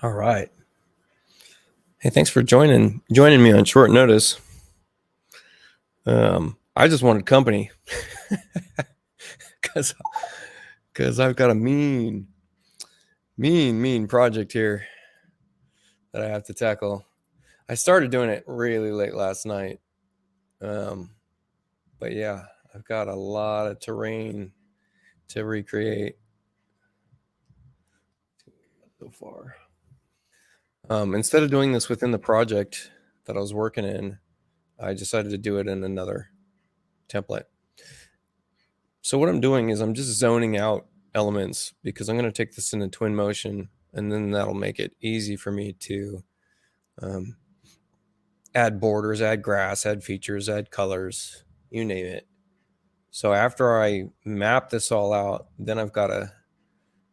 All right. Hey, thanks for joining me on short notice. I just wanted company because I've got a mean project here that I have to tackle. I started doing it really late last night, but yeah, I've got a lot of terrain to recreate so far. Instead of doing this within the project that I was working in, I decided to do it in another template. So what I'm doing is I'm just zoning out elements because I'm going to take this into Twinmotion, and then that'll make it easy for me to add borders, add grass, add features, add colors, you name it. So after I map this all out, then I've got to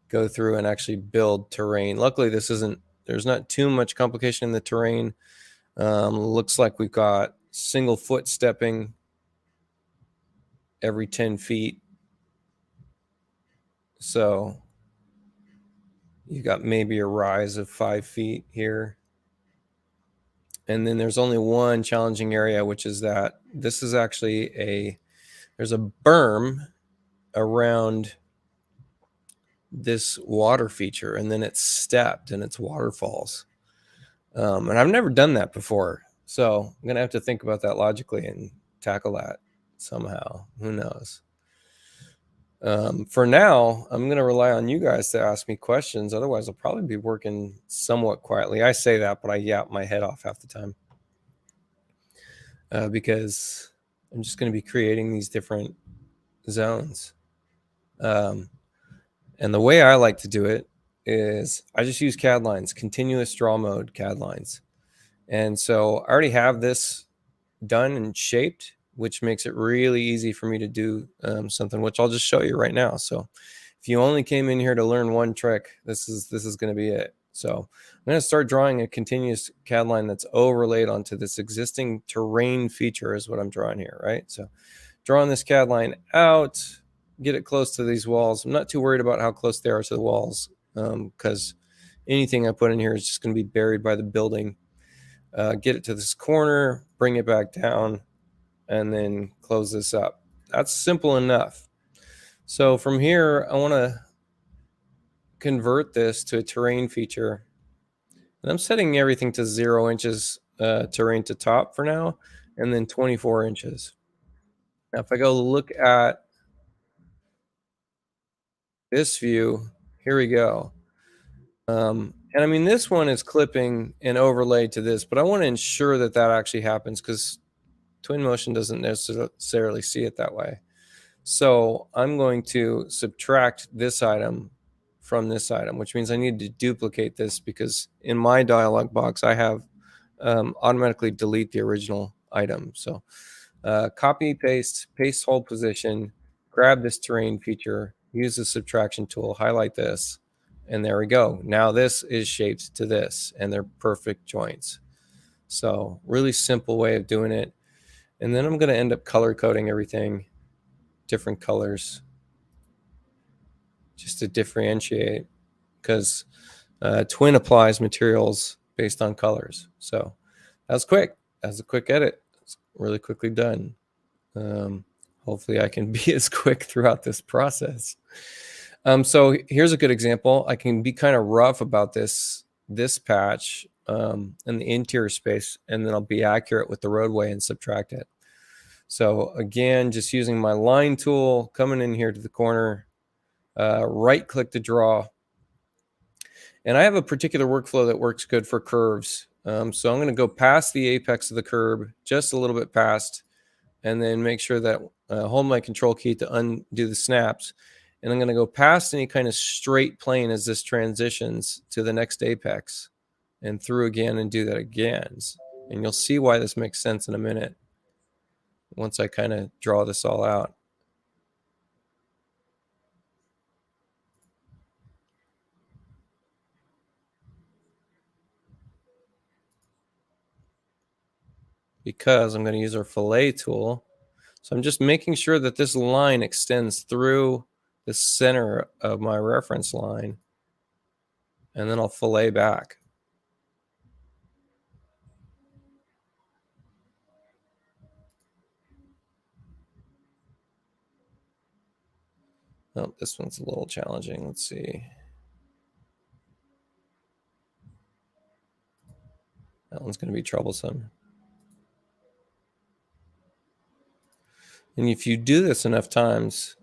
go through and actually build terrain. Luckily, there's not too much complication in the terrain. Looks like we've got single foot stepping every 10 feet. So you got maybe a rise of 5 feet here. And then there's only one challenging area, which is that this is actually there's a berm around this water feature, and then it's stepped and it's waterfalls. And I've never done that before. So I'm going to have to think about that logically and tackle that somehow. Who knows? For now, I'm going to rely on you guys to ask me questions. Otherwise, I'll probably be working somewhat quietly. I say that, but I yap my head off half the time because I'm just going to be creating these different zones. And the way I like to do it is I just use CAD lines, continuous draw mode CAD lines. And so I already have this done and shaped, which makes it really easy for me to do something, which I'll just show you right now. So if you only came in here to learn one trick, this is going to be it. So I'm going to start drawing a continuous CAD line that's overlaid onto this existing terrain feature is what I'm drawing here, right? So drawing this CAD line out, get it close to these walls. I'm not too worried about how close they are to the walls because anything I put in here is just going to be buried by the building. Get it to this corner, bring it back down, and then close this up. That's simple enough. So from here, I want to convert this to a terrain feature. And I'm setting everything to 0 inches terrain to top for now, and then 24 inches. Now, if I go look at this view, here we go. And I mean, this one is clipping and overlaid to this, but I want to ensure that that actually happens because Twinmotion doesn't necessarily see it that way. So I'm going to subtract this item from this item, which means I need to duplicate this because in my dialog box, I have automatically delete the original item. So copy, paste, hold position, grab this terrain feature, use the subtraction tool, highlight this, and there we go. Now this is shaped to this, and they're perfect joints. So really simple way of doing it. And then I'm going to end up color coding everything different colors just to differentiate because Twin applies materials based on colors. So that's quick. That's a quick edit. It's really quickly done. Hopefully I can be as quick throughout this process. So here's a good example. I can be kind of rough about this patch in the interior space, and then I'll be accurate with the roadway and subtract it. So again, just using my line tool, coming in here to the corner, right click to draw. And I have a particular workflow that works good for curves. So I'm going to go past the apex of the curb, just a little bit past, and then make sure that hold my control key to undo the snaps. And I'm going to go past any kind of straight plane as this transitions to the next apex and through again and do that again. And you'll see why this makes sense in a minute once I kind of draw this all out. Because I'm going to use our fillet tool. So I'm just making sure that this line extends through the center of my reference line, and then I'll fillet back. Oh, this one's a little challenging. Let's see. That one's going to be troublesome. And if you do this enough times,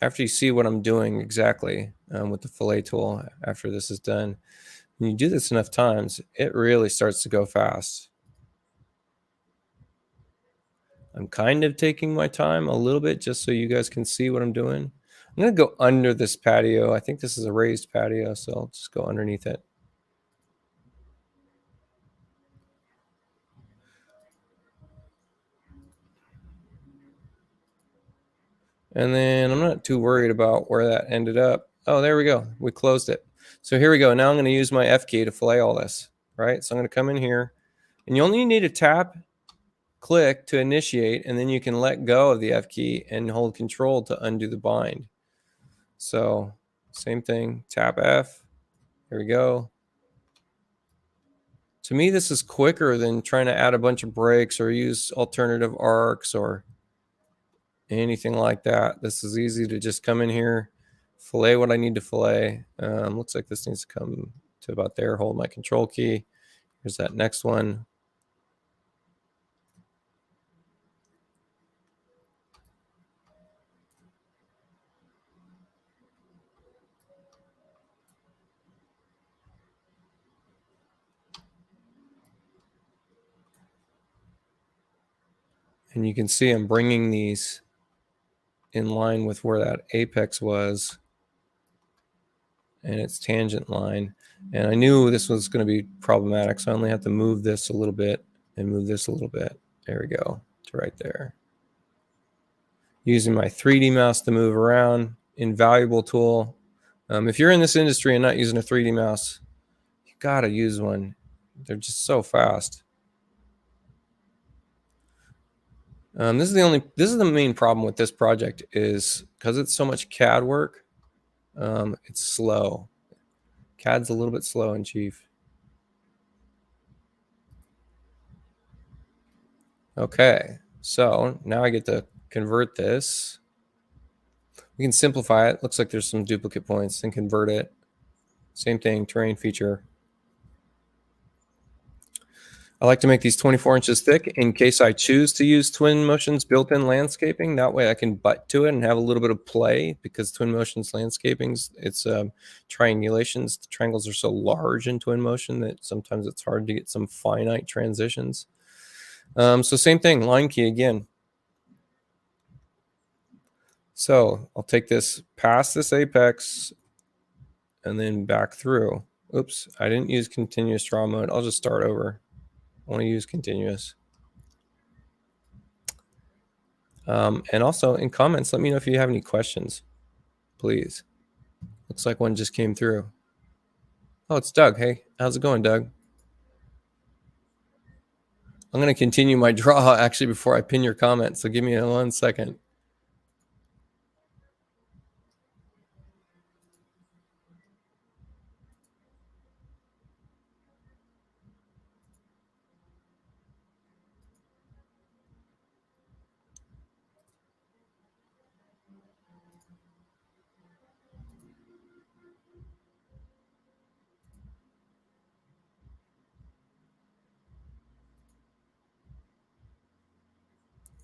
after you see what I'm doing exactly with the fillet tool, after this is done, when you do this enough times, it really starts to go fast. I'm kind of taking my time a little bit just so you guys can see what I'm doing. I'm going to go under this patio. I think this is a raised patio, so I'll just go underneath it. And then I'm not too worried about where that ended up. Oh, there we go. We closed it. So here we go. Now I'm going to use my F key to fillet all this, right? So I'm going to come in here, and you only need to tap, click to initiate, and then you can let go of the F key and hold control to undo the bind. So same thing, tap F. Here we go. To me, this is quicker than trying to add a bunch of breaks or use alternative arcs or anything like that. This is easy to just come in here, fillet what I need to fillet. Looks like this needs to come to about there. Hold my control key. Here's that next one. And you can see I'm bringing these in line with where that apex was. and its tangent line. And I knew this was going to be problematic, so I only have to move this a little bit and move this a little bit. There we go, to right there. Using my 3D mouse to move around, invaluable tool. If you're in this industry and not using a 3D mouse, you gotta use one. They're just so fast. This is the main problem with this project, is because it's so much CAD work. It's slow. CAD's a little bit slow in Chief. Okay, so now I get to convert this. We can simplify it. Looks like there's some duplicate points, and convert it. Same thing, terrain feature. I like to make these 24 inches thick in case I choose to use Twinmotion's built-in landscaping. That way I can butt to it and have a little bit of play, because Twinmotion's landscapings, it's triangulations. The triangles are so large in Twinmotion that sometimes it's hard to get some finite transitions. So same thing, line key again. So I'll take this past this apex and then back through. Oops, I didn't use continuous draw mode. I'll just start over. I want to use continuous. And also in comments, let me know if you have any questions, please. Looks like one just came through. Oh, it's Doug. Hey, how's it going, Doug? I'm going to continue my draw actually before I pin your comment, so give me 1 second.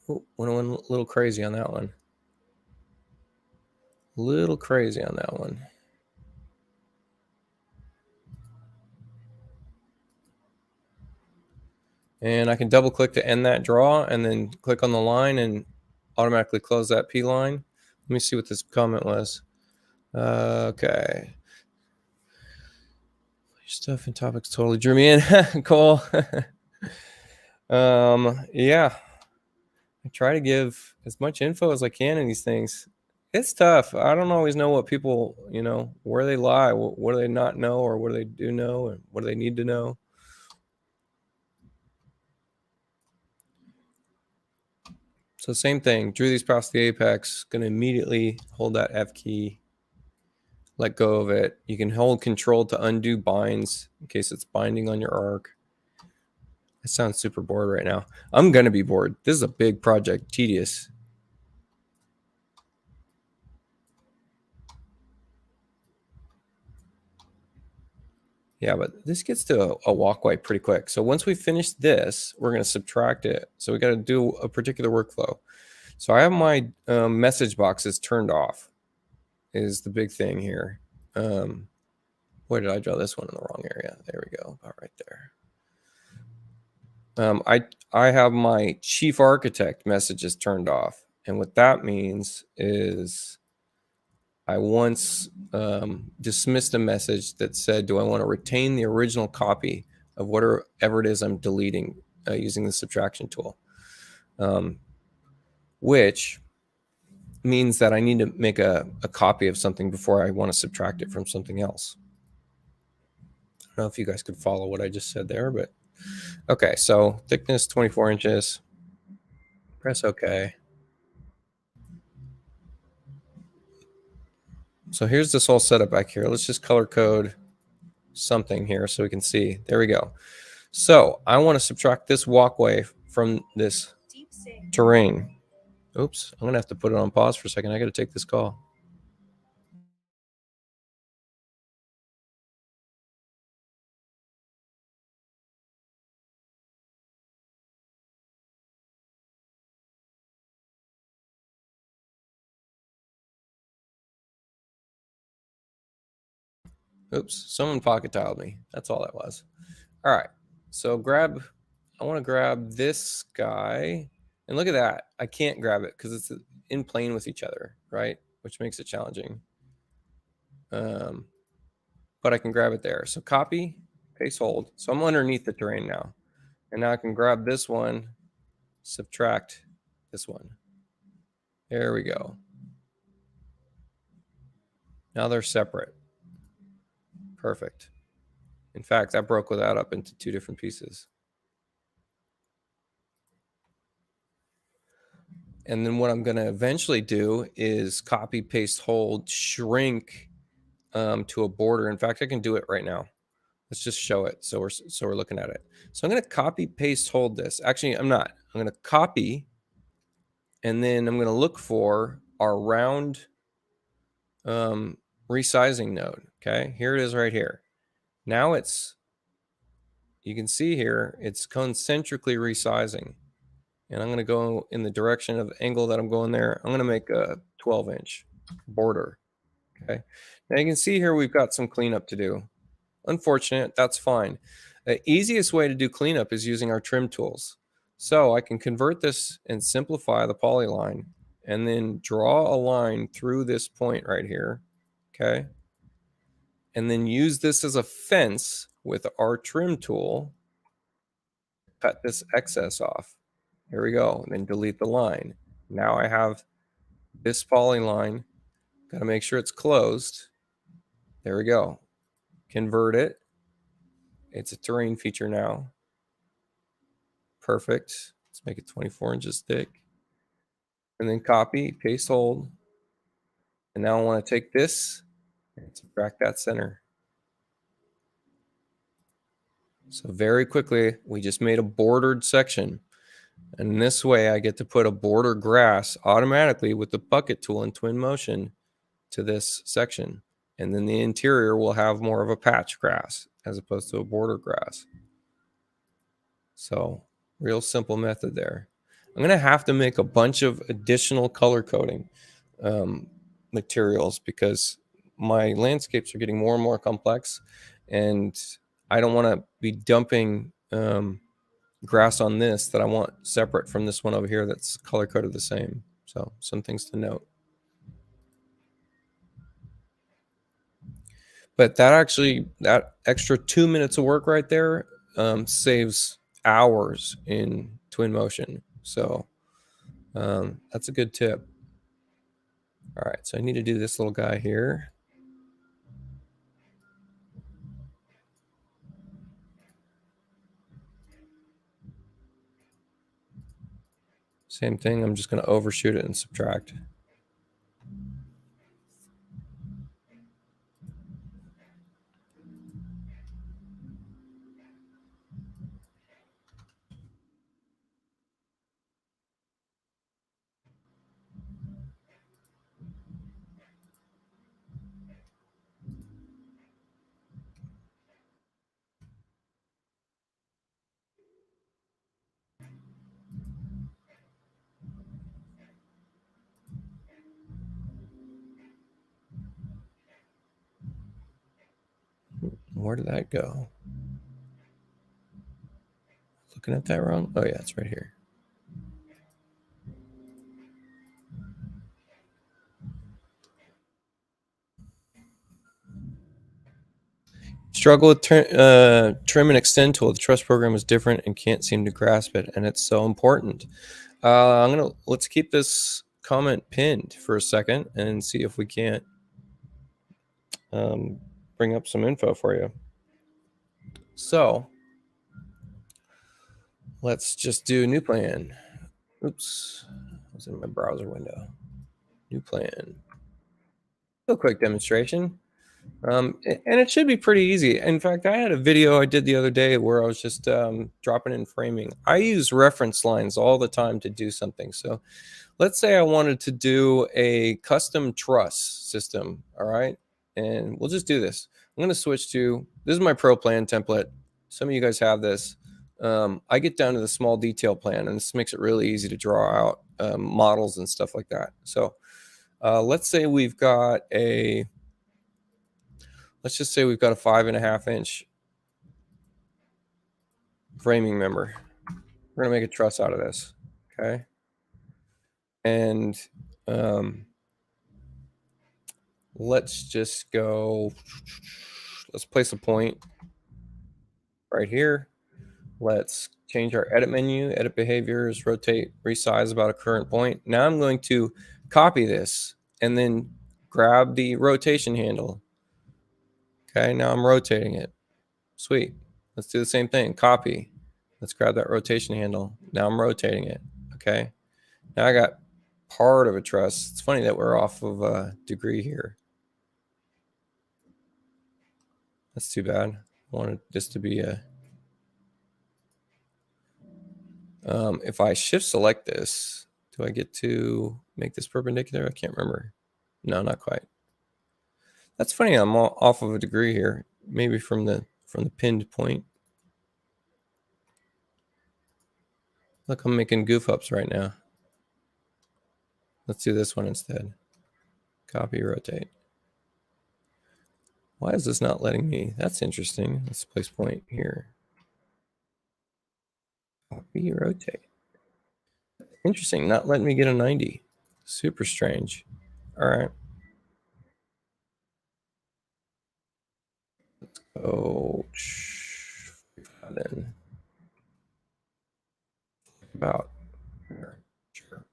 Oh, went a little crazy on that one. A little crazy on that one. And I can double click to end that draw and then click on the line and automatically close that P line. Let me see what this comment was. Okay. Your stuff and topics totally drew me in. Cool. Yeah. I try to give as much info as I can in these things. It's tough. I don't always know what people, where they lie, what do they not know, or what do they do know, and what do they need to know. So same thing, drew these past the apex, gonna immediately hold that F key, let go of it. You can hold control to undo binds in case it's binding on your arc. I sound super bored right now. I'm gonna be bored. This is a big project, tedious. Yeah, but this gets to a walkway pretty quick. So once we finish this, we're going to subtract it. So we got to do a particular workflow. So I have my message boxes turned off is the big thing here. Where did I draw this one in the wrong area? There we go, about right there. I have my chief architect messages turned off. And what that means is I once dismissed a message that said, do I want to retain the original copy of whatever it is I'm deleting using the subtraction tool? Which means that I need to make a copy of something before I want to subtract it from something else. I don't know if you guys could follow what I just said there, but okay, so thickness 24 inches. Press OK. So here's this whole setup back here. Let's just color code something here so we can see. There we go. So I want to subtract this walkway from this terrain. Oops, I'm going to have to put it on pause for a second. I got to take this call. Oops, someone pocket dialed me. That's all that was. All right, so I want to grab this guy. And look at that. I can't grab it because it's in plane with each other, right? Which makes it challenging. but I can grab it there. So copy, paste, hold. So I'm underneath the terrain now. And now I can grab this one, subtract this one. There we go. Now they're separate. Perfect. In fact, I broke that up into 2 different pieces. And then what I'm going to eventually do is copy, paste, hold, shrink to a border. In fact, I can do it right now. Let's just show it. So we're looking at it. So I'm going to copy, paste, hold this. Actually, I'm not. I'm going to copy, and then I'm going to look for our round resizing node. Okay, here it is right here. Now you can see here, it's concentrically resizing. And I'm going to go in the direction of the angle that I'm going there. I'm going to make a 12-inch border. Okay. Now you can see here we've got some cleanup to do. Unfortunate, that's fine. The easiest way to do cleanup is using our trim tools. So I can convert this and simplify the polyline and then draw a line through this point right here. Okay. And then use this as a fence with our trim tool. Cut this excess off. Here we go. And then delete the line. Now I have this polyline. Got to make sure it's closed. There we go. Convert it. It's a terrain feature now. Perfect. Let's make it 24 inches thick. And then copy, paste, hold. And now I want to take this and subtract that center. So very quickly, we just made a bordered section. And this way I get to put a border grass automatically with the bucket tool in Twinmotion to this section. And then the interior will have more of a patch grass as opposed to a border grass. So real simple method there. I'm going to have to make a bunch of additional color coding materials because my landscapes are getting more and more complex, and I don't want to be dumping grass on this that I want separate from this one over here that's color coded the same. So some things to note. But that extra 2 minutes of work right there saves hours in Twinmotion. So that's a good tip. All right, so I need to do this little guy here. Same thing, I'm just going to overshoot it and subtract. Where did that go? Looking at that wrong? Oh yeah, it's right here. Struggle with trim and extend tool. The truss program is different and can't seem to grasp it, and it's so important. Let's keep this comment pinned for a second and see if we can't bring up some info for you. So let's just do new plan. Oops, I was in my browser window. New plan. A quick demonstration. And it should be pretty easy. In fact, I had a video I did the other day where I was just dropping in framing. I use reference lines all the time to do something. So let's say I wanted to do a custom truss system. All right. And we'll just do this. I'm going to switch to, this is my pro plan template. Some of you guys have this. I get down to the small detail plan, and this makes it really easy to draw out models and stuff like that. So let's say we've got let's just say we've got a 5.5 inch framing member. We're going to make a truss out of this. Okay. And let's just go Let's place a point right here. Let's change our edit menu, edit behaviors, rotate, resize about a current point. Now I'm going to copy this and then grab the rotation handle. Okay, now I'm rotating it. Sweet. Let's do the same thing. Copy. Let's grab that rotation handle. Now I'm rotating it. Okay. Now I got part of a truss. It's funny that we're off of a degree here. That's too bad. I wanted this to be a... if I shift select this, do I get to make this perpendicular? I can't remember. No, not quite. That's funny. I'm off of a degree here. Maybe from the pinned point. Look, I'm making goof ups right now. Let's do this one instead. Copy, rotate. Why is this not letting me? That's interesting. Let's place point here. Copy, rotate. Interesting. Not letting me get a 90. Super strange. All right. Let's go. Then about there. Sure.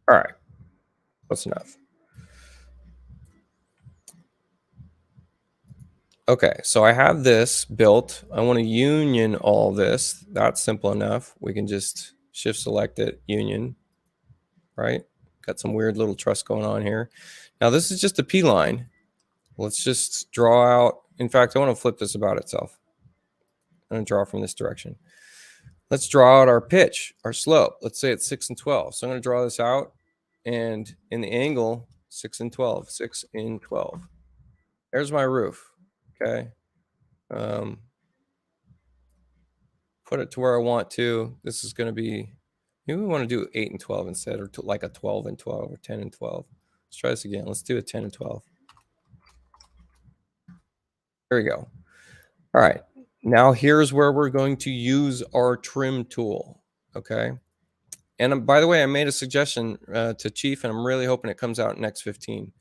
All right. That's enough. Okay, so I have this built. I want to union all this. That's simple enough. We can just shift select it, union, right? Got some weird little truss going on here. Now this is just a P line. Let's just draw out. In fact, I want to flip this about itself. I'm going to draw from this direction. Let's draw out our pitch, our slope. Let's say it's 6 and 12. So I'm going to draw this out, and in the angle, 6 and 12, 6 and 12. There's my roof. Okay. Put it to where I want to. This is going to be, maybe we want to do 8 and 12 instead, or like a 12 and 12 or 10 and 12. Let's try this again. Let's do a 10 and 12. There we go. All right. Now here's where we're going to use our trim tool. Okay. And by the way, I made a suggestion to Chief, and I'm really hoping it comes out in next 15.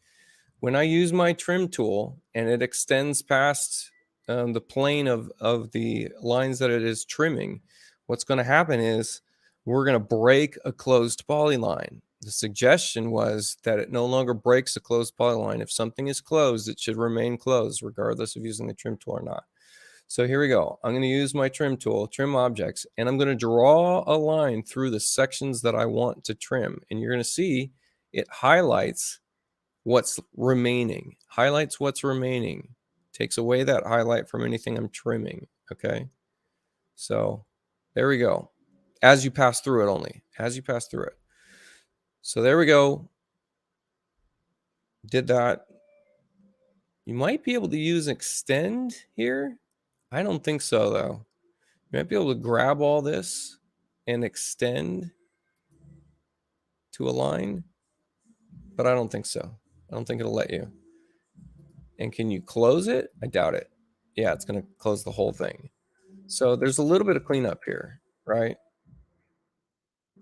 When I use my trim tool and it extends past the plane of the lines that it is trimming, what's going to happen is we're going to break a closed polyline. The suggestion was that it no longer breaks a closed polyline. If something is closed, it should remain closed, regardless of using the trim tool or not. So here we go. I'm going to use my trim tool, trim objects, and I'm going to draw a line through the sections that I want to trim. And you're going to see it highlights what's remaining, highlights what's remaining, takes away that highlight from anything I'm trimming. Okay. So there we go. As you pass through it only, as you pass through it. So there we go. Did that. You might be able to use extend here. I don't think so though. You might be able to grab all this and extend to a line, but I don't think so. I don't think it'll let you. And can you close it? I doubt it. Yeah, it's going to close the whole thing. So there's a little bit of cleanup here, right?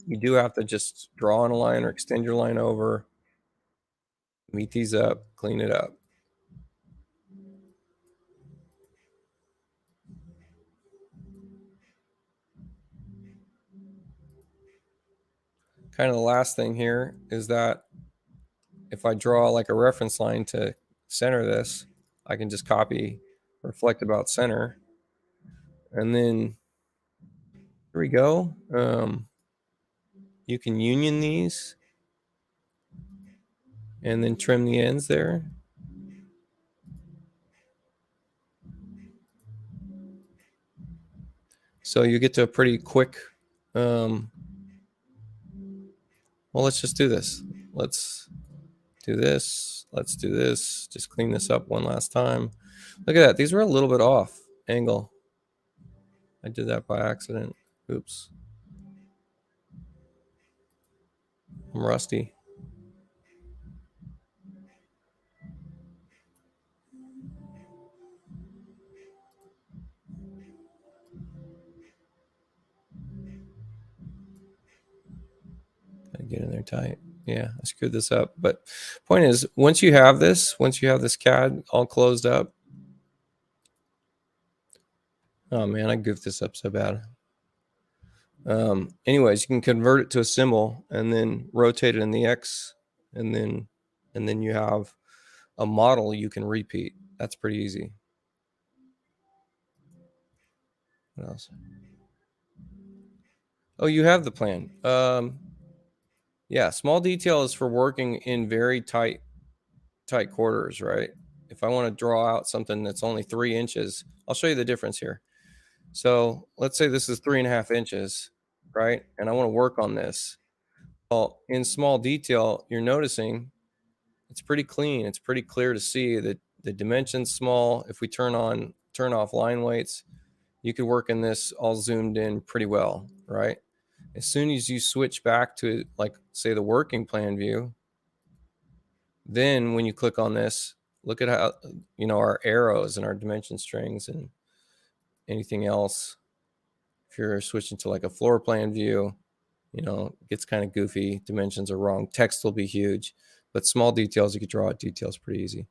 You do have to just draw on a line or extend your line over, meet these up, clean it up. Kind of the last thing here is that if I draw like a reference line to center this, I can just copy reflect about center. And then here we go. You can union these and then trim the ends there. So you get to a pretty quick, well, let's just do this. Let's do this. Let's do this. Just clean this up one last time. Look at that. These were a little bit off angle. I did that by accident. Oops. I'm rusty. Gotta get in there tight. Yeah, I screwed this up. But point is, once you have this CAD all closed up, Oh man, I goofed this up so bad. Anyways, you can convert it to a symbol and then rotate it in the X, and then you have a model you can repeat. That's pretty easy. What else? Oh, you have the plan. Yeah, small detail is for working in very tight quarters, right? If I want to draw out something that's only 3 inches, I'll show you the difference here. So let's say this is 3.5 inches, right? And I want to work on this. Well, in small detail, you're noticing it's pretty clean. It's pretty clear to see that the dimension's small. If we turn off line weights, you could work in this all zoomed in pretty well, right? As soon as you switch back to, like, say, the working plan view, then when you click on this, look at how, our arrows and our dimension strings and anything else. If you're switching to like a floor plan view, it gets kind of goofy. Dimensions are wrong. Text will be huge, but small details, you could draw out details pretty easy.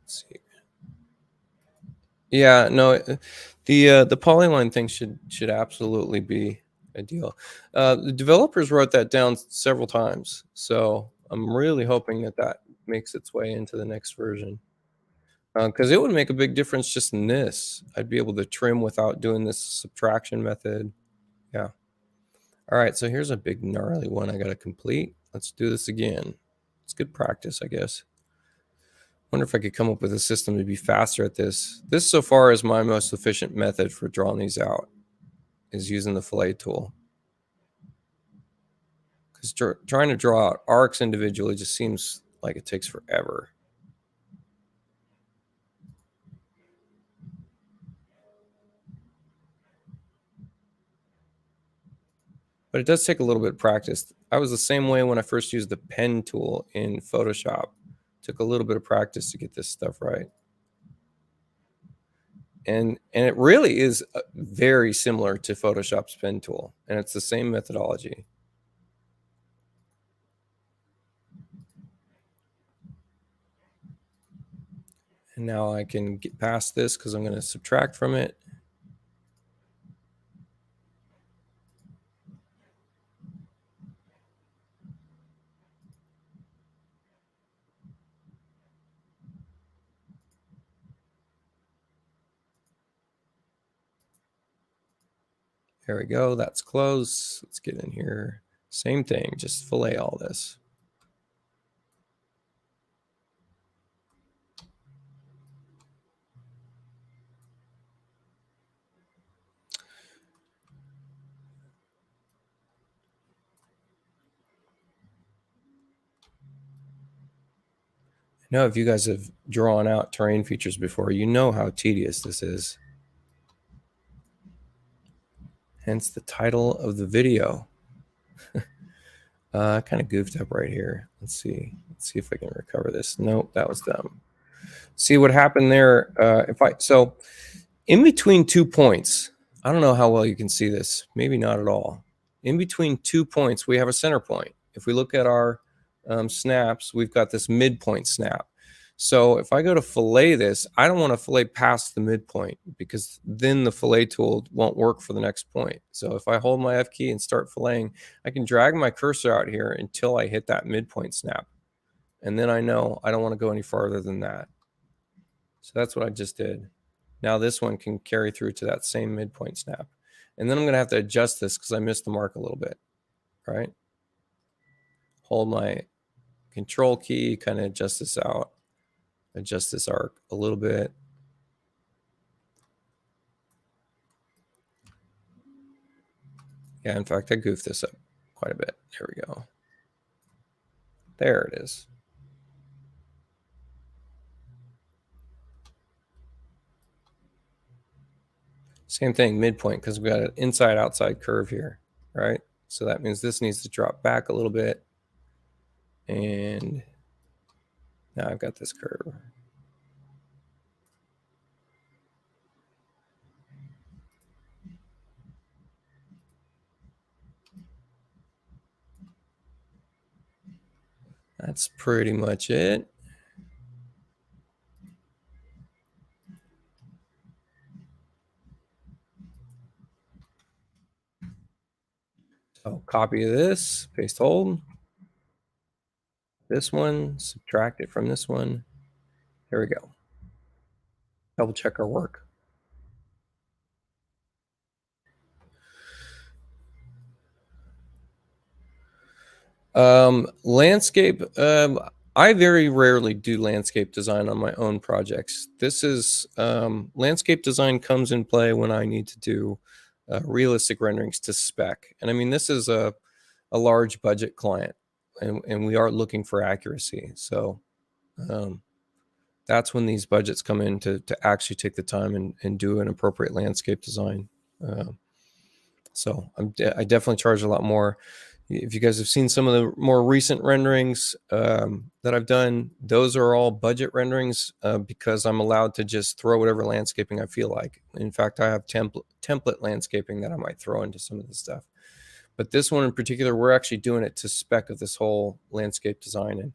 Let's see. Yeah, no, the polyline thing should absolutely be a deal. The developers wrote that down several times, so I'm really hoping that makes its way into the next version, because it would make a big difference just in this. I'd be able to trim without doing this subtraction method. Yeah. All right, so here's a big gnarly one I got to complete. Let's do this again. It's good practice, I guess. Wonder if I could come up with a system to be faster at this. This so far is my most efficient method for drawing these out, is using the fillet tool. Because trying to draw out arcs individually just seems like it takes forever. But it does take a little bit of practice. I was the same way when I first used the pen tool in Photoshop. Took a little bit of practice to get this stuff right. And it really is very similar to Photoshop's pen tool, and it's the same methodology. And now I can get past this because I'm going to subtract from it. There we go. That's close. Let's get in here. Same thing, just fillet all this. Now, if you guys have drawn out terrain features before, you know how tedious this is. Hence the title of the video. I kind of goofed up right here. Let's see. Let's see if I can recover this. Nope, that was dumb. See what happened there? So in between 2 points, I don't know how well you can see this. Maybe not at all. In between 2 points, we have a center point. If we look at our snaps, we've got this midpoint snap. So if I go to fillet this, I don't want to fillet past the midpoint, because then the fillet tool won't work for the next point. So if I hold my F key and start filleting, I can drag my cursor out here until I hit that midpoint snap. And then I know I don't want to go any farther than that. So that's what I just did. Now this one can carry through to that same midpoint snap. And then I'm going to have to adjust this because I missed the mark a little bit, right? Hold my control key, kind of adjust this out, adjust this arc a little bit. Yeah, in fact, I goofed this up quite a bit. There we go. There it is. Same thing, midpoint, because we've got an inside-outside curve here, right? So that means this needs to drop back a little bit. And now I've got this curve. That's pretty much it. So copy this, paste hold. This one, subtract it from this one. There we go. Double check our work. Landscape. I very rarely do landscape design on my own projects. This is landscape design comes in play when I need to do realistic renderings to spec. And I mean, this is a large budget client, and we are looking for accuracy. So that's when these budgets come in to actually take the time and do an appropriate landscape design. So I definitely charge a lot more. If you guys have seen some of the more recent renderings that I've done, those are all budget renderings because I'm allowed to just throw whatever landscaping I feel like. In fact, I have template landscaping that I might throw into some of this stuff. But this one in particular, we're actually doing it to spec of this whole landscape design,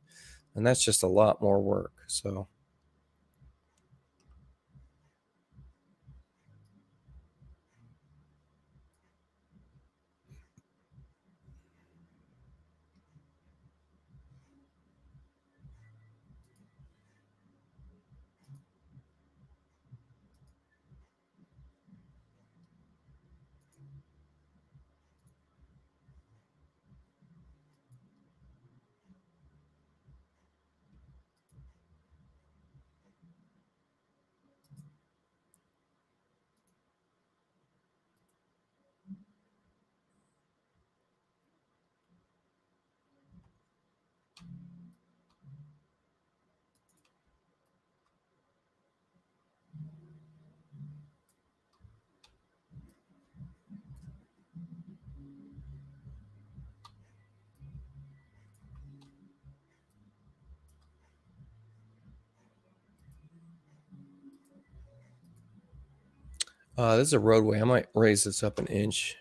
and that's just a lot more work. So. This is a roadway. I might raise this up an inch.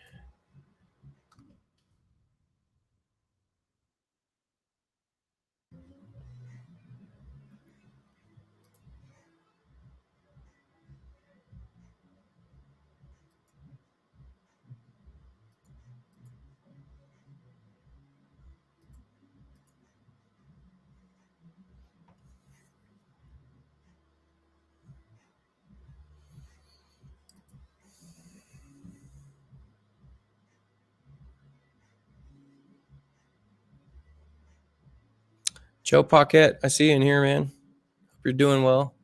Joe Pocket, I see you in here, man. Hope you're doing well.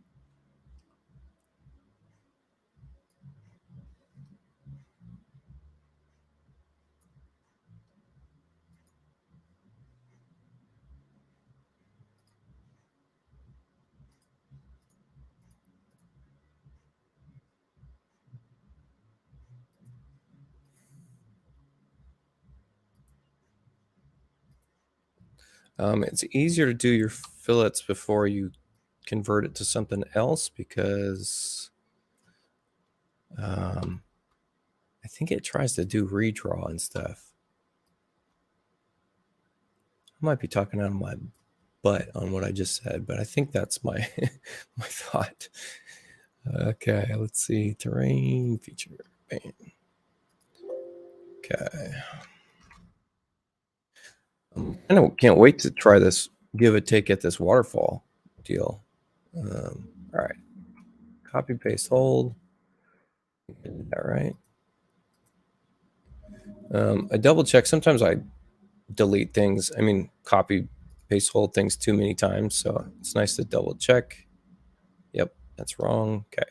It's easier to do your fillets before you convert it to something else because I think it tries to do redraw and stuff. I might be talking out of my butt on what I just said, but I think that's my my thought. Okay, let's see. Terrain feature. Bam. Okay. I can't wait to try this give a take at this waterfall deal. All right. Copy, paste, hold. Did that right. I double check. Sometimes I delete things. I mean, copy, paste, hold things too many times. So it's nice to double check. Yep, that's wrong. Okay.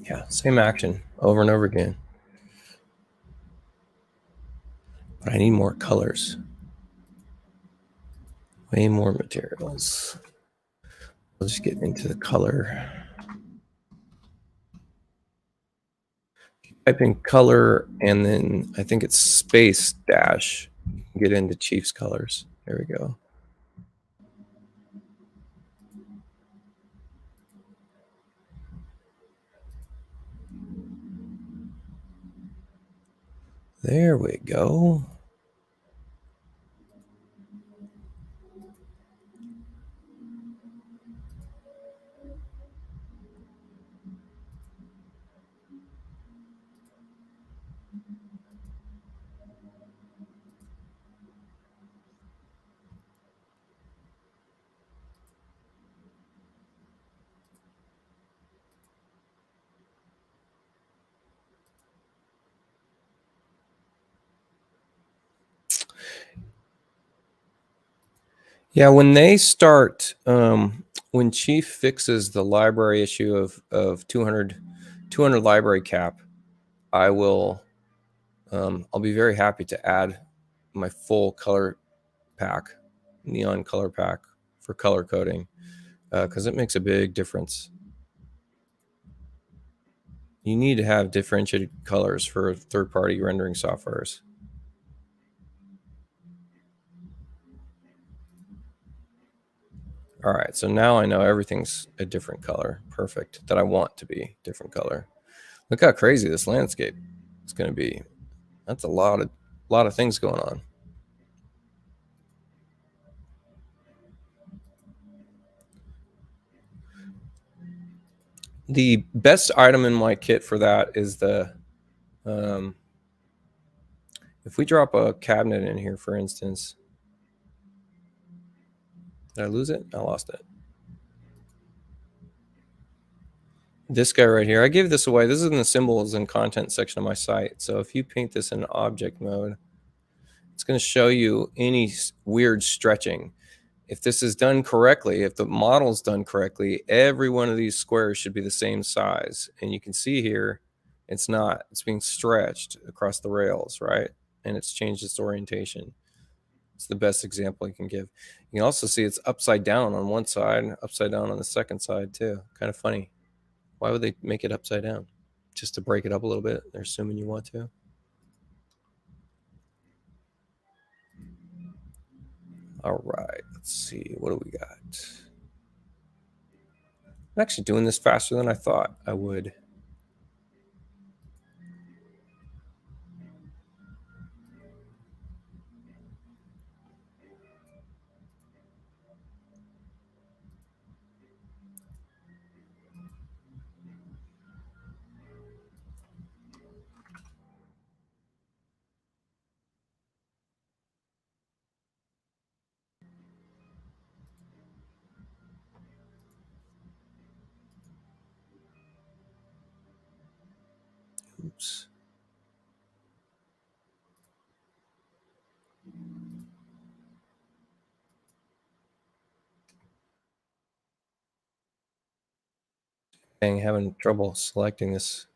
Yeah, same action over and over again. But I need more colors. Way more materials. Let's just get into the color. Type in color, and then I think it's space dash. Get into Chiefs colors. There we go. There we go. Yeah, when they start, when Chief fixes the library issue of 200 library cap, I will, I'll be very happy to add my full color pack, neon color pack for color coding, because it makes a big difference. You need to have differentiated colors for third-party rendering softwares. All right, so now I know everything's a different color. Perfect. That I want to be different color. Look how crazy this landscape is going to be. That's a lot of things going on. The best item in my kit for that is the, if we drop a cabinet in here, for instance, did I lose it? I lost it. This guy right here, I gave this away. This is in the symbols and content section of my site. So if you paint this in object mode, it's going to show you any weird stretching. If this is done correctly, if the model's done correctly, every one of these squares should be the same size. And you can see here, it's not. It's being stretched across the rails, right? And it's changed its orientation. It's the best example you can give. You can also see it's upside down on one side, upside down on the second side too. Kind of funny. Why would they make it upside down? Just to break it up a little bit? They're assuming you want to. All right, let's see. What do we got? I'm actually doing this faster than I thought I would. Oops. Dang, having trouble selecting this.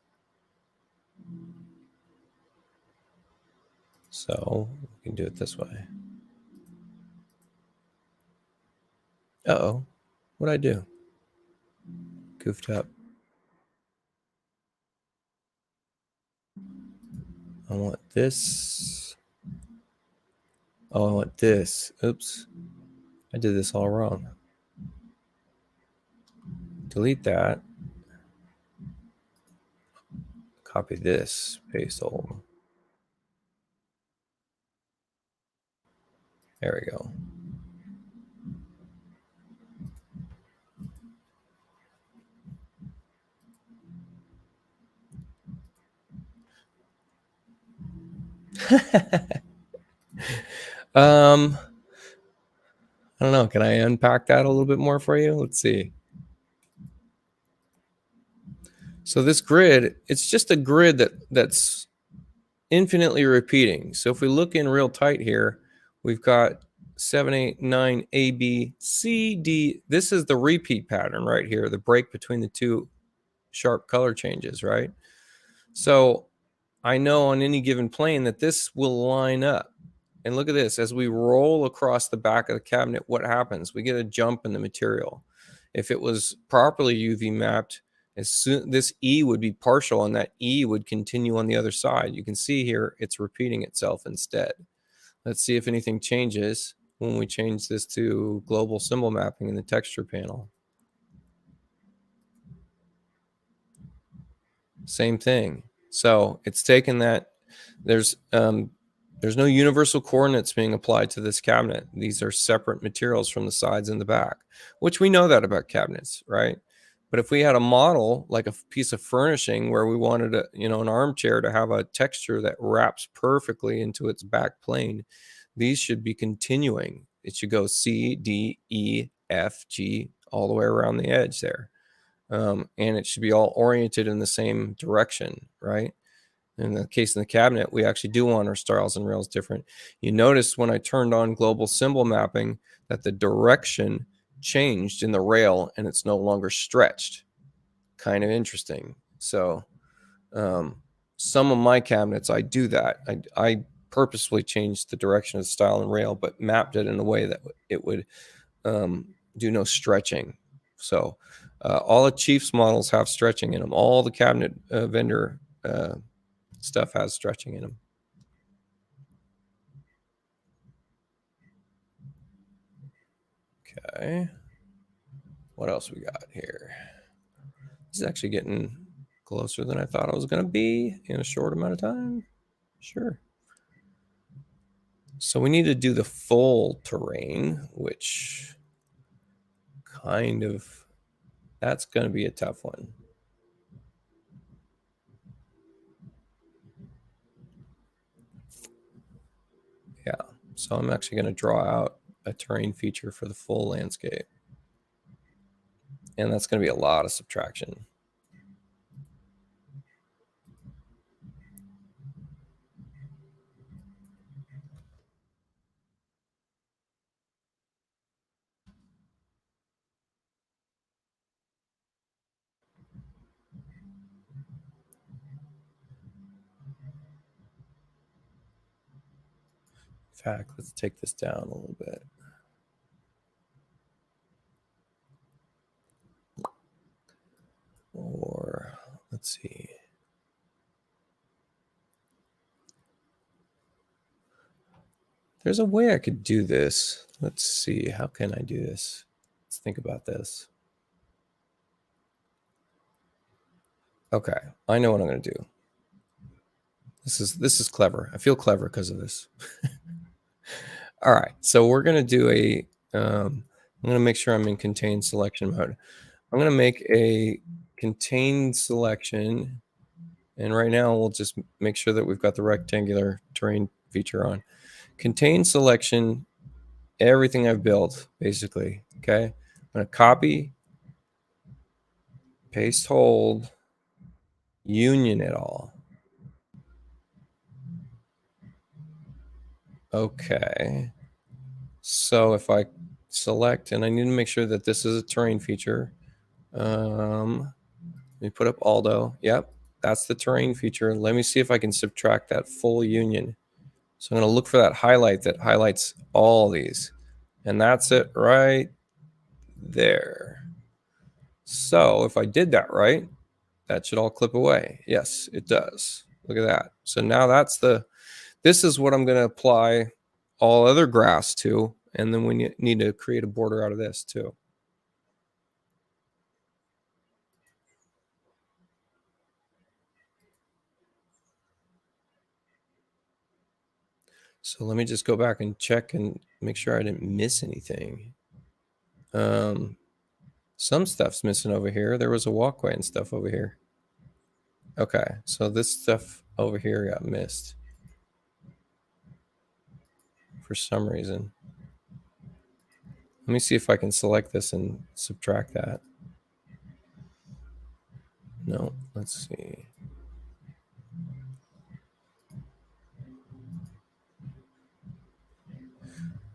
So we can do it this way. Uh-oh. What'd I do? Goofed up. I want this. Oh, I want this. Oops. I did this all wrong. Delete that. Copy this. Paste all. There we go. I don't know. Can I unpack that a little bit more for you? Let's see. So this grid, it's just a grid that's infinitely repeating. So if we look in real tight here, we've got 7, 8, 9, A, B, C, D. This is the repeat pattern right here, the break between the two sharp color changes, right? So I know on any given plane that this will line up. And look at this, as we roll across the back of the cabinet, what happens? We get a jump in the material. If it was properly UV mapped, this E would be partial and that E would continue on the other side. You can see here it's repeating itself instead. Let's see if anything changes when we change this to global symbol mapping in the texture panel. Same thing. So it's taken that. There's no universal coordinates being applied to this cabinet. These are separate materials from the sides and the back, which we know that about cabinets, right? But if we had a model like a piece of furnishing where we wanted an armchair to have a texture that wraps perfectly into its back plane, these should be continuing. It should go C, D, E, F, G, all the way around the edge there. And it should be all oriented in the same direction, right? In the case of the cabinet, we actually do want our stiles and rails different. You notice when I turned on global symbol mapping that the direction changed in the rail and it's no longer stretched. Kind of interesting. So some of my cabinets, I do that. I purposefully changed the direction of the stile and rail, but mapped it in a way that it would do no stretching. So all the Chiefs models have stretching in them. All the cabinet vendor stuff has stretching in them. Okay. What else we got here? This is actually getting closer than I thought it was going to be in a short amount of time. Sure. So we need to do the full terrain, which that's going to be a tough one. Yeah. So I'm actually going to draw out a terrain feature for the full landscape. And that's going to be a lot of subtraction. In fact, let's take this down a little bit. Or let's see. There's a way I could do this. Let's see. How can I do this? Let's think about this. Okay, I know what I'm going to do. This is clever. I feel clever because of this. All right, so we're going to do I'm going to make sure I'm in contained selection mode. I'm going to make a contained selection. And right now we'll just make sure that we've got the rectangular terrain feature on. Contained selection, everything I've built, basically. Okay, I'm going to copy, paste, hold, union it all. Okay. So if I select, and I need to make sure that this is a terrain feature. Let me put up Aldo. Yep, that's the terrain feature. Let me see if I can subtract that full union. So I'm going to look for that highlight that highlights all these. And that's it right there. So if I did that right, that should all clip away. Yes, it does. Look at that. So now this is what I'm going to apply all other grass to. And then we need to create a border out of this too. So let me just go back and check and make sure I didn't miss anything. Some stuff's missing over here. There was a walkway and stuff over here. Okay, so this stuff over here got missed for some reason. Let me see if I can select this and subtract that. No, let's see.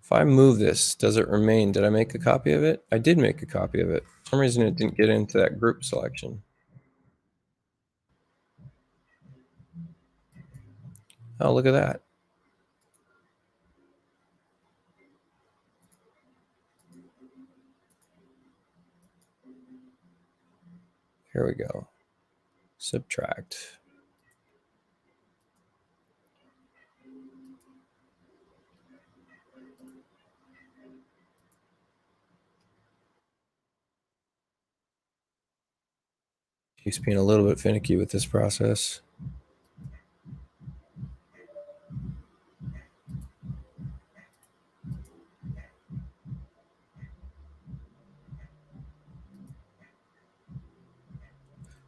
If I move this, does it remain? Did I make a copy of it? I did make a copy of it. For some reason, it didn't get into that group selection. Oh, look at that. Here we go. Subtract. He's being a little bit finicky with this process.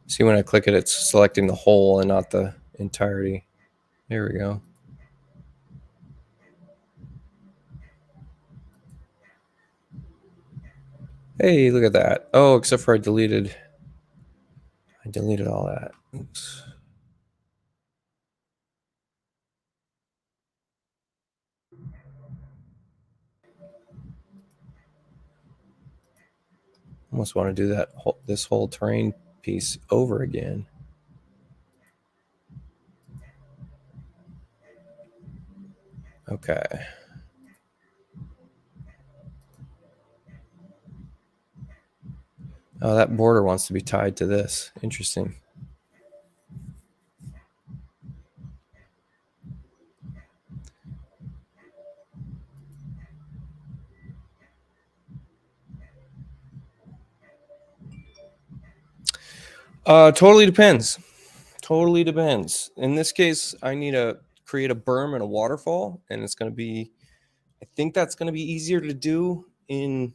See, when I click it, it's selecting the whole and not the entirety. There we go. Hey, look at that. Oh, except for I deleted all that. Oops. Almost want to do that this whole terrain piece over again. Okay. Oh, that border wants to be tied to this. Interesting. Totally depends. Totally depends. In this case, I need to create a berm and a waterfall, and it's going to be, I think that's going to be easier to do in,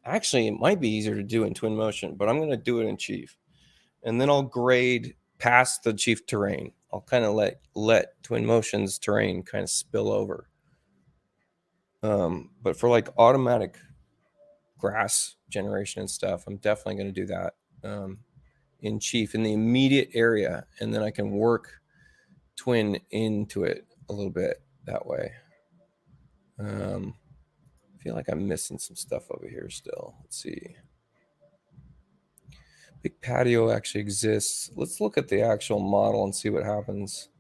actually, it might be easier to do in Twinmotion, but I'm going to do it in Chief. And then I'll grade past the Chief terrain. I'll kind of let Twinmotion's terrain kind of spill over. But for like automatic grass generation and stuff, I'm definitely going to do that in Chief in the immediate area, and then I can work Twin into it a little bit that way. I feel like I'm missing some stuff over here still. Let's see. Big patio actually exists. Let's look at the actual model and see what happens.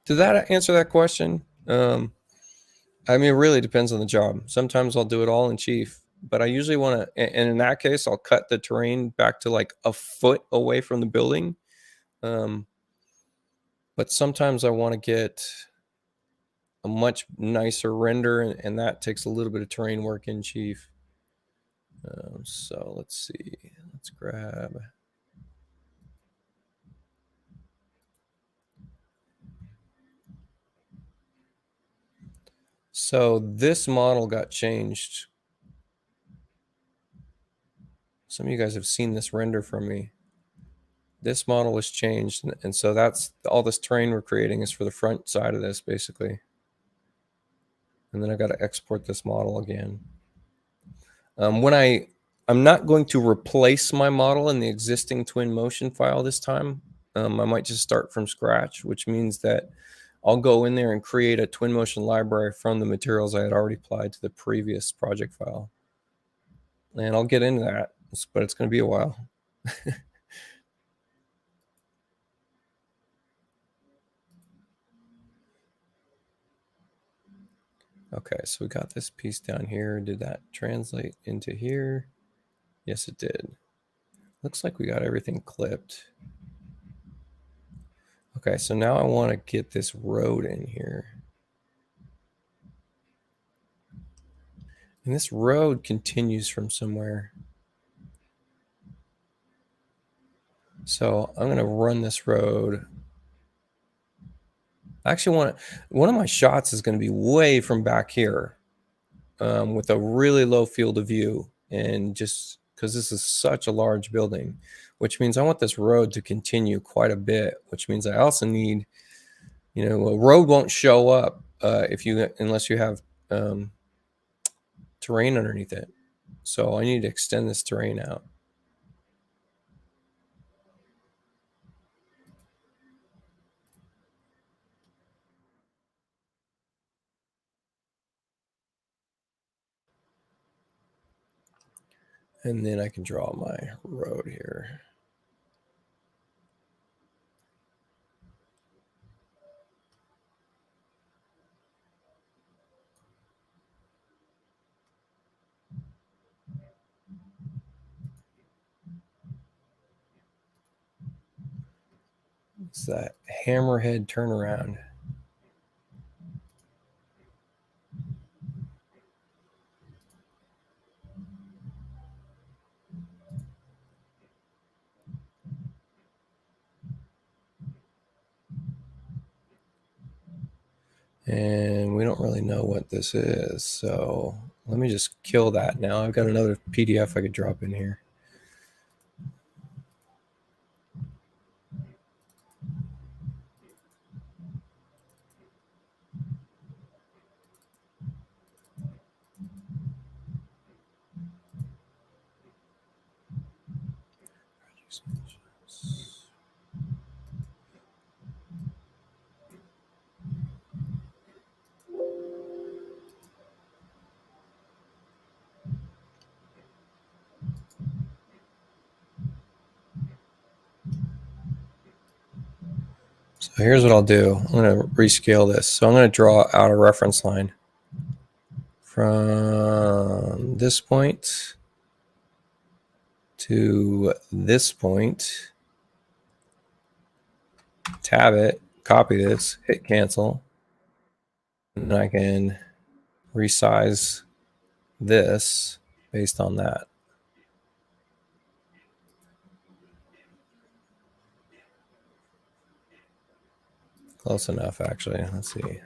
Did that answer that question? I mean, it really depends on the job. Sometimes I'll do it all in Chief, but I usually want to, and in that case, I'll cut the terrain back to like a foot away from the building. But sometimes I want to get a much nicer render, and that takes a little bit of terrain work in Chief. So let's see. Let's grab. So this model got changed. Some of you guys have seen this render from me. This model was changed, and so that's all this terrain we're creating is for the front side of this, basically. And then I got to export this model again. I'm not going to replace my model in the existing Twinmotion file this time. I might just start from scratch, which means that I'll go in there and create a Twinmotion library from the materials I had already applied to the previous project file. And I'll get into that, but it's going to be a while. Okay, so we got this piece down here. Did that translate into here? Yes, it did. Looks like we got everything clipped. Okay, so now I want to get this road in here. And this road continues from somewhere. So I'm going to run this road. I actually want one of my shots is going to be way from back here with a really low field of view. And just because this is such a large building, which means I want this road to continue quite a bit, which means I also need, a road won't show up unless you have terrain underneath it. So I need to extend this terrain out. And then I can draw my road here. It's that hammerhead turnaround. And we don't really know what this is, so let me just kill that now. I've got another PDF I could drop in here. So here's what I'll do. I'm going to rescale this. So I'm going to draw out a reference line from this point to this point. Tab it, copy this, hit cancel, and I can resize this based on that. Close enough, actually. Let's see.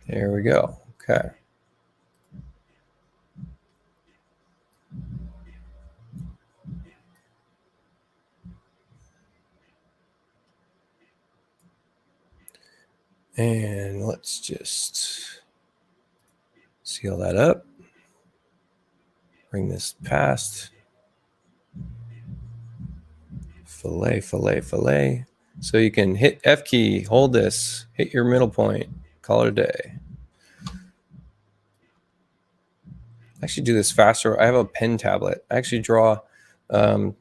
There we go. Okay. And let's just seal that up. Bring this past. Fillet, fillet, fillet. So you can hit F key, hold this, hit your middle point, call it a day. Actually do this faster. I have a pen tablet. I actually draw, I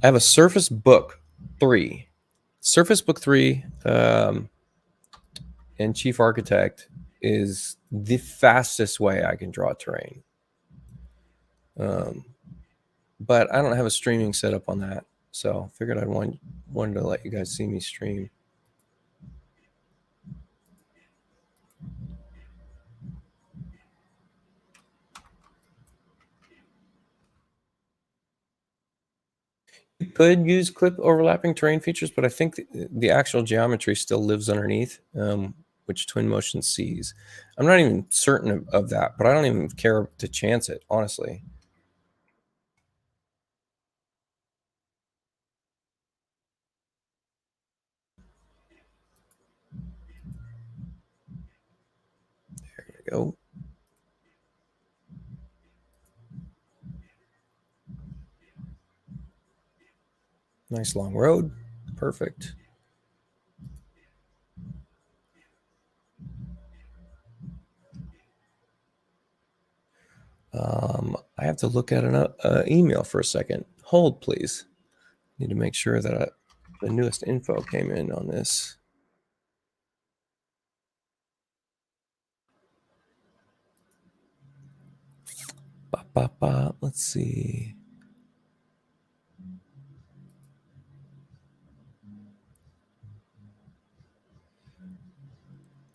have a Surface Book 3. Surface Book 3 and Chief Architect is the fastest way I can draw terrain. But I don't have a streaming setup on that. So figured I'd wanted to let you guys see me stream. You could use clip overlapping terrain features, but I think the actual geometry still lives underneath, which Twinmotion sees. I'm not even certain of that, but I don't even care to chance it, honestly. There we go. Nice long road. Perfect. I have to look at an email for a second. Hold, please. Need to make sure that the newest info came in on this. Let's see.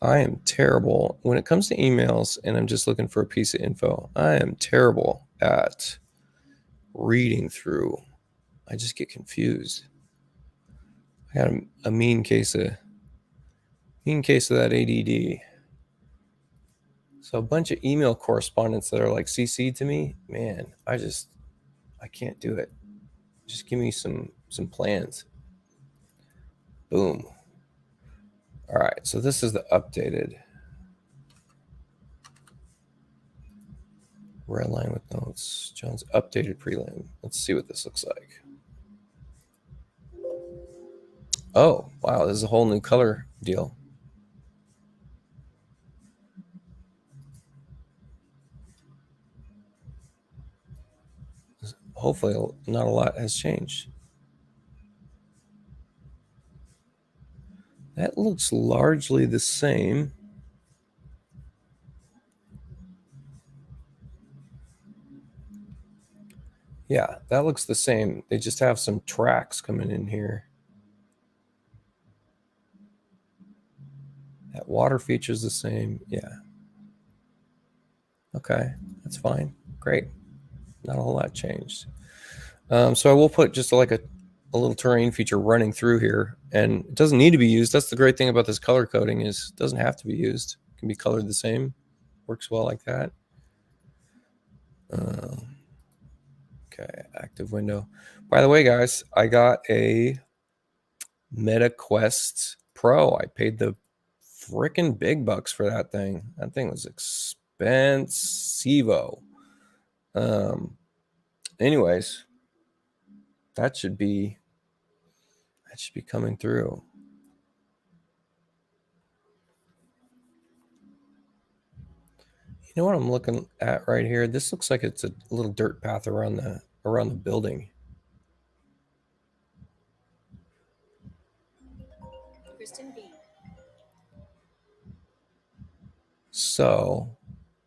I am terrible when it comes to emails and I'm just looking for a piece of info. I am terrible at reading through. I just get confused. I got a mean case of that ADD. So a bunch of email correspondence that are like CC'd to me, man, I can't do it. Just give me some plans. Boom. All right, so this is the updated Red line with notes. John's updated prelim. Let's see what this looks like. Oh, wow. This is a whole new color deal. Hopefully not a lot has changed. That looks largely the same. Yeah, that looks the same. They just have some tracks coming in here. That water feature's the same. Yeah. Okay, that's fine. Great. Not a whole lot changed. So I will put just like a little terrain feature running through here, and it doesn't need to be used. That's the great thing about this color coding is it doesn't have to be used. It can be colored the same. Works well like that. Okay, active window. By the way, guys, I got a Meta Quest Pro. I paid the freaking big bucks for that thing. That thing was expensivo. Anyways, that should be coming through. You know what I'm looking at right here? This looks like it's a little dirt path around the building. Kristen B. So,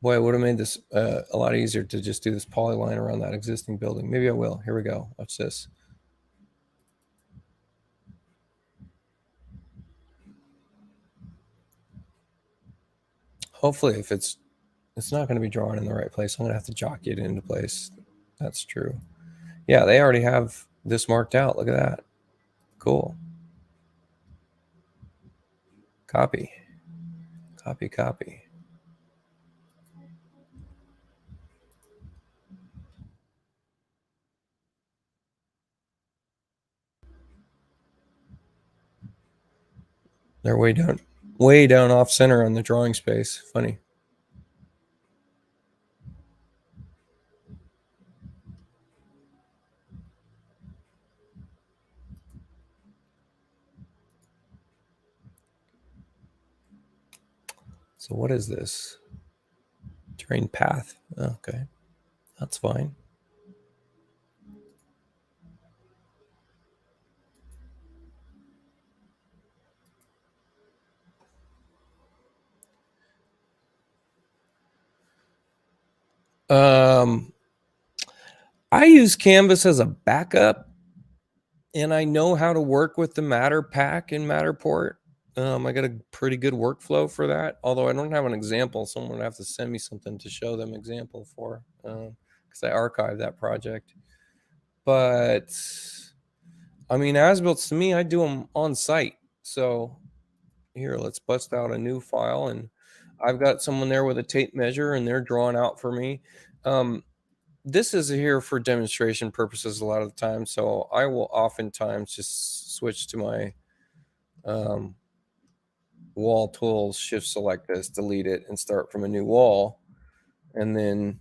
boy, it would have made this a lot easier to just do this polyline around that existing building. Maybe I will. Here we go. Watch this. Hopefully, if it's not going to be drawn in the right place, I'm going to have to jockey it into place. That's true. Yeah, they already have this marked out. Look at that. Cool. Copy. Copy, copy. They're way down off center on the drawing space. Funny. So what is this? Terrain path. Okay, that's fine. I use Canvas as a backup, and I know how to work with the Matter pack in Matterport. I got a pretty good workflow for that. Although I don't have an example, someone would have to send me something to show them example for, because I archived that project. But I mean, as-builts to me, I do them on site. So here, let's bust out a new file, and I've got someone there with a tape measure, and they're drawing out for me. This is here for demonstration purposes a lot of the time, so I will oftentimes just switch to my wall tools, shift select this, delete it, and start from a new wall, and then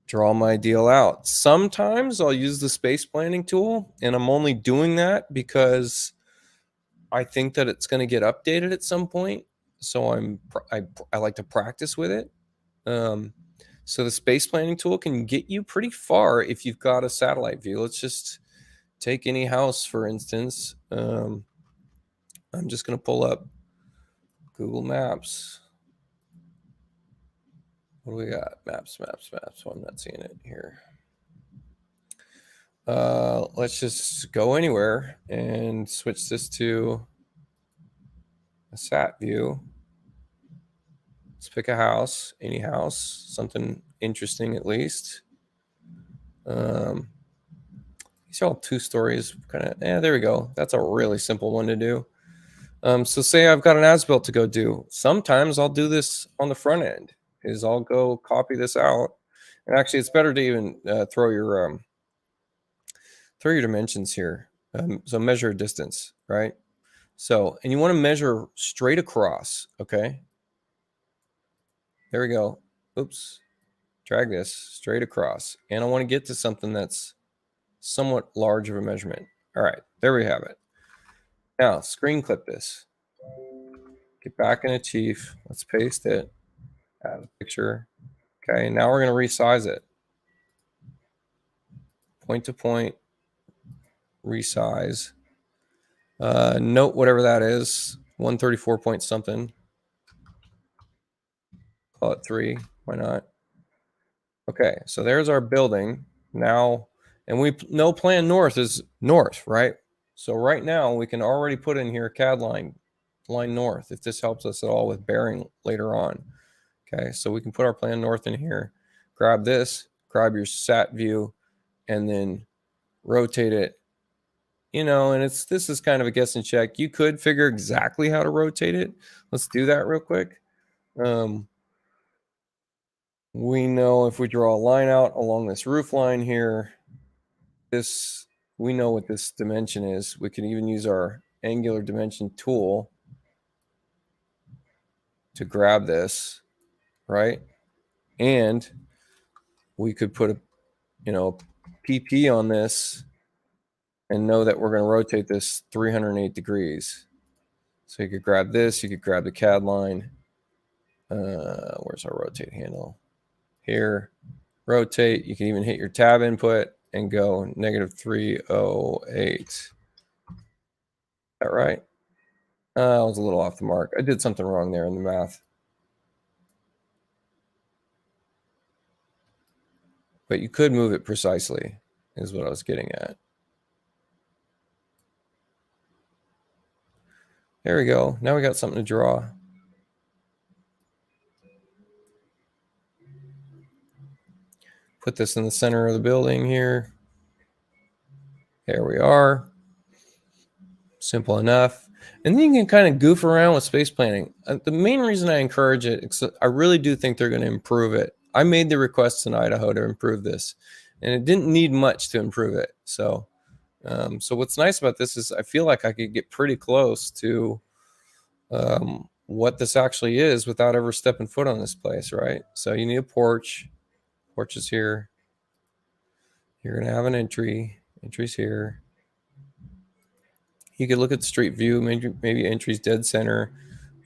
draw my deal out. Sometimes I'll use the space planning tool, and I'm only doing that because I think that it's going to get updated at some point. So I like to practice with it. So the space planning tool can get you pretty far if you've got a satellite view. Let's just take any house, for instance. I'm just going to pull up Google Maps. What do we got? Maps. Oh, I'm not seeing it here. Let's just go anywhere and switch this to a sat view. Let's pick a house, any house, something interesting at least. These are all 2 stories, kind of. There we go. That's a really simple one to do. So say I've got an as-built to go do. Sometimes I'll do this on the front end. Is I'll go copy this out, and actually, it's better to even throw your dimensions here. So measure a distance, right? So, and you want to measure straight across. Okay. There we go. Oops. drag this straight across. And I want to get to something that's somewhat large of a measurement. All right, there we have it. Now, screen clip this. Get back into Chief. Let's paste it. Add a picture. Okay, now we're going to resize it. Point to point, resize. Note whatever that is, 134 point something. Call it 3. Why not? Okay, so there's our building now, and we know plan north is north, right? So right now we can already put in here CAD line north if this helps us at all with bearing later on. Okay, so we can put our plan north in here, grab this, grab your sat view, and then rotate it. You know, and this is kind of a guess and check. You could figure exactly how to rotate it. Let's do that real quick. We know if we draw a line out along this roof line here, we know what this dimension is. We can even use our angular dimension tool to grab this, right? And we could put a, PP on this and know that we're going to rotate this 308 degrees. So you could grab this, you could grab the CAD line. Where's our rotate handle? Here, rotate. You can even hit your tab input and go -308. Is that right? I was a little off the mark. I did something wrong there in the math. But you could move it precisely, is what I was getting at. There we go. Now we got something to draw. Put this in the center of the building here. There we are. Simple enough. And then you can kind of goof around with space planning. The main reason I encourage it is I really do think they're going to improve it. I made the requests in Idaho to improve this, and it didn't need much to improve it. So what's nice about this is I feel like I could get pretty close to what this actually is without ever stepping foot on this place, right? So you need a porch. Porch is here. You're going to have an entry. Entry's here. You could look at the street view. Maybe entry's dead center.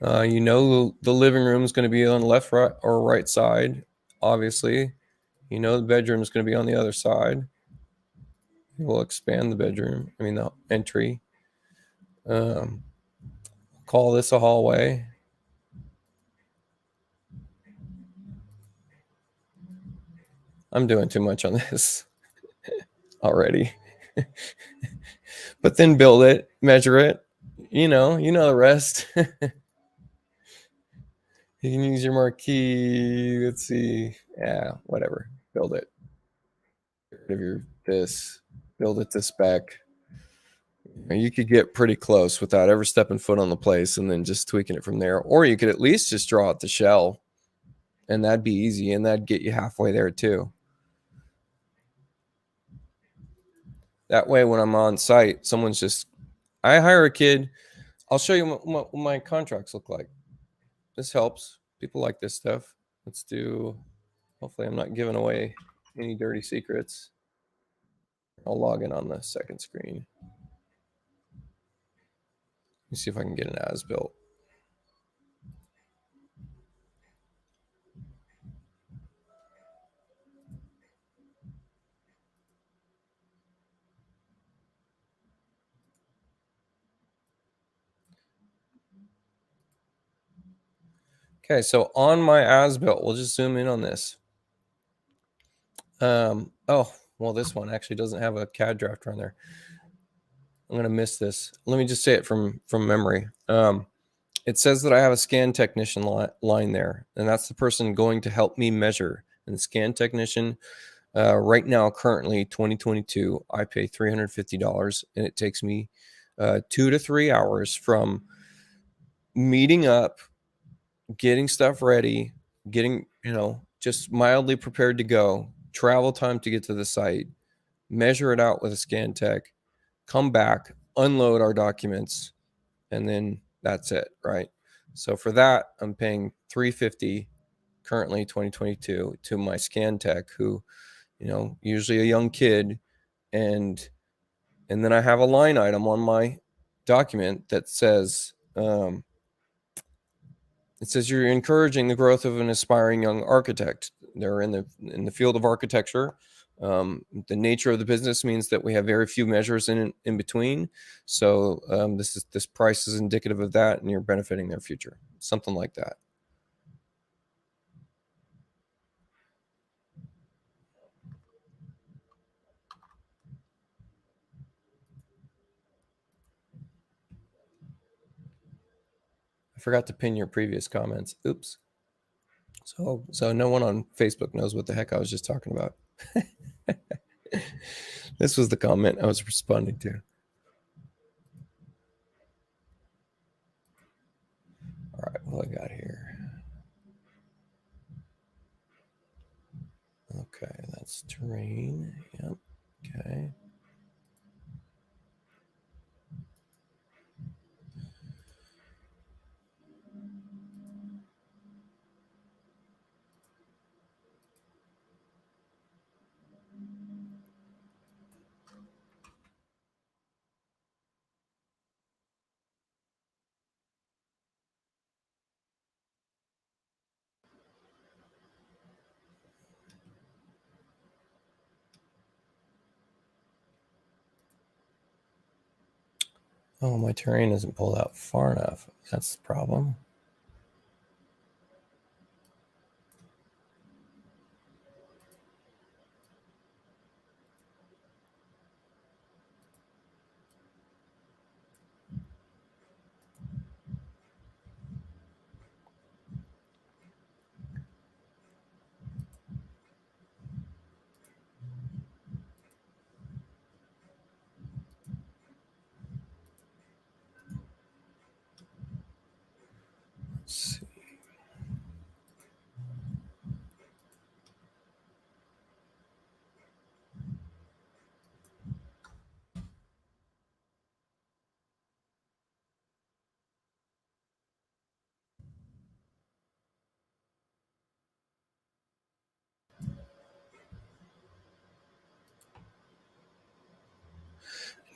The living room is going to be on the left, right, or right side. Obviously, the bedroom is going to be on the other side. We'll expand the bedroom. The entry. Call this a hallway. I'm doing too much on this already. But then build it, measure it. You know the rest. You can use your marquee. Let's see. Yeah, whatever. Build it. Get rid of this. Build it to spec. You could get pretty close without ever stepping foot on the place and then just tweaking it from there. Or you could at least just draw out the shell, and that'd be easy, and that'd get you halfway there too. That way, when I'm on site, I hire a kid. I'll show you what my contracts look like. This helps. People like this stuff. Let's do, hopefully I'm not giving away any dirty secrets. I'll log in on the second screen. Let me see if I can get an as-built. Okay, so on my as-built, we'll just zoom in on this. Oh, well, this one actually doesn't have a CAD drafter on there. I'm going to miss this. Let me just say it from memory. It says that I have a scan technician line there, and that's the person going to help me measure. And the scan technician, right now, currently 2022, I pay $350, and it takes me 2 to 3 hours from meeting up, getting stuff ready, getting, just mildly prepared to go, travel time to get to the site, measure it out with a scan tech, come back, unload our documents, and then that's it, right? So for that, I'm paying $350 currently 2022 to my scan tech, who, usually a young kid, and then I have a line item on my document that says, it says you're encouraging the growth of an aspiring young architect. They're in the field of architecture. The nature of the business means that we have very few measures in between. So this price is indicative of that, and you're benefiting their future, something like that. I forgot to pin your previous comments. Oops. So no one on Facebook knows what the heck I was just talking about. This was the comment I was responding to. All right, what do I got here? Okay, that's terrain. Yep. Okay. Oh, my terrain isn't pulled out far enough. That's the problem. Let's see.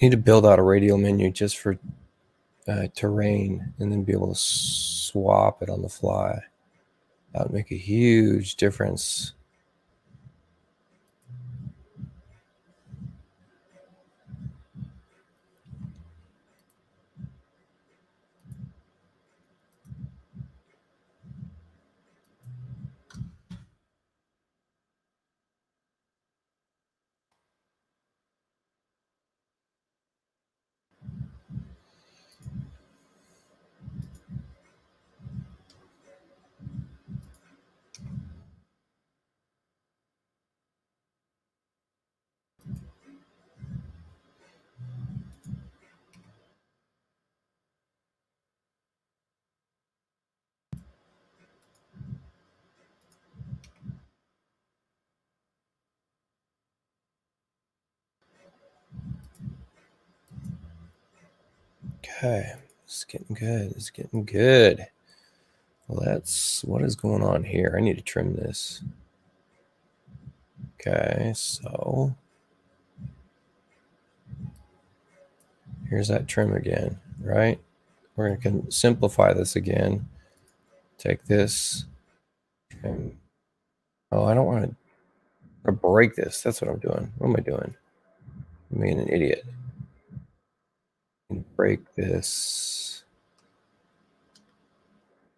I need to build out a radial menu just for terrain, and then be able to swap it on the fly. That would make a huge difference. Okay, it's getting good. It's getting good. What is going on here? I need to trim this. Okay, so here's that trim again, right? We're going to simplify this again. Take this. Trim. Oh, I don't want to break this. That's what I'm doing. What am I doing? I'm being an idiot. Break this.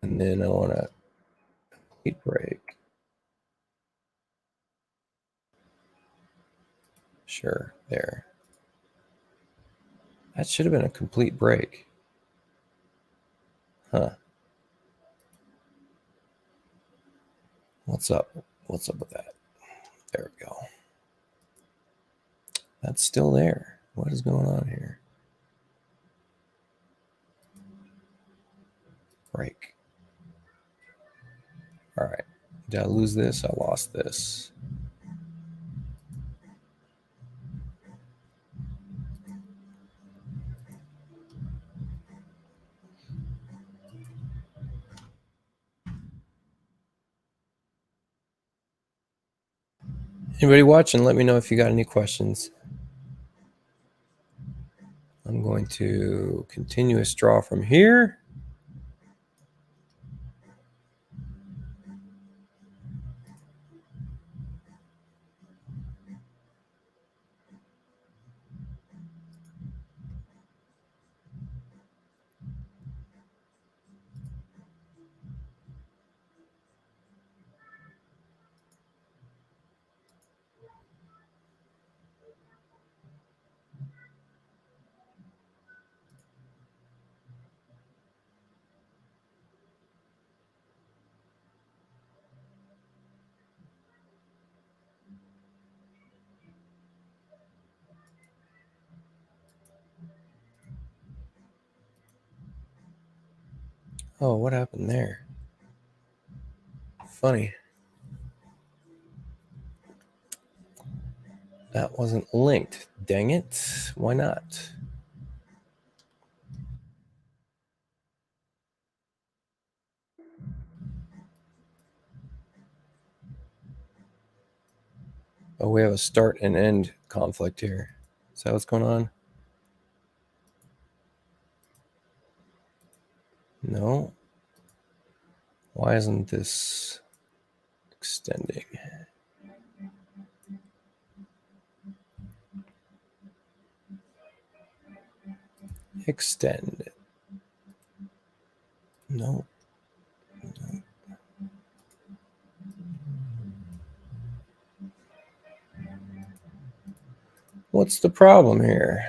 And then I want to complete break. Sure, there. That should have been a complete break. Huh. What's up? What's up with that? There we go. That's still there. What is going on here? Break. All right. Did I lose this? I lost this. Anybody watching, let me know if you got any questions. I'm going to continuous draw from here. Oh, what happened there? Funny. That wasn't linked. Dang it. Why not? Oh, we have a start and end conflict here. Is that what's going on? No. Why isn't this extending? Extend. No. What's the problem here?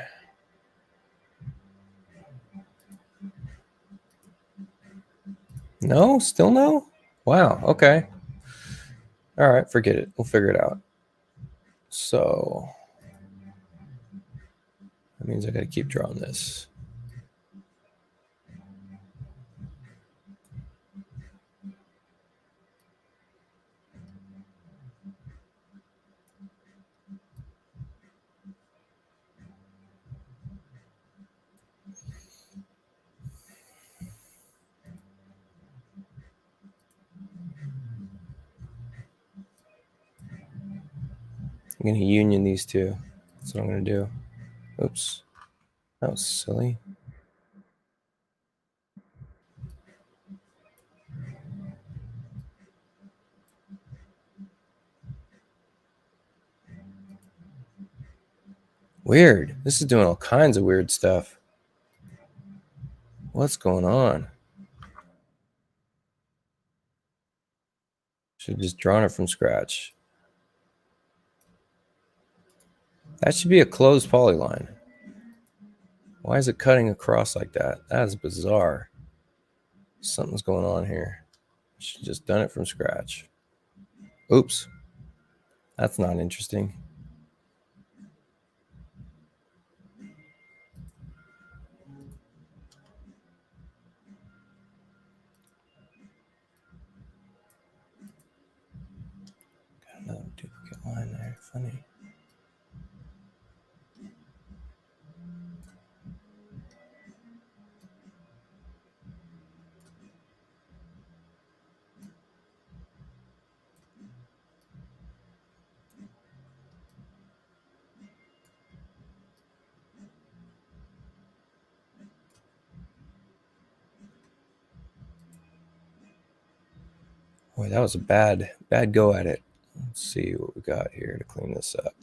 No? Still no? Wow. Okay. All right. Forget it. We'll figure it out. So that means I got to keep drawing this. I'm going to union these two. That's what I'm going to do. Oops. That was silly. Weird. This is doing all kinds of weird stuff. What's going on? Should have just drawn it from scratch. That should be a closed polyline. Why is it cutting across like that? That is bizarre. Something's going on here. Should have just done it from scratch. Oops. That's not interesting. Got another duplicate line there. Funny. Boy, that was a bad go at it. Let's see what we got here to clean this up.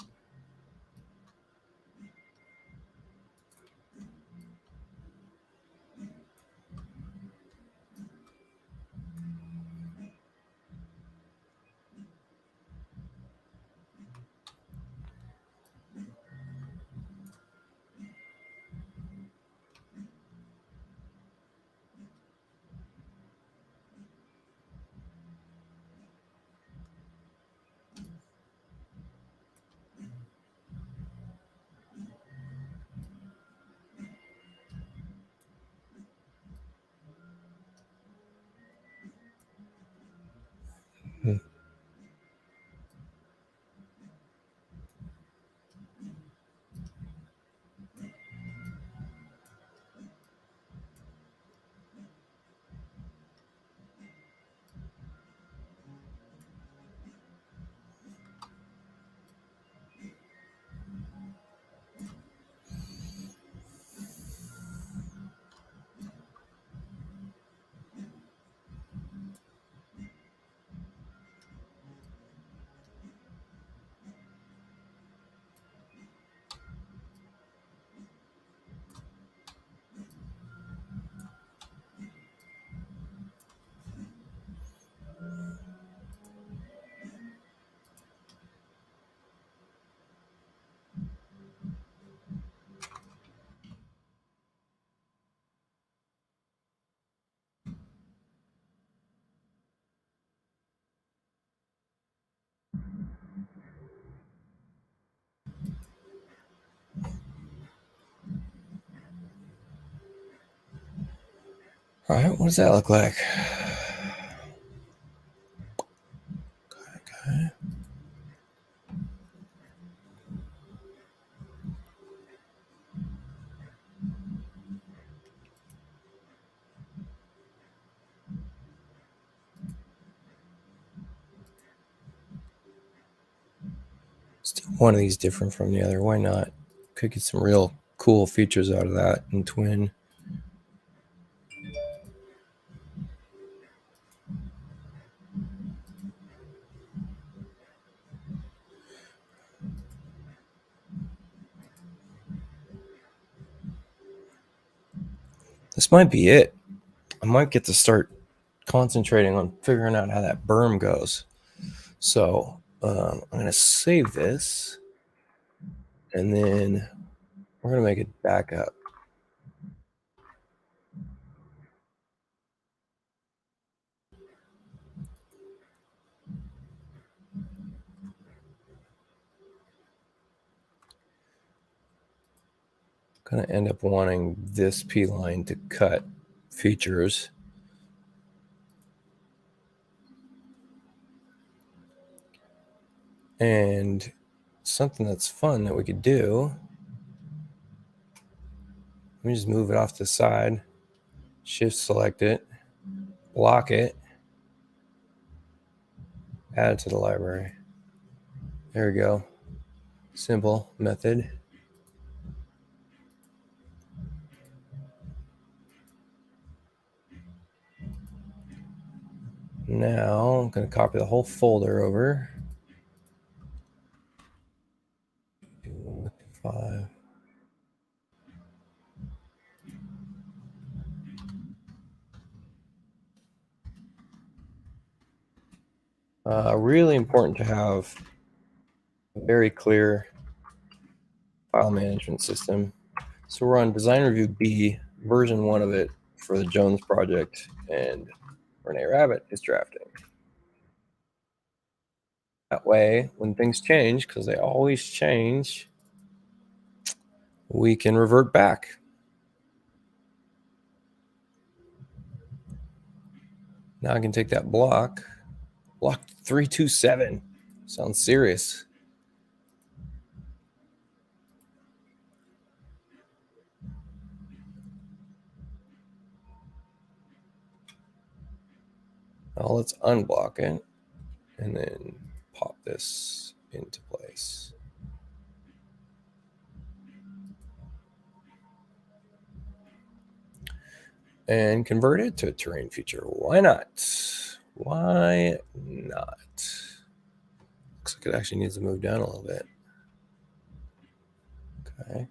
All right, what does that look like? Okay. One of these different from the other. Why not? Could get some real cool features out of that in Twin. This might be it. I might get to start concentrating on figuring out how that berm goes. So I'm going to save this, and then we're going to make it back up. Going to end up wanting this P line to cut features. And something that's fun that we could do, let me just move it off to the side, shift select it, block it, add it to the library. There we go. Simple method. Now I'm going to copy the whole folder over. 5. Really important to have a very clear file management system. So we're on Design Review B, version 1 of it for the Jones project, and Renee Rabbit is drafting. That way, when things change, because they always change, we can revert back. Now I can take that block 327. Sounds serious. Now let's unblock it and then pop this into place. And convert it to a terrain feature. Why not? Why not? Looks like it actually needs to move down a little bit. Okay.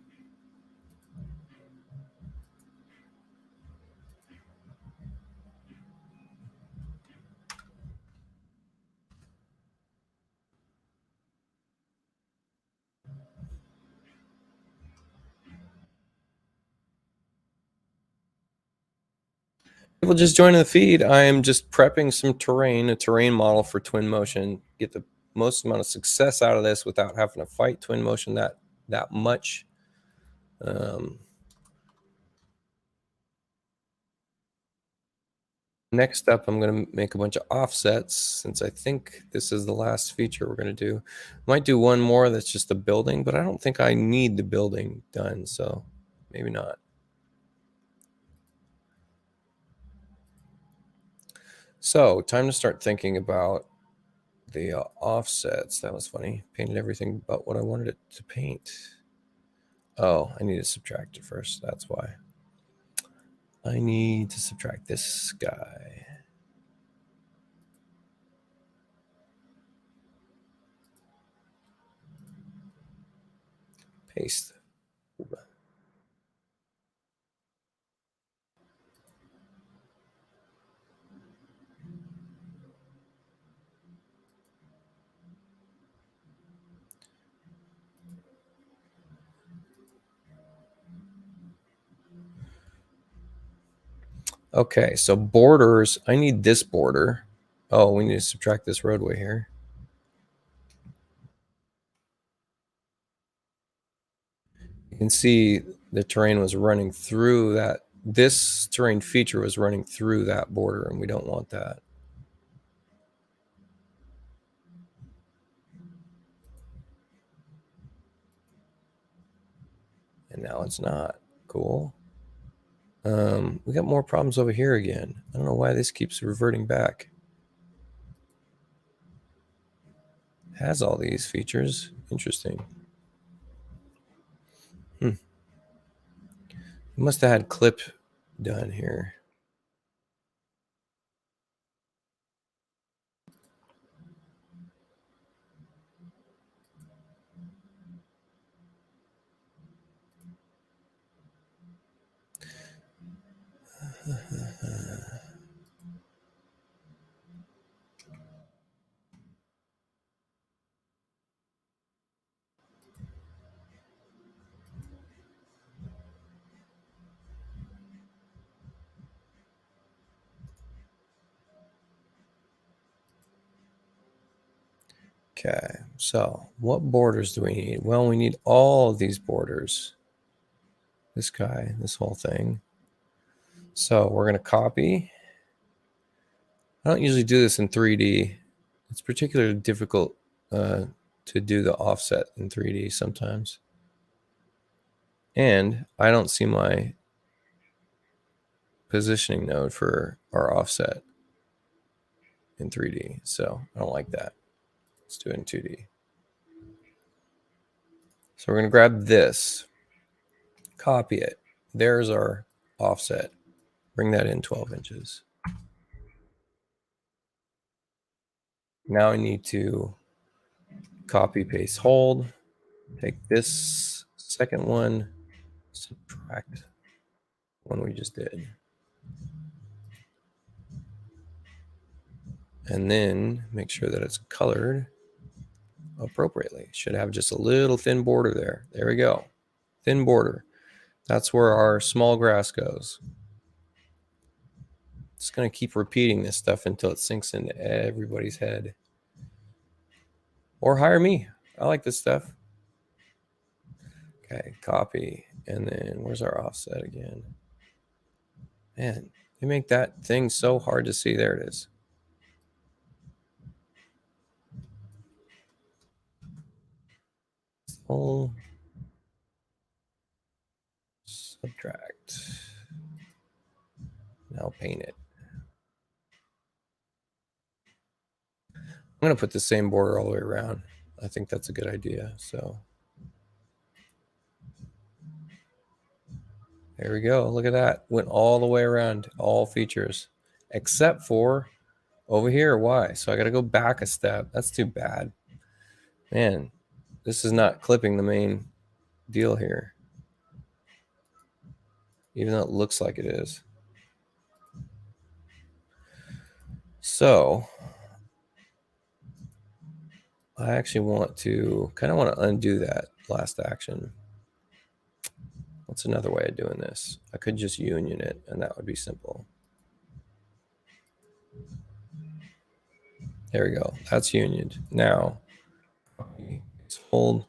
People just joining the feed. I am just prepping some terrain, a terrain model for Twinmotion. Get the most amount of success out of this without having to fight Twinmotion that much. Next up, I'm going to make a bunch of offsets since I think this is the last feature we're going to do. Might do one more that's just the building, but I don't think I need the building done, so maybe not. So time to start thinking about the offsets. That was funny. Painted everything but what I wanted it to paint. Oh, I need to subtract it first. That's why. I need to subtract this guy. Paste. Okay, so borders. I need this border. Oh, we need to subtract this roadway here. You can see the terrain was running through that this terrain feature was running through that border, and we don't want that. And now it's not. Cool. We got more problems over here again. I don't know why this keeps reverting back. It has all these features. Interesting. Must have had clip done here. Okay, so what borders do we need? Well, we need all of these borders. This guy, this whole thing. So we're going to copy. I don't usually do this in 3D. It's particularly difficult to do the offset in 3D sometimes. And I don't see my positioning node for our offset in 3D. So I don't like that. Let's do it in 2D. So we're going to grab this, copy it. There's our offset. Bring that in 12 inches. Now I need to copy, paste, hold. Take this second one, subtract one we just did. And then make sure that it's colored appropriately. Should have just a little thin border there. There we go. Thin border. That's where our small grass goes. Just going to keep repeating this stuff until it sinks into everybody's head. Or hire me. I like this stuff. Okay, copy. And then where's our offset again? Man, they make that thing so hard to see. There it is. Full subtract. Now paint it. I'm going to put the same border all the way around. I think that's a good idea. So there we go. Look at that. Went all the way around all features except for over here. Why? So I got to go back a step. That's too bad. Man, this is not clipping the main deal here, even though it looks like it is. So I actually want to undo that last action. What's another way of doing this? I could just union it, and that would be simple. There we go. That's unioned. Now, let's hold.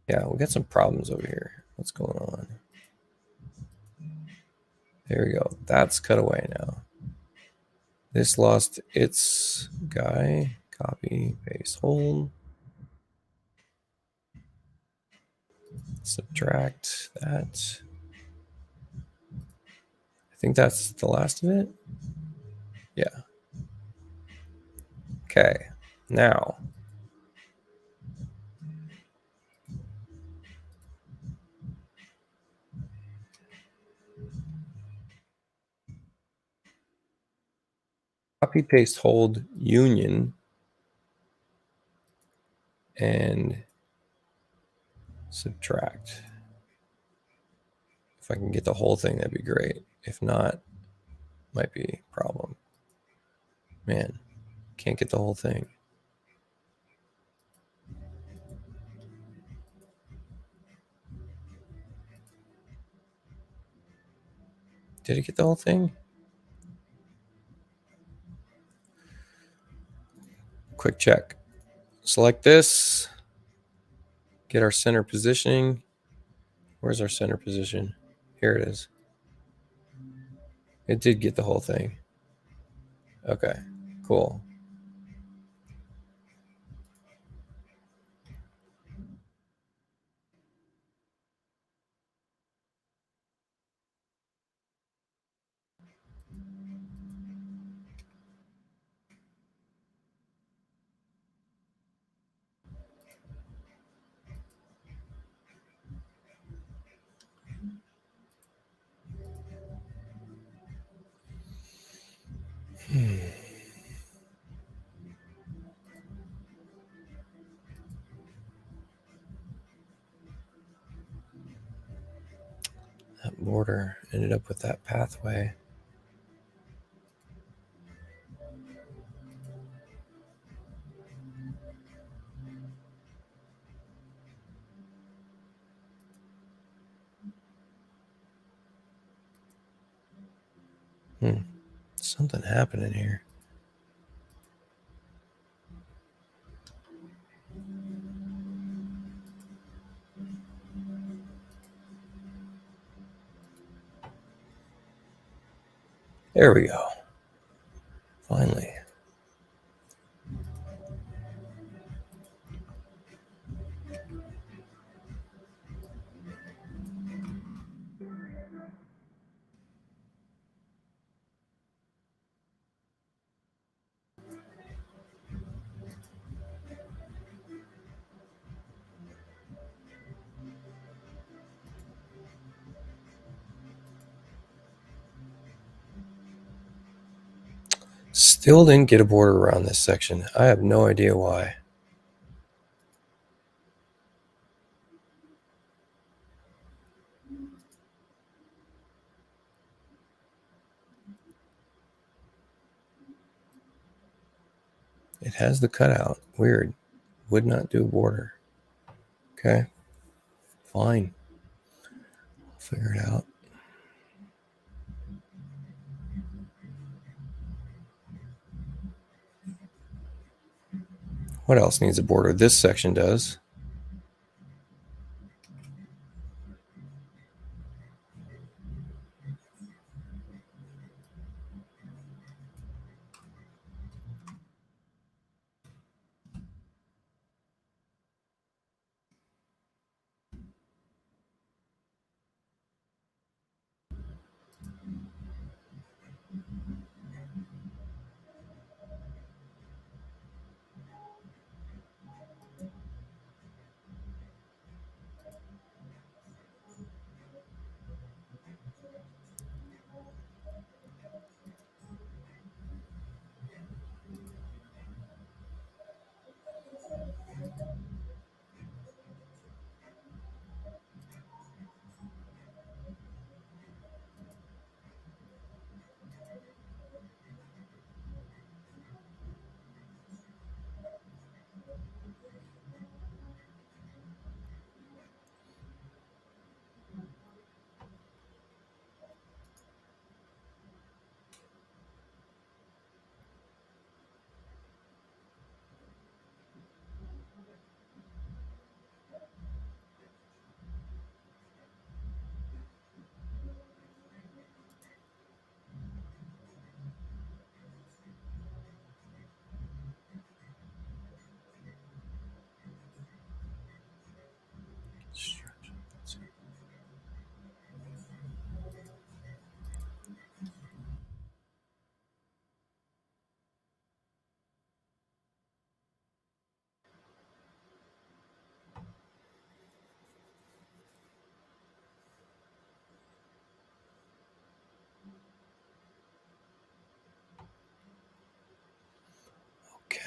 Yeah, we got some problems over here. What's going on? There we go. That's cut away now. This lost its guy. Copy, paste, hold. Subtract that. I think that's the last of it. Yeah. Okay. Now, copy, paste, hold, union, and subtract. If I can get the whole thing, that'd be great. If not, might be a problem. Man, can't get the whole thing. Did it get the whole thing? Quick check. Select this. Get our center positioning. Where's our center position? Here it is. It did get the whole thing. Okay, cool. That border ended up with that pathway. Something happening here. There we go. Finally. Still didn't get a border around this section. I have no idea why. It has the cutout. Weird. Would not do a border. Okay. Fine. I'll figure it out. What else needs a border? This section does.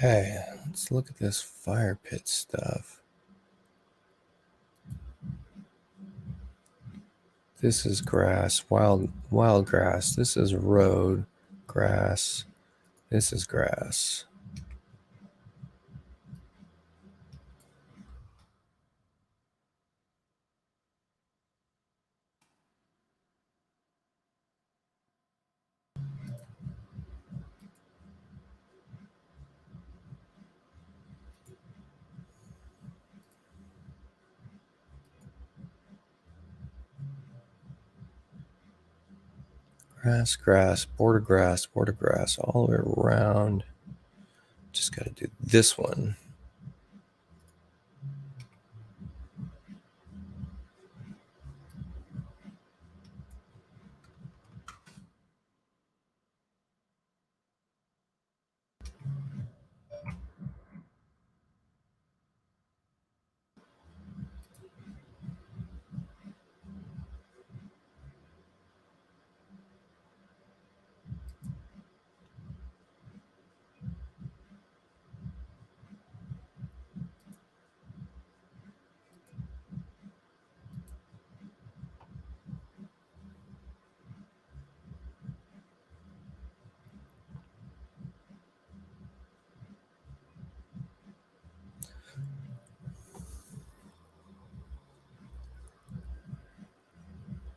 Okay, let's look at this fire pit stuff. This is grass, wild grass. This is road grass. This is grass. Grass, border grass, all the way around. Just got to do this one.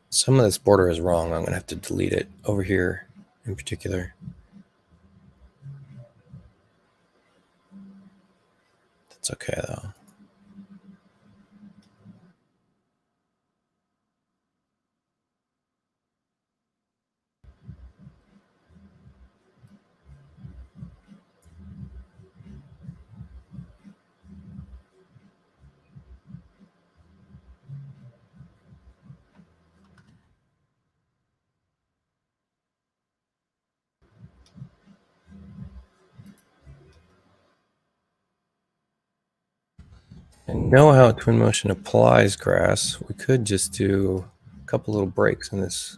Some of this border is wrong. I'm going to have to delete it over here in particular. That's okay, though. And know how Twinmotion applies grass. We could just do a couple little breaks in this.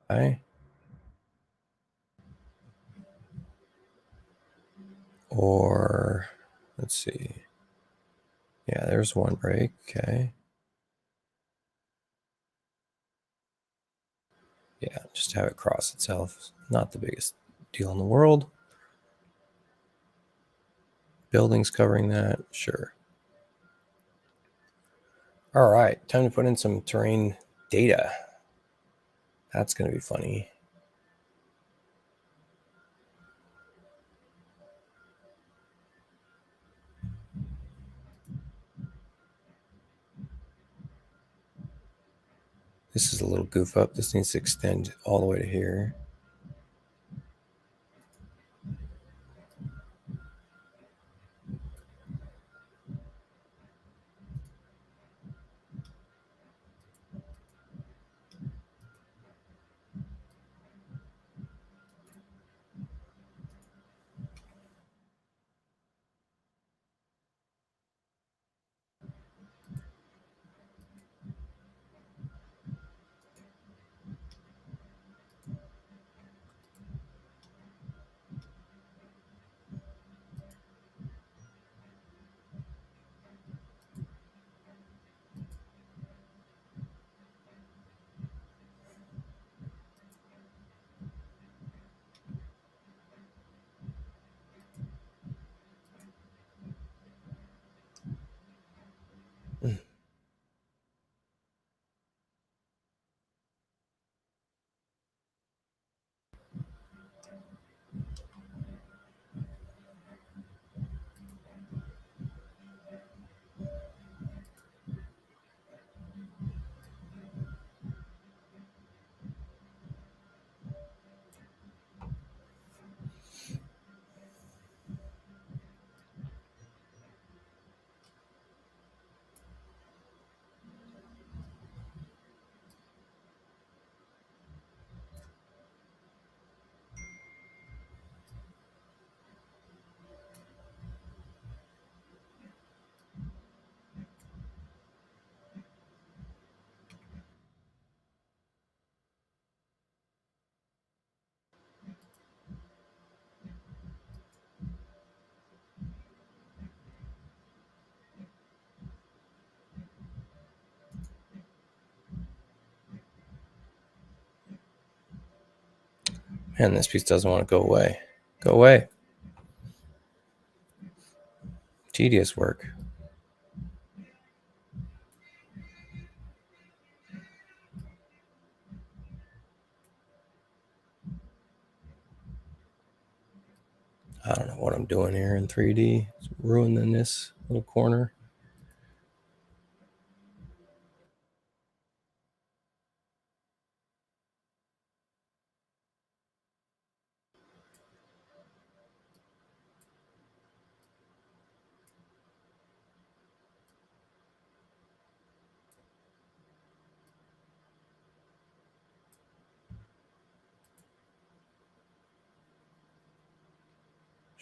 Okay. Or let's see. Yeah, there's one break. Okay. Yeah, just have it cross itself. Not the biggest deal in the world. Buildings covering that, sure. All right, time to put in some terrain data. That's going to be funny. This is a little goof up. This needs to extend all the way to here. Man, this piece doesn't want to go away. Go away. Tedious work. I don't know what I'm doing here in 3D. It's ruining this little corner.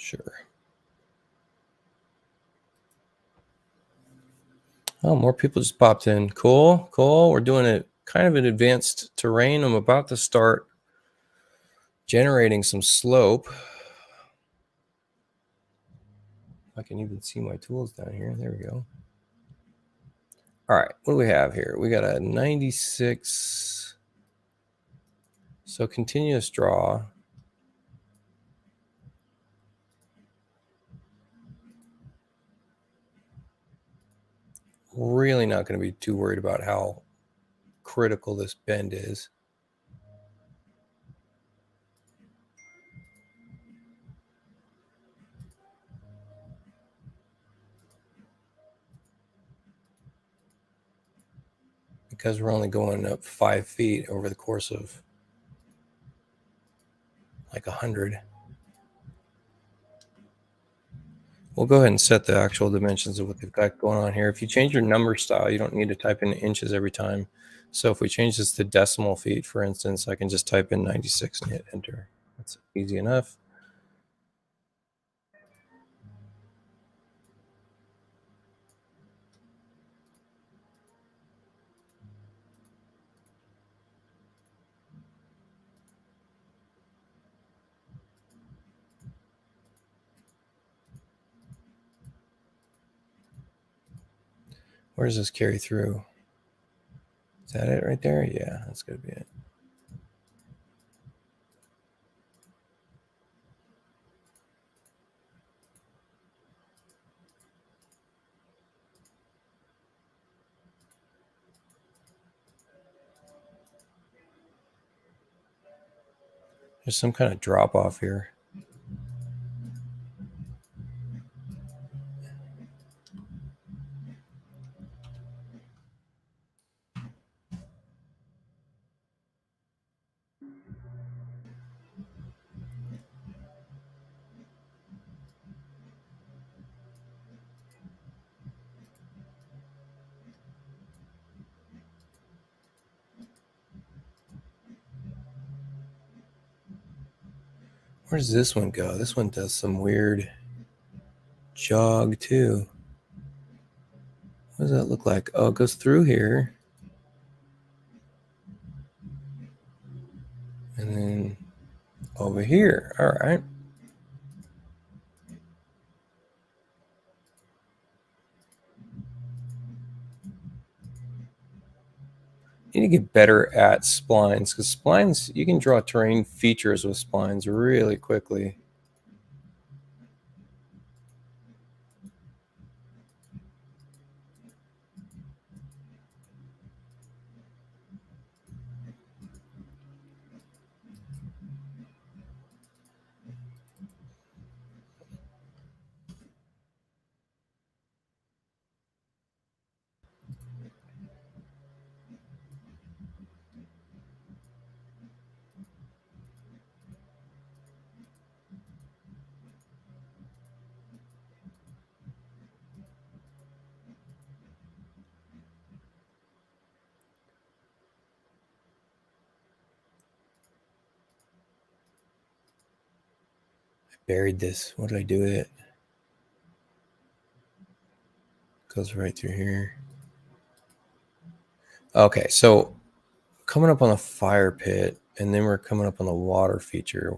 Sure. Oh, more people just popped in. Cool, cool. We're doing a kind of an advanced terrain. I'm about to start generating some slope. I can even see my tools down here. There we go. All right, what do we have here? We got a 96. So continuous draw. Really not going to be too worried about how critical this bend is. Because we're only going up 5 feet over the course of like 100. We'll go ahead and set the actual dimensions of what they've got going on here. If you change your number style, you don't need to type in inches every time. So if we change this to decimal feet, for instance, I can just type in 96 and hit enter. That's easy enough. Where does this carry through? Is that it right there? Yeah, that's going to be it. There's some kind of drop off here. Where does this one go? This one does some weird jog too. What does that look like? Oh, it goes through here. And then over here. All right. You need to get better at splines because splines, you can draw terrain features with splines really quickly. I buried this. What did I do with it? Goes right through here. Okay, so coming up on the fire pit, and then we're coming up on the water feature.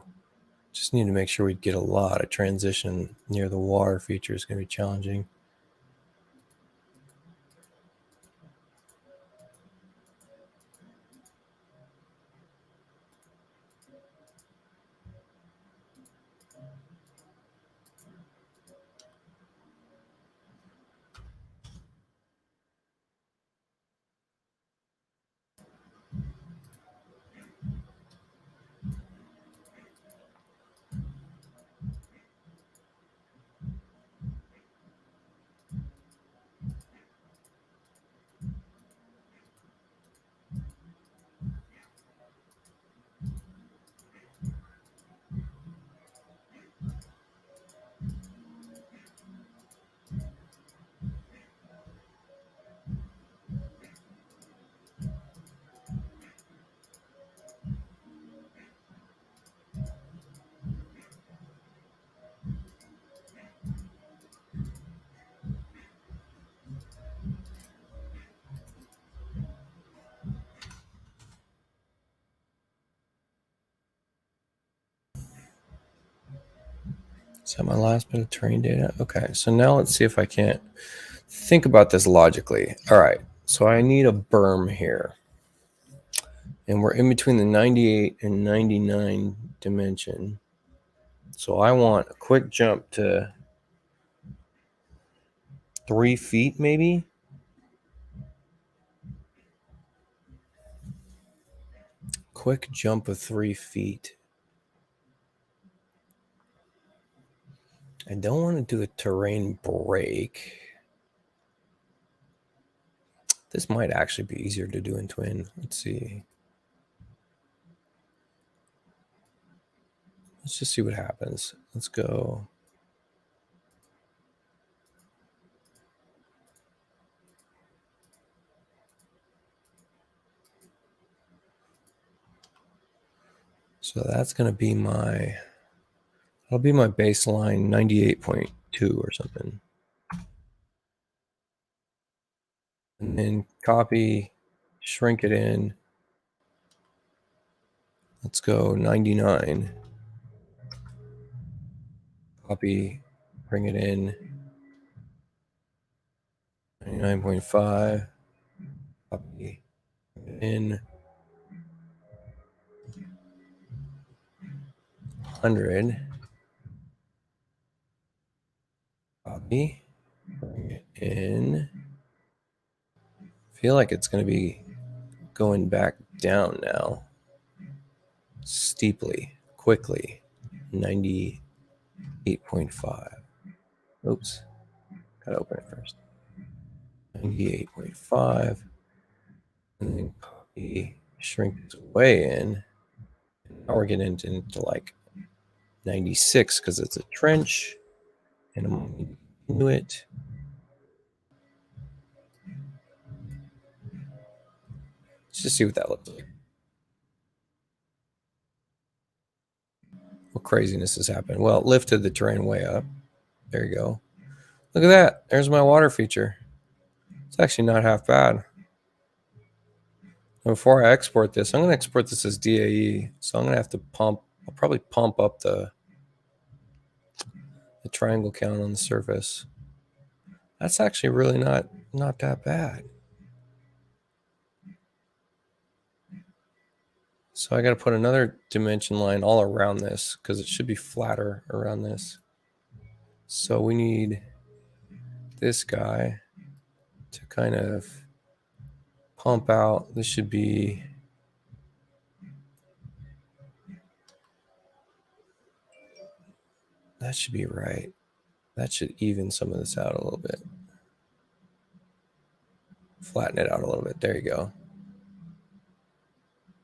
Just need to make sure we get a lot of transition near the water feature. Is going to be challenging. Is that my last bit of terrain data? Okay, so now let's see if I can't think about this logically. All right, so I need a berm here. And we're in between the 98 and 99 dimension. So I want a quick jump to 3 feet maybe. Quick jump of 3 feet. I don't want to do a terrain break. This might actually be easier to do in Twin. Let's see. Let's just see what happens. Let's go. So that's going to be my, that'll be my baseline 98.2 or something. And then copy, shrink it in. Let's go 99. Copy, bring it in. 99.5. Copy, bring it in. 100. Copy, bring it in. Feel like it's going to be going back down now. Steeply, quickly. 98.5. Oops. Gotta open it first. 98.5. And then copy, shrink this way in. Now we're getting into like 96 because it's a trench. And I'm going to do it. Let's just see what that looks like. What craziness has happened? Well, it lifted the terrain way up. There you go. Look at that. There's my water feature. It's actually not half bad. And before I export this, I'm going to export this as DAE. So I'm going to have to pump. I'll probably pump up the triangle count on the surface. That's actually really not that bad. So I got to put another dimension line all around this because it should be flatter around this. So we need this guy to kind of pump out. This should be that should be right. That should even some of this out a little bit. Flatten it out a little bit. There you go.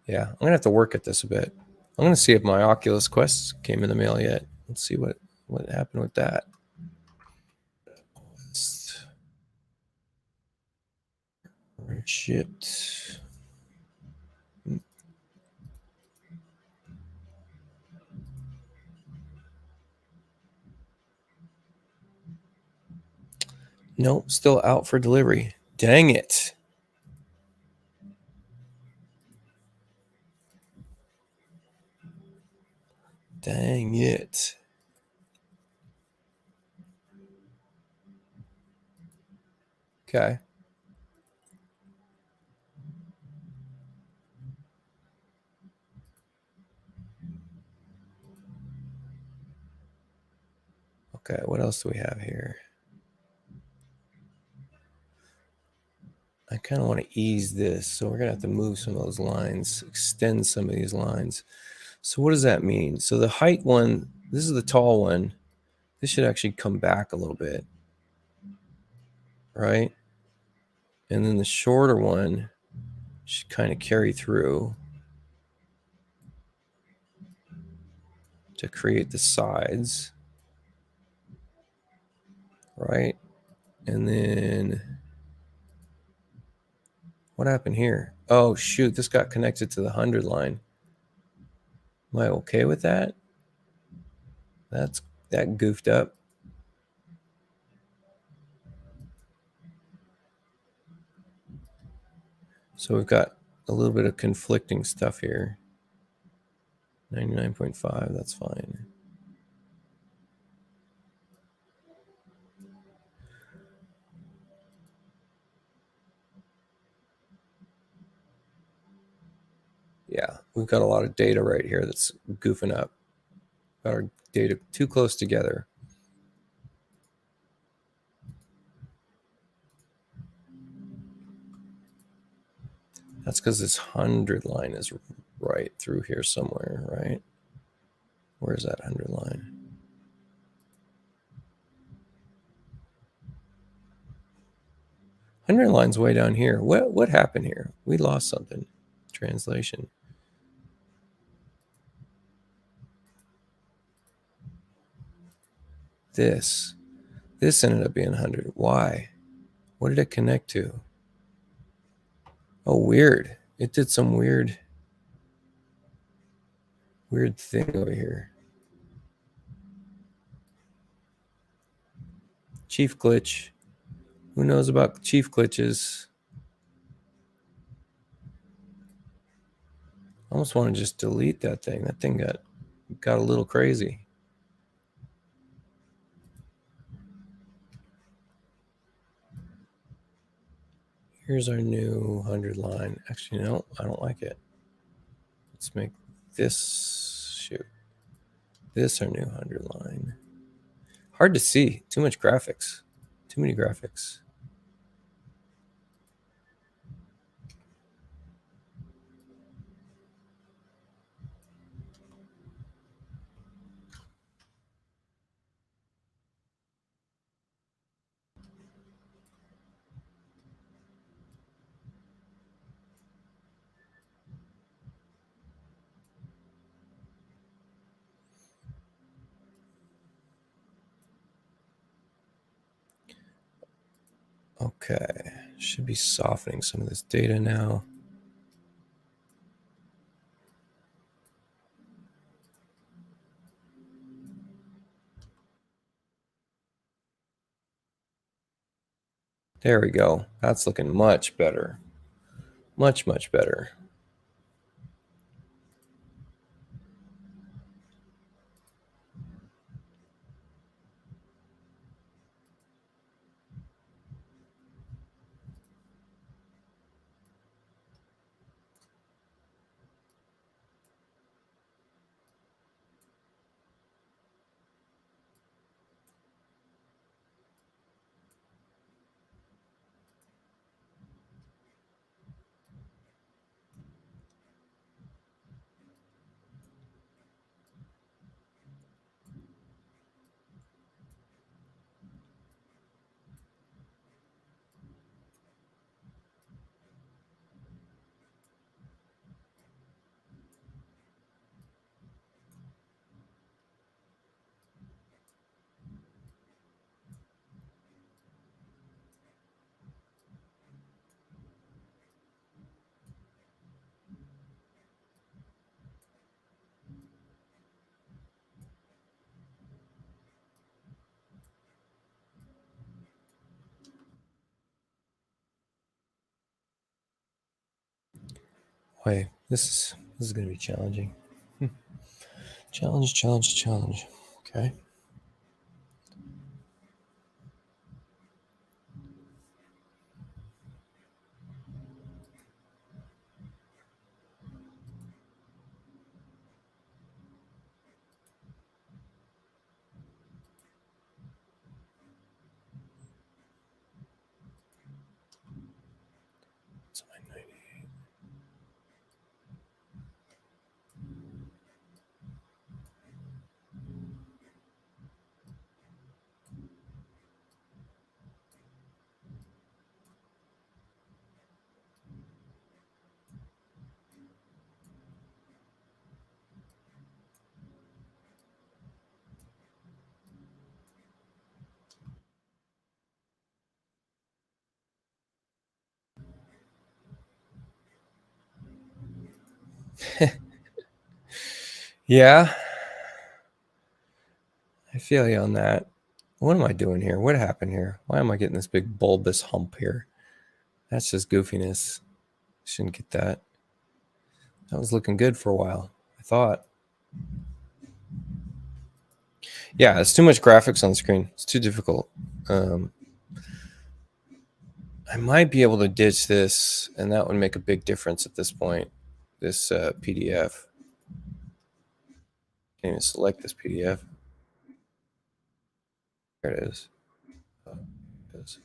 Yeah, I'm gonna have to work at this a bit. I'm gonna see if my Oculus Quest came in the mail yet. Let's see what happened with that. Shipped. Nope, still out for delivery. Dang it. Dang it. Okay. Okay, what else do we have here? I kind of want to ease this, so we're going to have to move some of those lines, extend some of these lines. So what does that mean? So the height one, this is the tall one. This should actually come back a little bit, right? And then the shorter one should kind of carry through to create the sides, right? And then what happened here? Oh, shoot, this got connected to the 100 line. Am I okay with that? That goofed up. So we've got a little bit of conflicting stuff here. 99.5, that's fine. we've got a lot of data right here that's goofing up. Got our data too close together. That's because this 100 line is right through here somewhere, right? Where's that 100 line? Hundred line's way down here. What happened here? We lost something. Translation. This ended up being 100. Why? What did it connect to? Oh, weird. It did some weird thing over here. Chief glitch. Who knows about chief glitches? I almost want to just delete that thing. That thing got a little crazy. Here's our new 100 line. Actually, no, I don't like it. Let's make this, shoot, this our new 100 line. Hard to see. Too much graphics. Too many graphics. Okay, should be softening some of this data now. There we go. That's looking much better. Much, much better. Wait, this is going to be challenging. Challenge. Okay. It's my 98. Yeah, I feel you on that. What am I doing here? What happened here? Why am I getting this big bulbous hump here? That's just goofiness. Shouldn't get that. That was looking good for a while, I thought. Yeah, it's too much graphics on the screen. It's too difficult. I might be able to ditch this, and that would make a big difference at this point. this PDF. Can't even select this PDF. There it is. Oh, it is.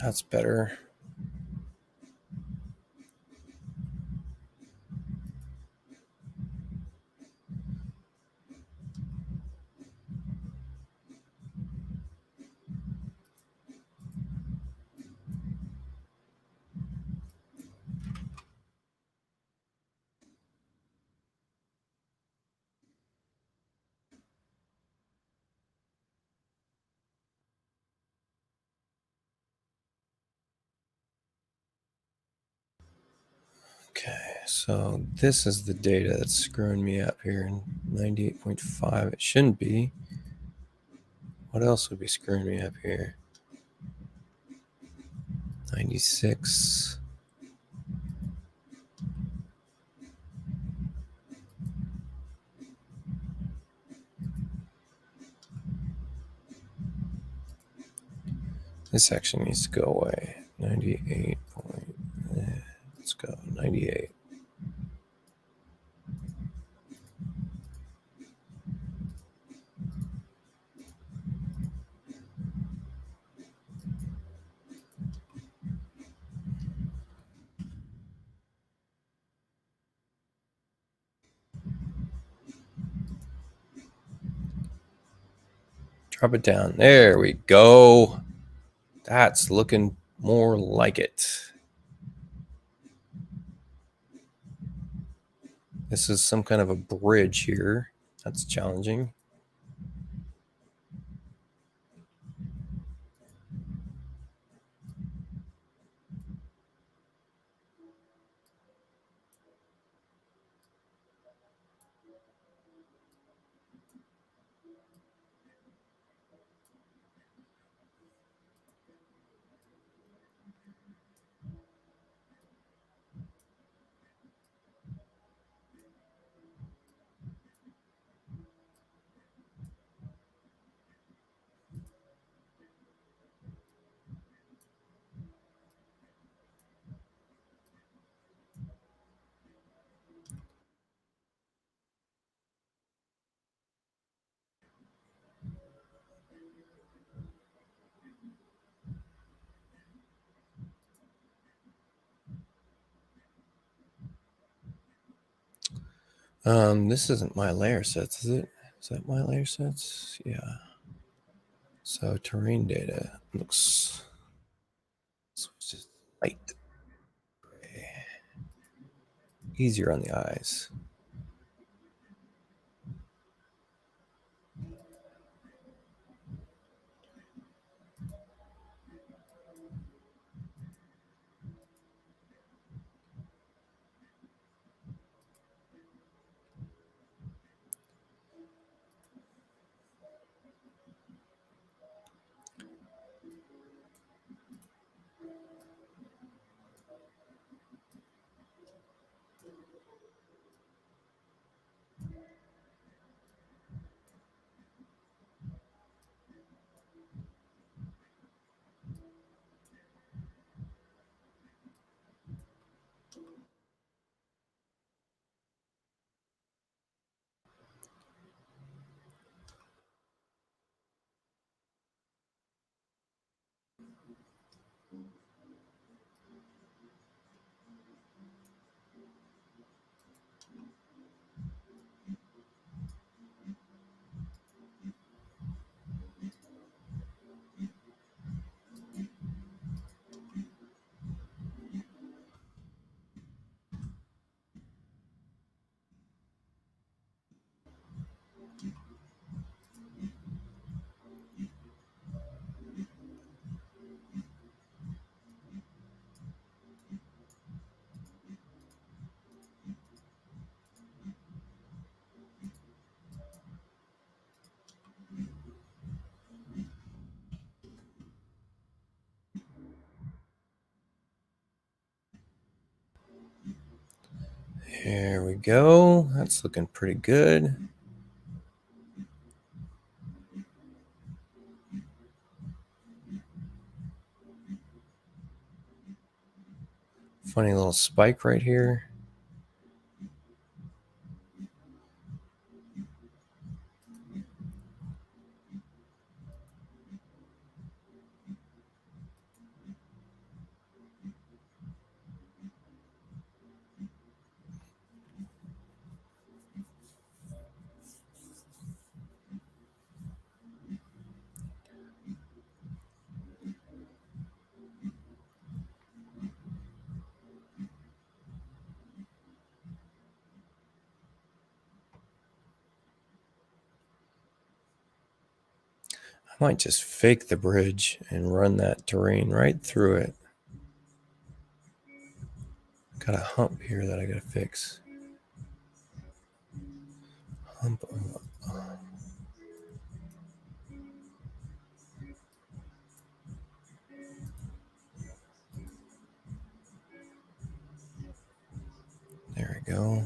That's better. Okay, so this is the data that's screwing me up here. 98.5. It shouldn't be. What else would be screwing me up here? 96. This section needs to go away. 98 point. Let's go 98. Drop it down. There we go. That's looking more like it. This is some kind of a bridge here. That's challenging. This isn't my layer sets, is it? Is that my layer sets? Yeah. So terrain data looks just light. Easier on the eyes. There we go. That's looking pretty good. Funny little spike right here. I might just fake the bridge and run that terrain right through it. Got a hump here that I gotta fix. Hump. There we go.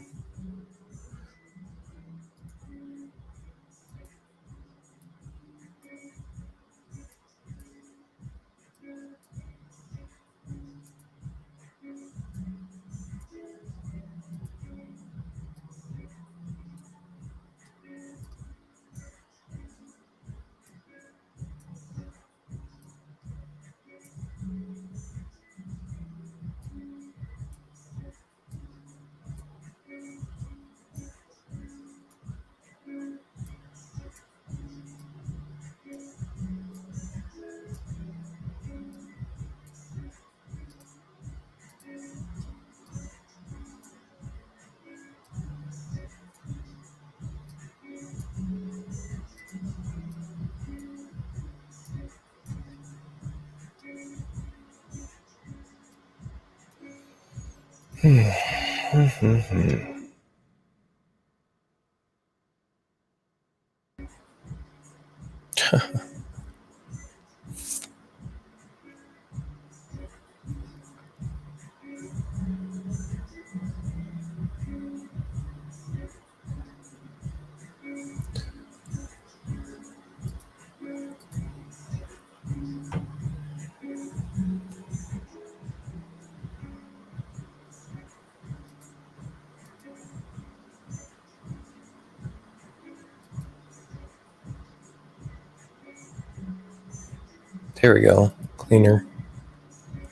There we go. Cleaner.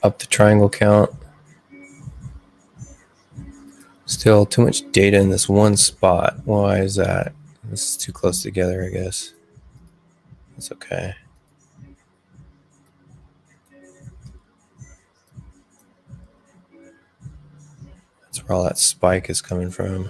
Up the triangle count. Still too much data in this one spot. Why is that? This is too close together, I guess. It's okay. That's where all that spike is coming from.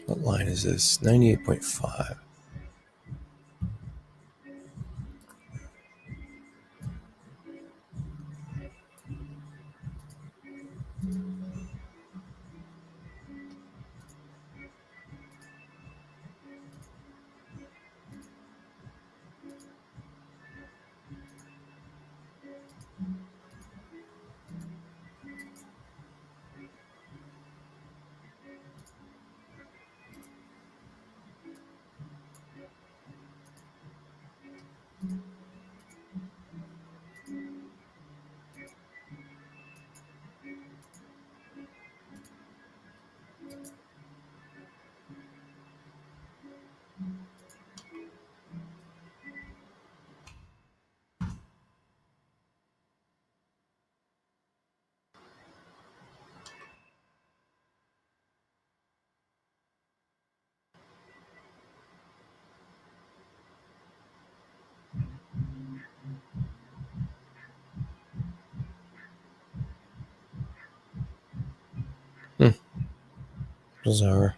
What line is this? 98.5. Bizarre.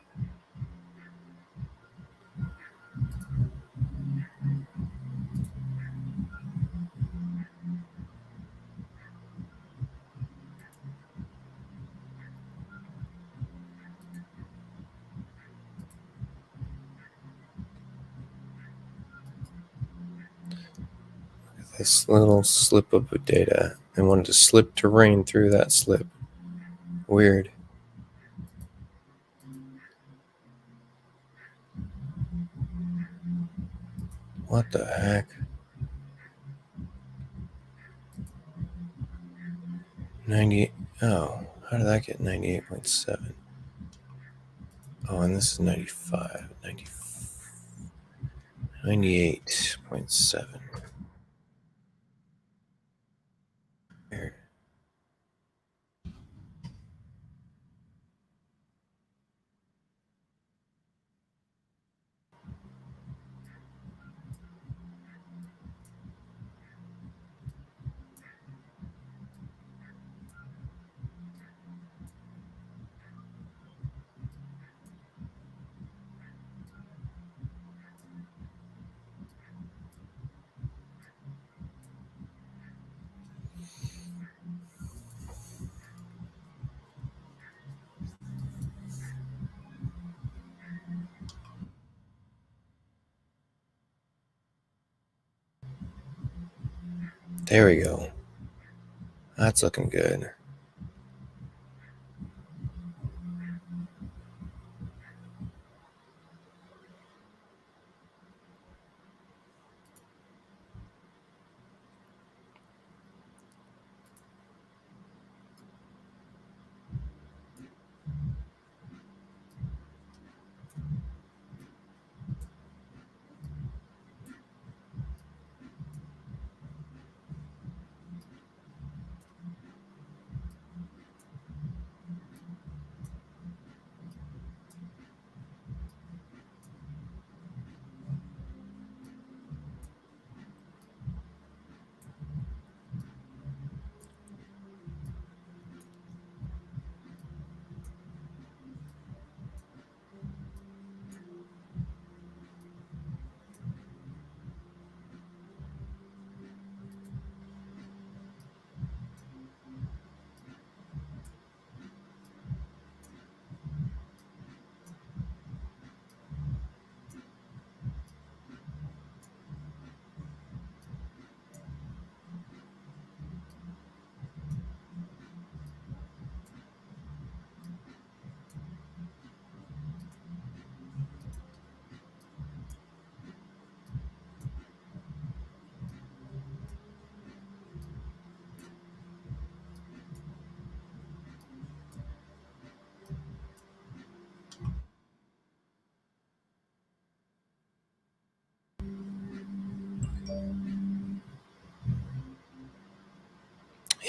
this little slip of data. I wanted to slip terrain through that slip. Weird. What the heck? 98. Oh, how did I get 98.7? Oh, and this is 95. 98.7. Weird. There we go. That's looking good.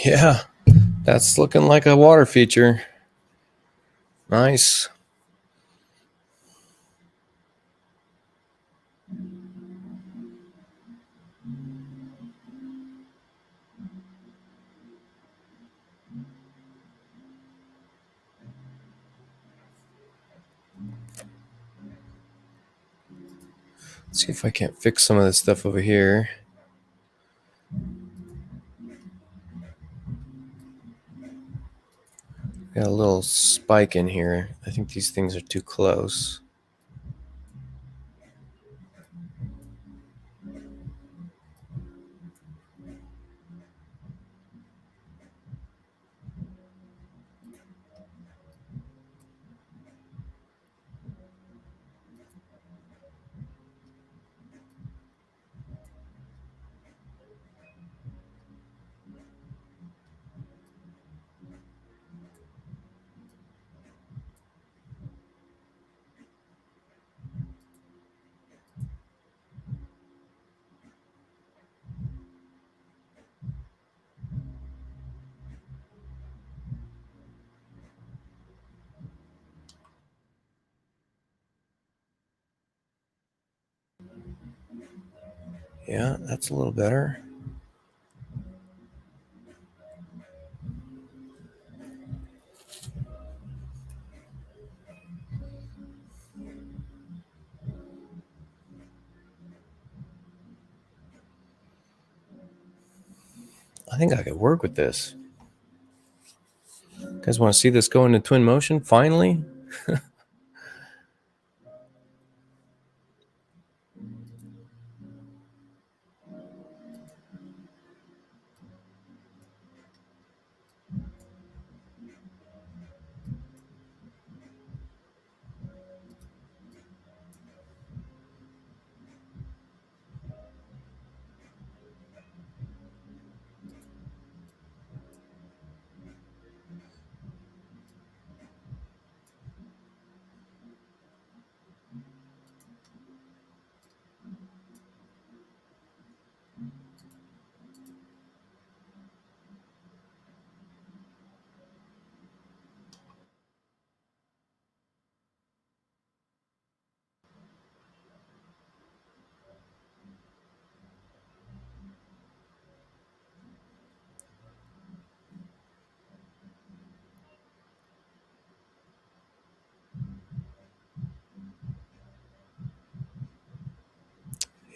Yeah, that's looking like a water feature. Nice. Let's see if I can't fix some of this stuff over here. Got a little spike in here. I think these things are too close. Yeah, that's a little better. I think I could work with this. You guys want to see this go into Twinmotion finally?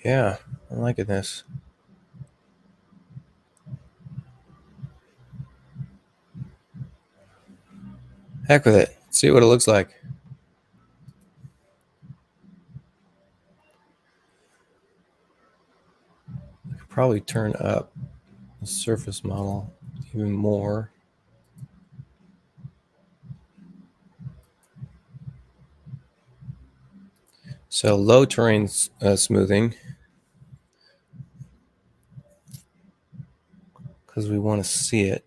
Yeah, I'm liking this. Heck with it. See what it looks like. I could probably turn up the surface model even more. So low terrain smoothing, because we want to see it.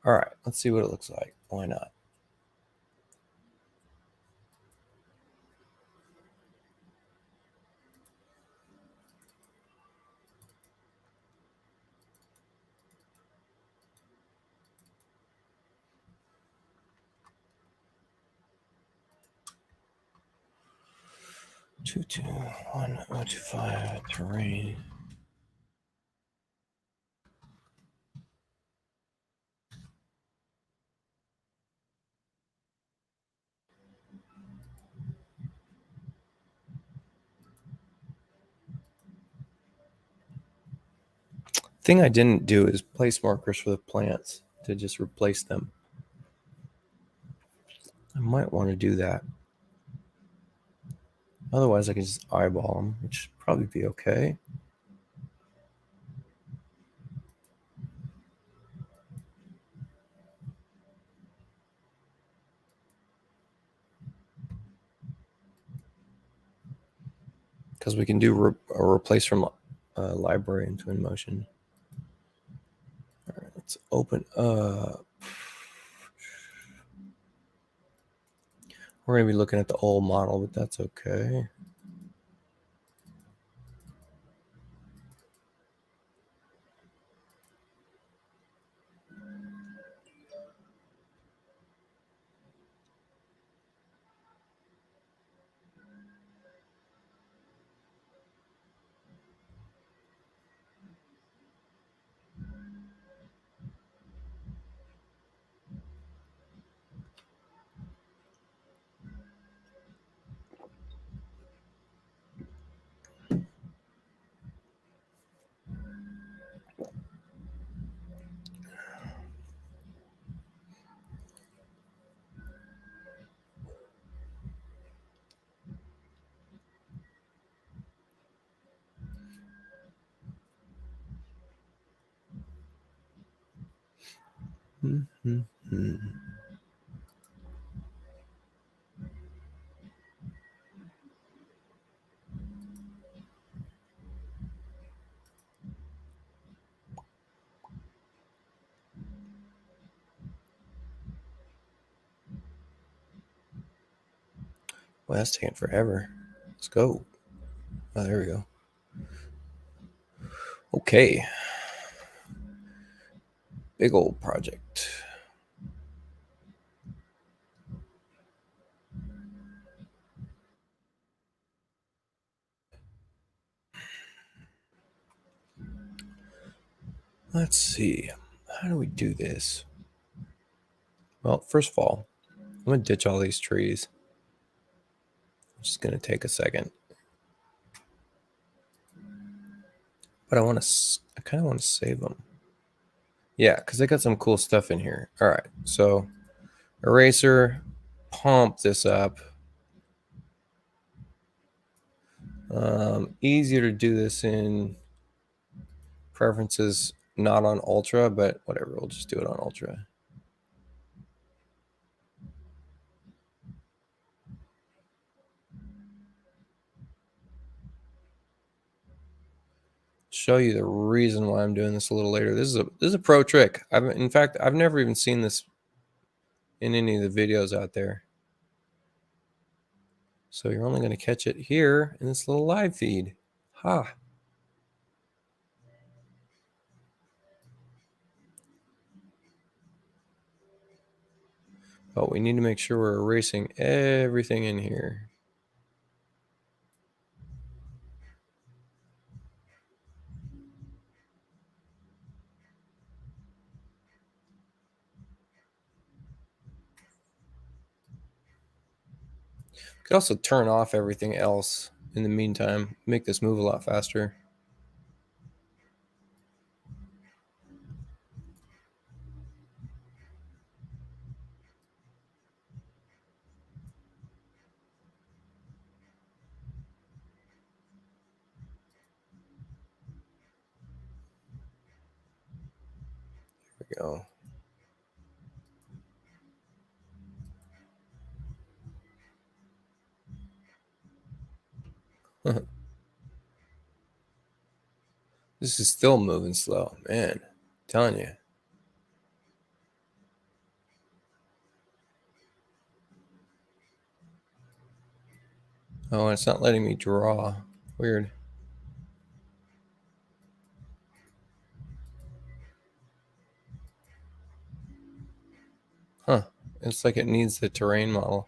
All right, let's see what it looks like. Why not? Two two 1025 terrain. Thing I didn't do is place markers for the plants to just replace them. I might want to do that. Otherwise, I can just eyeball them, which would probably be okay. Because we can do a replace from library in Twinmotion. All right, let's open up. We're going to be looking at the old model, but that's okay. Mm-hmm. Well, that's taking forever. Let's go. Oh, there we go. Okay. Big old project. Let's see. How do we do this? Well, first of all, I'm going to ditch all these trees. It's just going to take a second. But I kind of want to save them. Yeah, because they got some cool stuff in here. All right, so eraser, pump this up. Easier to do this in preferences, not on ultra, but whatever, we'll just do it on ultra. Show you the reason why I'm doing this a little later. This is a pro trick. In fact, I've never even seen this in any of the videos out there. So you're only going to catch it here in this little live feed. Ha. But we need to make sure we're erasing everything in here. We could also turn off everything else in the meantime, make this move a lot faster. There we go. This is still moving slow, man. I'm telling you. Oh, it's not letting me draw. Weird. Huh. It's like it needs the terrain model.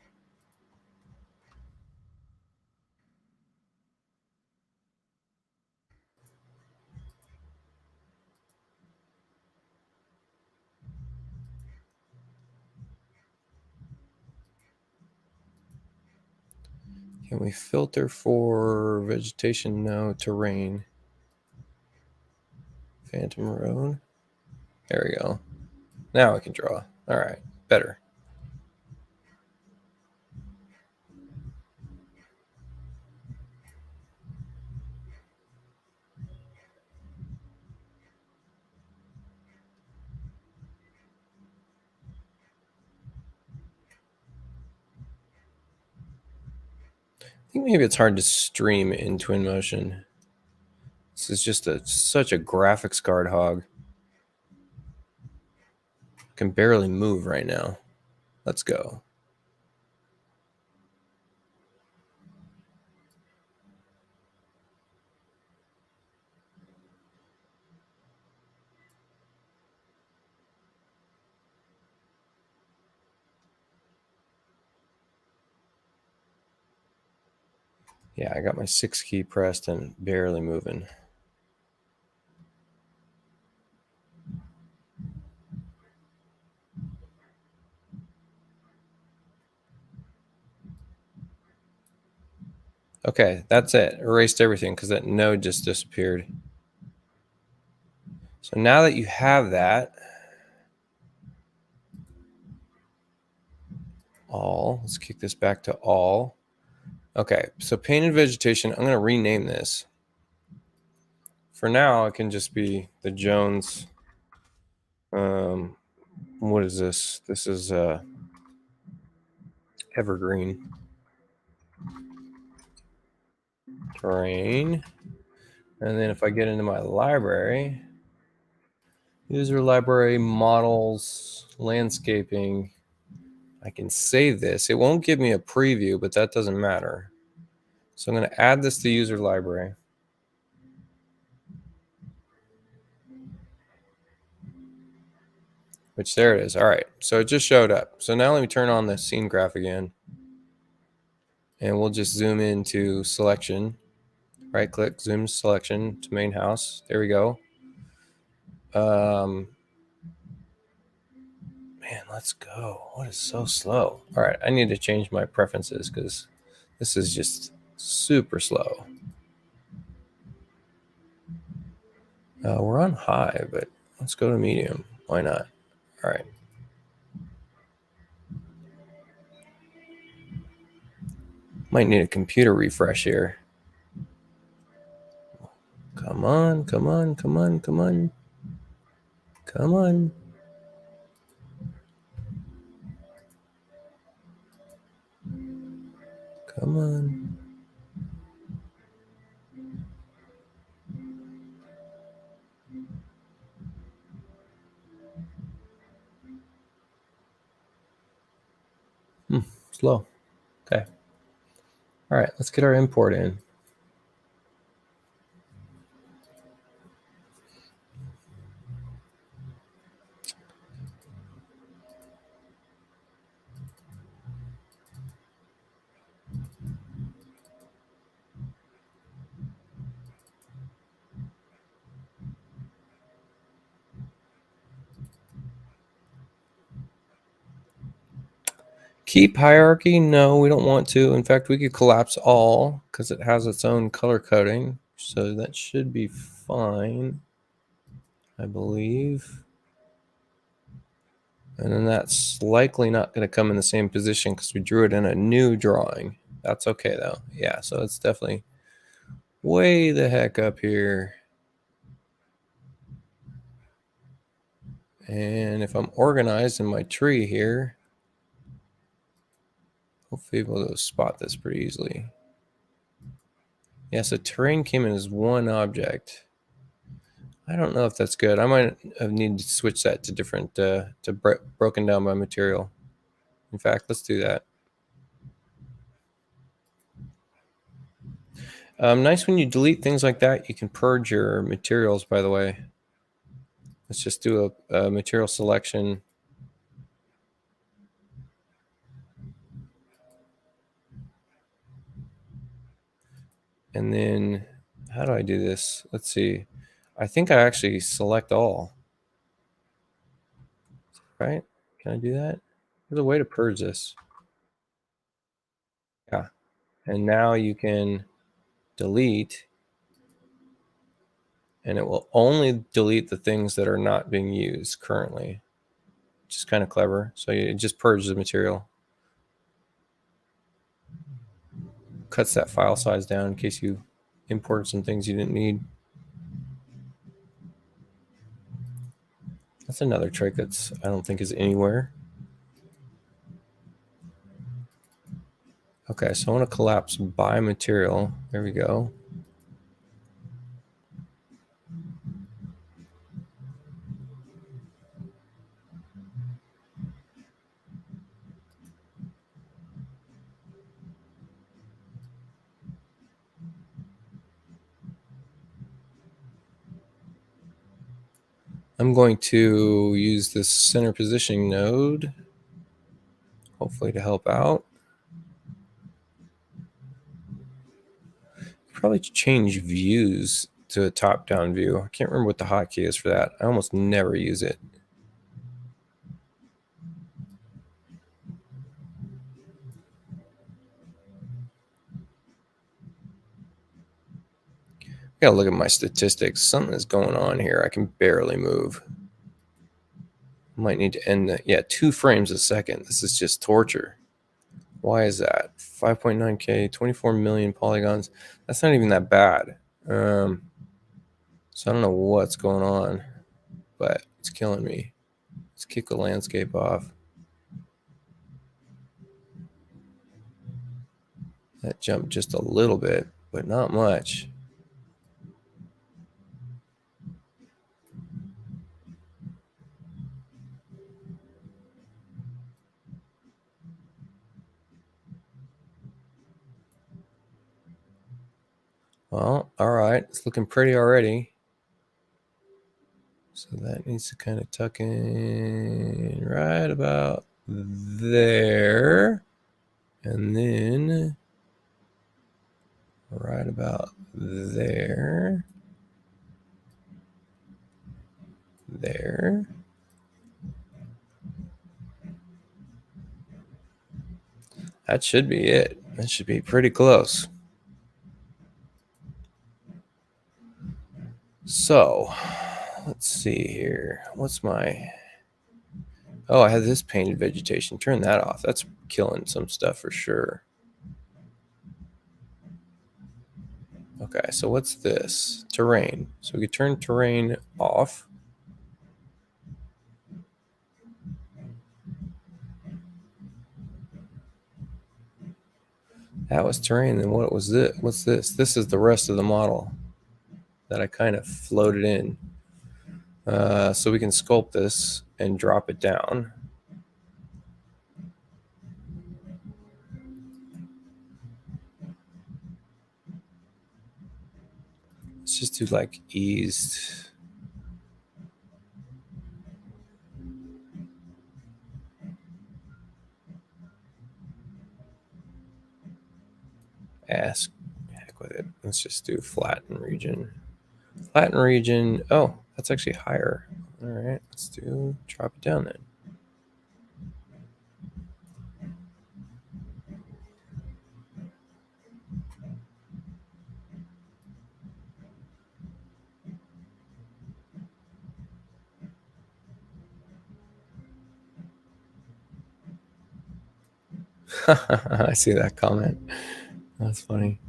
Can we filter for vegetation? No. Terrain. Phantom Road. There we go. Now I can draw. All right. Better. I think maybe it's hard to stream in Twinmotion. This is just such a graphics card hog. I can barely move right now. Let's go. Yeah, I got my 6 key pressed and barely moving. Okay, that's it. Erased everything because that node just disappeared. So now that you have that, all, let's kick this back to all. Okay, so painted vegetation, I'm going to rename this. For now, it can just be the Jones. What is this? This is evergreen terrain. And then if I get into my library, user library, models, landscaping, I can save this. It won't give me a preview, but that doesn't matter. So I'm going to add this to user library. Which there it is. All right, so it just showed up. So now let me turn on the scene graph again. And we'll just zoom into selection. Right click, zoom selection to main house. There we go. Man, let's go. What is so slow? All right, I need to change my preferences because this is just super slow. We're on high, but let's go to medium. Why not? All right. Might need a computer refresh here. Come on, come on, come on, come on. Come on. Come on. Slow. Okay. All right, let's get our import in. Keep hierarchy? No, we don't want to. In fact, we could collapse all because it has its own color coding. So that should be fine, I believe. And then that's likely not going to come in the same position because we drew it in a new drawing. That's okay though. Yeah, so it's definitely way the heck up here. And if I'm organized in my tree here, hopefully able to spot this pretty easily. Yeah, so terrain came in as one object. I don't know if that's good. I might have needed to switch that to different, broken down by material. In fact, let's do that. Nice when you delete things like that, you can purge your materials, by the way. Let's just do a material selection. And then, how do I do this? Let's see. I think I actually select all. Right? Can I do that? There's a way to purge this. Yeah. And now you can delete, and it will only delete the things that are not being used currently, which is kind of clever. So it just purges the material. Cuts that file size down in case you imported some things you didn't need. That's another trick that's I don't think is anywhere. Okay, so I want to collapse by material. There we go. I'm going to use this center positioning node, hopefully to help out. Probably change views to a top-down view. I can't remember what the hotkey is for that. I almost never use it. I gotta look at my statistics. Something is going on here. I can barely move. Might need to end that. Yeah, 2 frames a second. This is just torture. Why is that? 5.9K, 24 million polygons. That's not even that bad. So I don't know what's going on, but it's killing me. Let's kick the landscape off. That jumped just a little bit, but not much. Well, all right. It's looking pretty already. So that needs to kind of tuck in right about there. And then right about there. There. That should be it. That should be pretty close. So let's see here. What's my... Oh, I have this painted vegetation. Turn that off. That's killing some stuff for sure. Okay, so what's this? Terrain. So we could turn terrain off. That was terrain. Then what was this? What's this? This is the rest of the model that I kind of floated in. So we can sculpt this and drop it down. Let's just do like eased. Ask. Heck with it. Let's just do flatten region. Flatten region. Oh, that's actually higher. All right, let's do drop it down then. I see that comment. That's funny.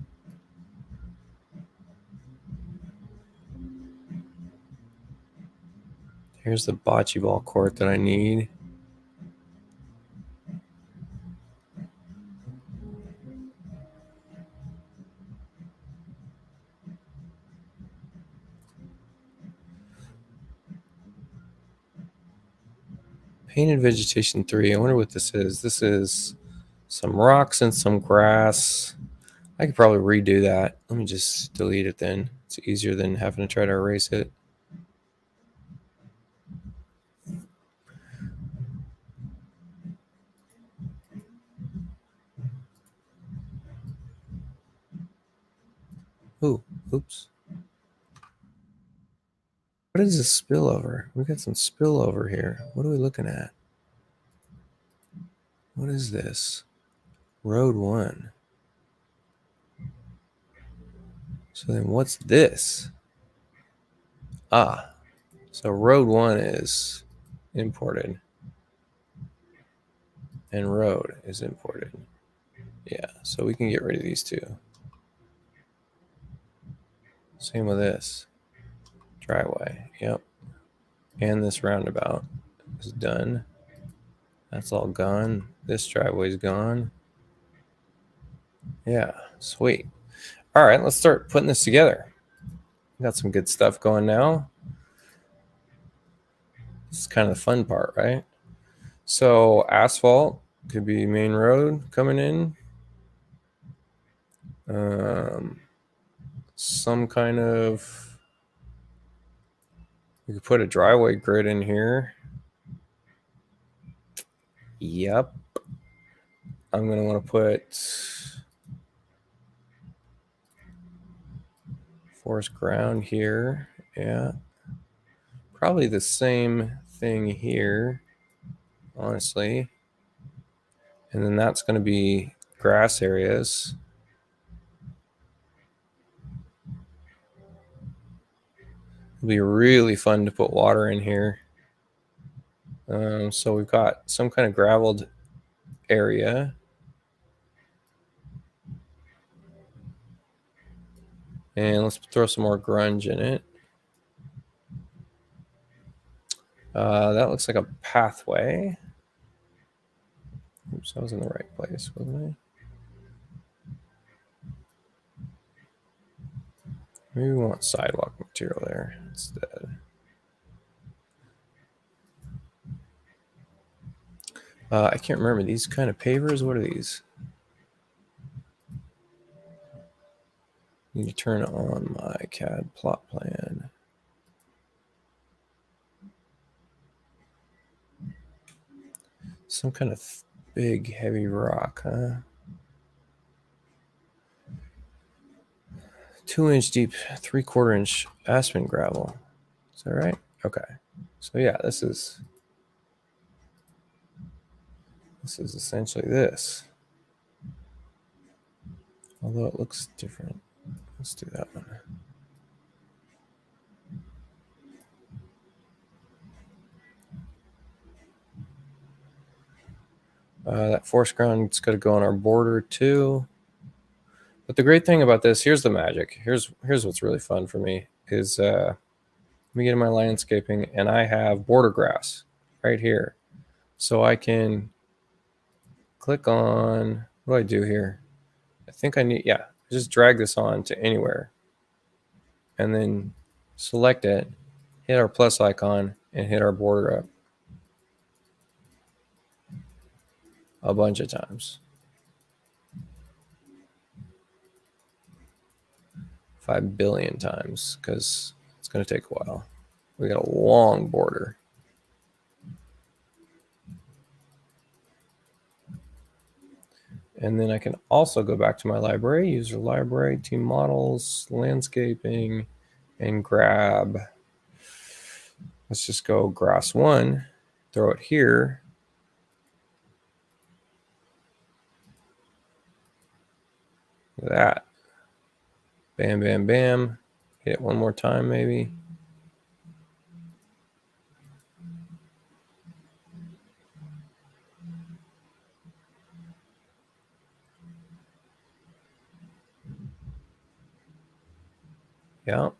Here's the bocce ball court that I need. Painted vegetation 3. I wonder what this is. This is some rocks and some grass. I could probably redo that. Let me just delete it then. It's easier than having to try to erase it. Ooh, oops. What is this spillover? We got some spillover here. What are we looking at? What is this? Road 1. So then what's this? Ah, so road 1 is imported. And road is imported. Yeah, so we can get rid of these two. Same with this. Driveway, yep. And this roundabout is done. That's all gone. This driveway's gone. Yeah, sweet. All right, let's start putting this together. Got some good stuff going now. This is kind of the fun part, right? So asphalt could be main road coming in. Some kind of, we could put a driveway grid in here. Yep. I'm going to want to put forest ground here. Yeah. Probably the same thing here, honestly. And then that's going to be grass areas. It'll be really fun to put water in here. So we've got some kind of graveled area. And let's throw some more grunge in it. That looks like a pathway. Oops, I was in the right place, wasn't I? Maybe we want sidewalk material there instead. I can't remember these kind of pavers. What are these? Need to turn on my CAD plot plan. Some kind of big, heavy rock, huh? 2-inch deep, 3/4 inch aspen gravel. Is that right? Okay. So yeah, this is essentially this. Although it looks different. Let's do that one. That forest ground's got to go on our border too. But the great thing about this, here's the magic. Here's what's really fun for me is let me get in my landscaping, and I have border grass right here. So I can click on, what do I do here? I think I need, yeah, just drag this on to anywhere. And then select it, hit our plus icon, and hit our border up a bunch of times. 5 billion times, because it's going to take a while. We got a long border. And then I can also go back to my library, user library, team models, landscaping, and grab, let's just go grass 1, throw it here. Look at that. Bam, bam, bam. Hit it one more time, maybe. Yeah.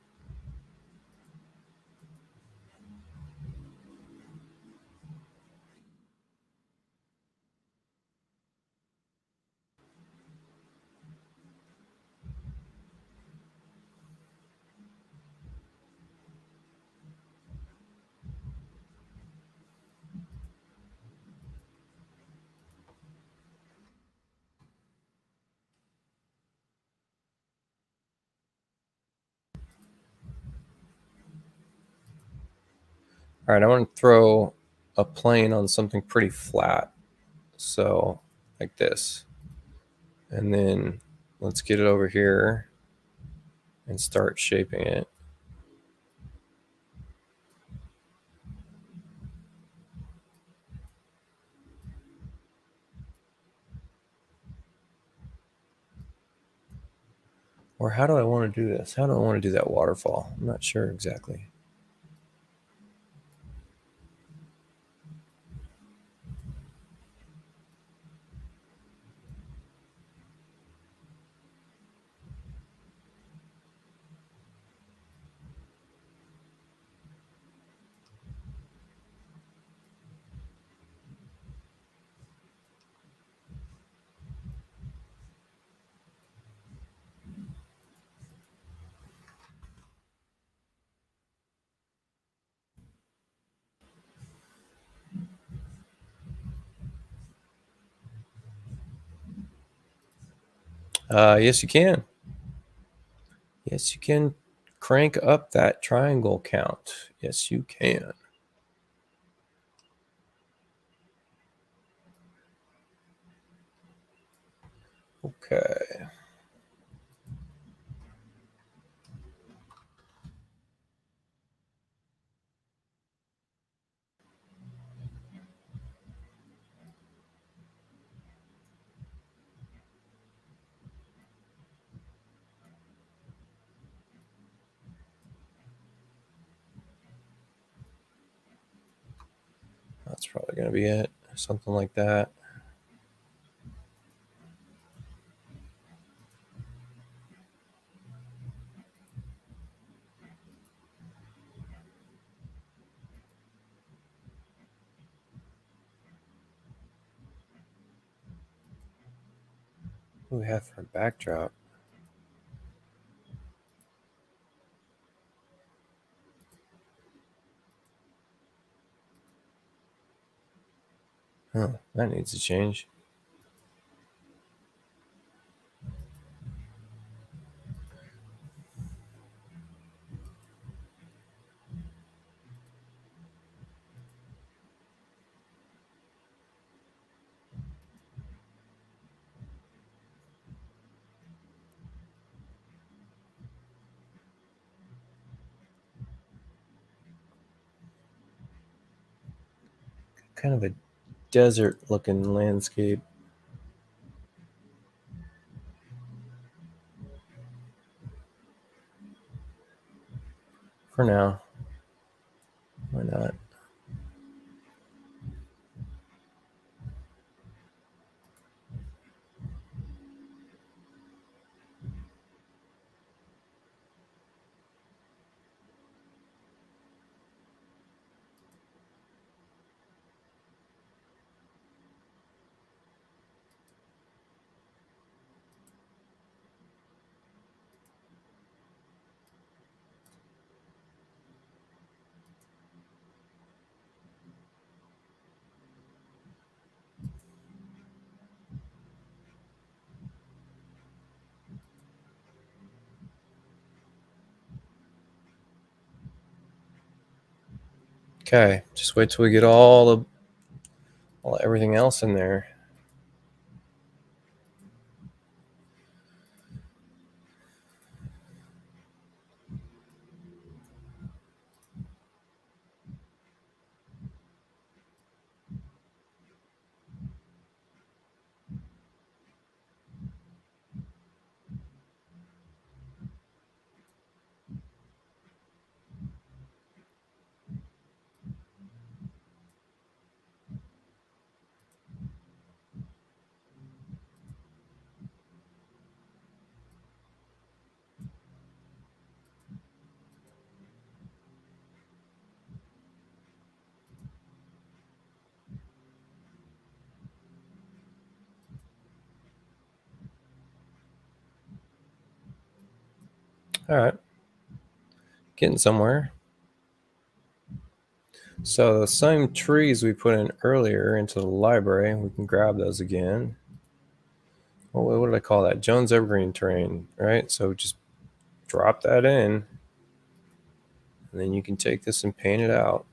All right, I want to throw a plane on something pretty flat. So, like this. And then let's get it over here and start shaping it. Or how do I want to do this? How do I want to do that waterfall? I'm not sure exactly. Yes, you can. Yes, you can crank up that triangle count. Yes, you can. Okay. That's probably going to be it. Something like that. What do we have for a backdrop? Oh, that needs to change. Kind of a desert looking landscape. For now. Why not? Okay, just wait till we get all everything else in there. All right. Getting somewhere. So the same trees we put in earlier into the library, we can grab those again. What did I call that? Jones Evergreen terrain, right? So just drop that in, and then you can take this and paint it out.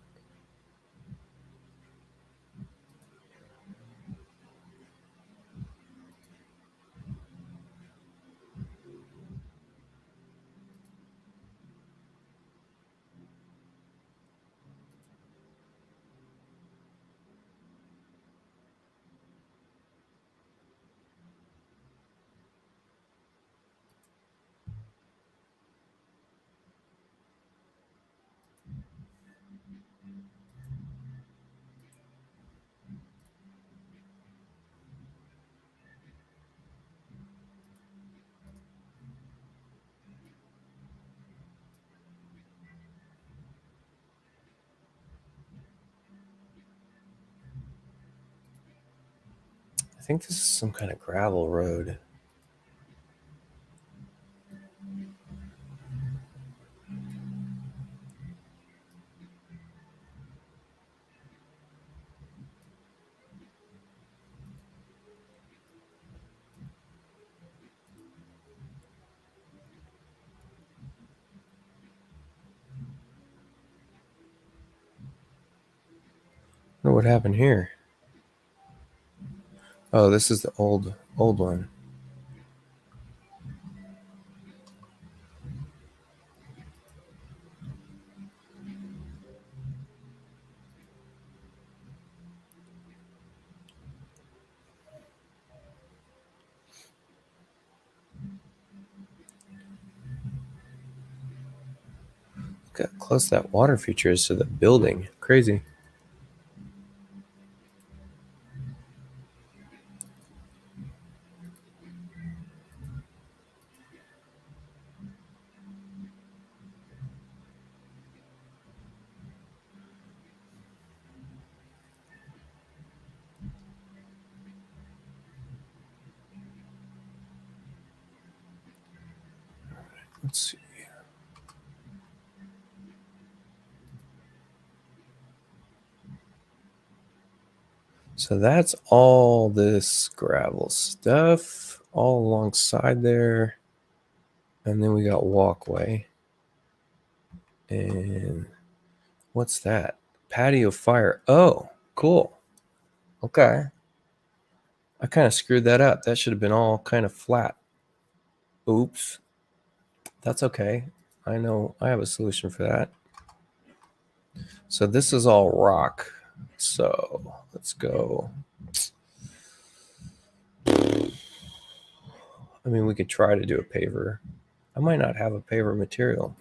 I think this is some kind of gravel road. I wonder what happened here. Oh, this is the old one. Look how close that water feature is to the building. Crazy. Let's see. So that's all this gravel stuff all alongside there. And then we got walkway. And what's that? Patio fire. Oh, cool. Okay. I kind of screwed that up. That should have been all kind of flat. Oops. That's okay. I know I have a solution for that. So this is all rock. So let's go. I mean, we could try to do a paver. I might not have a paver material.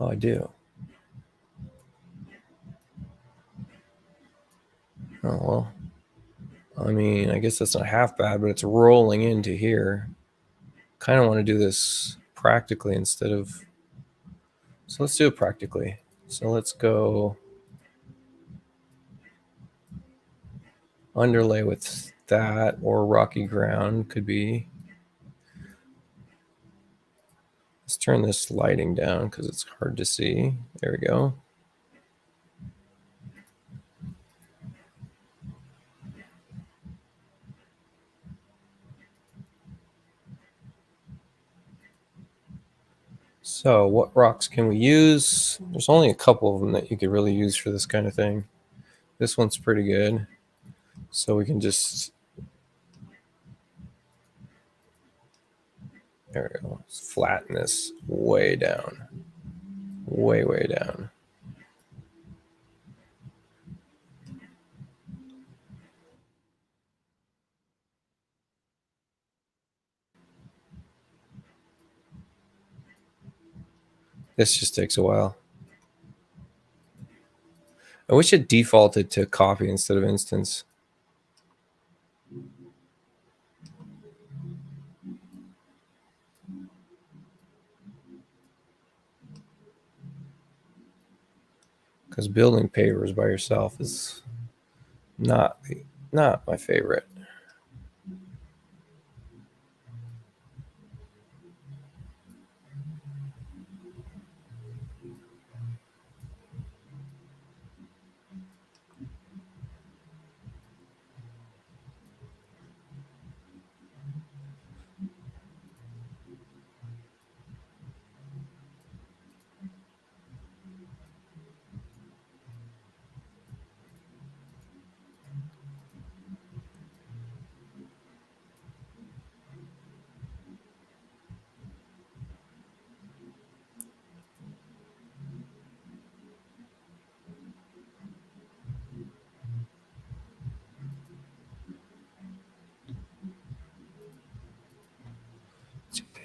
Oh, I do. Oh, well. I mean, I guess that's not half bad, but it's rolling into here. Kind of want to do this practically instead of. So let's do it practically. So let's go underlay with that, or rocky ground could be. Let's turn this lighting down because it's hard to see. There we go. So what rocks can we use? There's only a couple of them that you could really use for this kind of thing. This one's pretty good. So we can just, there we go. Let's flatten this way down. Way, way down. This just takes a while. I wish it defaulted to copy instead of instance. Because building pavers by yourself is not my favorite.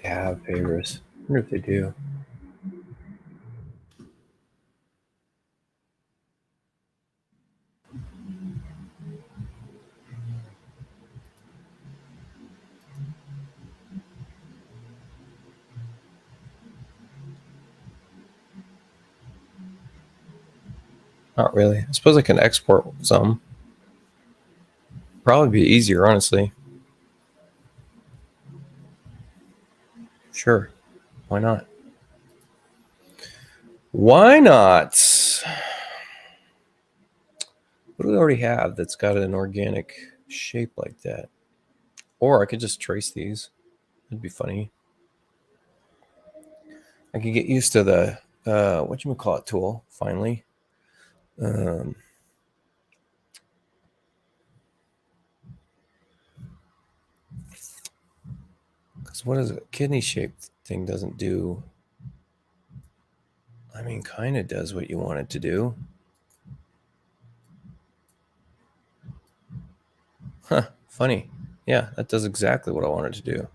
They have pavers. I wonder if they do. Not really. I suppose I can export some. Probably be easier, honestly. Sure. Why not? Why not? What do we already have that's got an organic shape like that? Or I could just trace these. That'd be funny. I could get used to the whatchamacallit tool finally. Because what is it? Kidney shaped thing doesn't do. I mean, kind of does what you want it to do. Huh, funny. Yeah, that does exactly what I want it to do.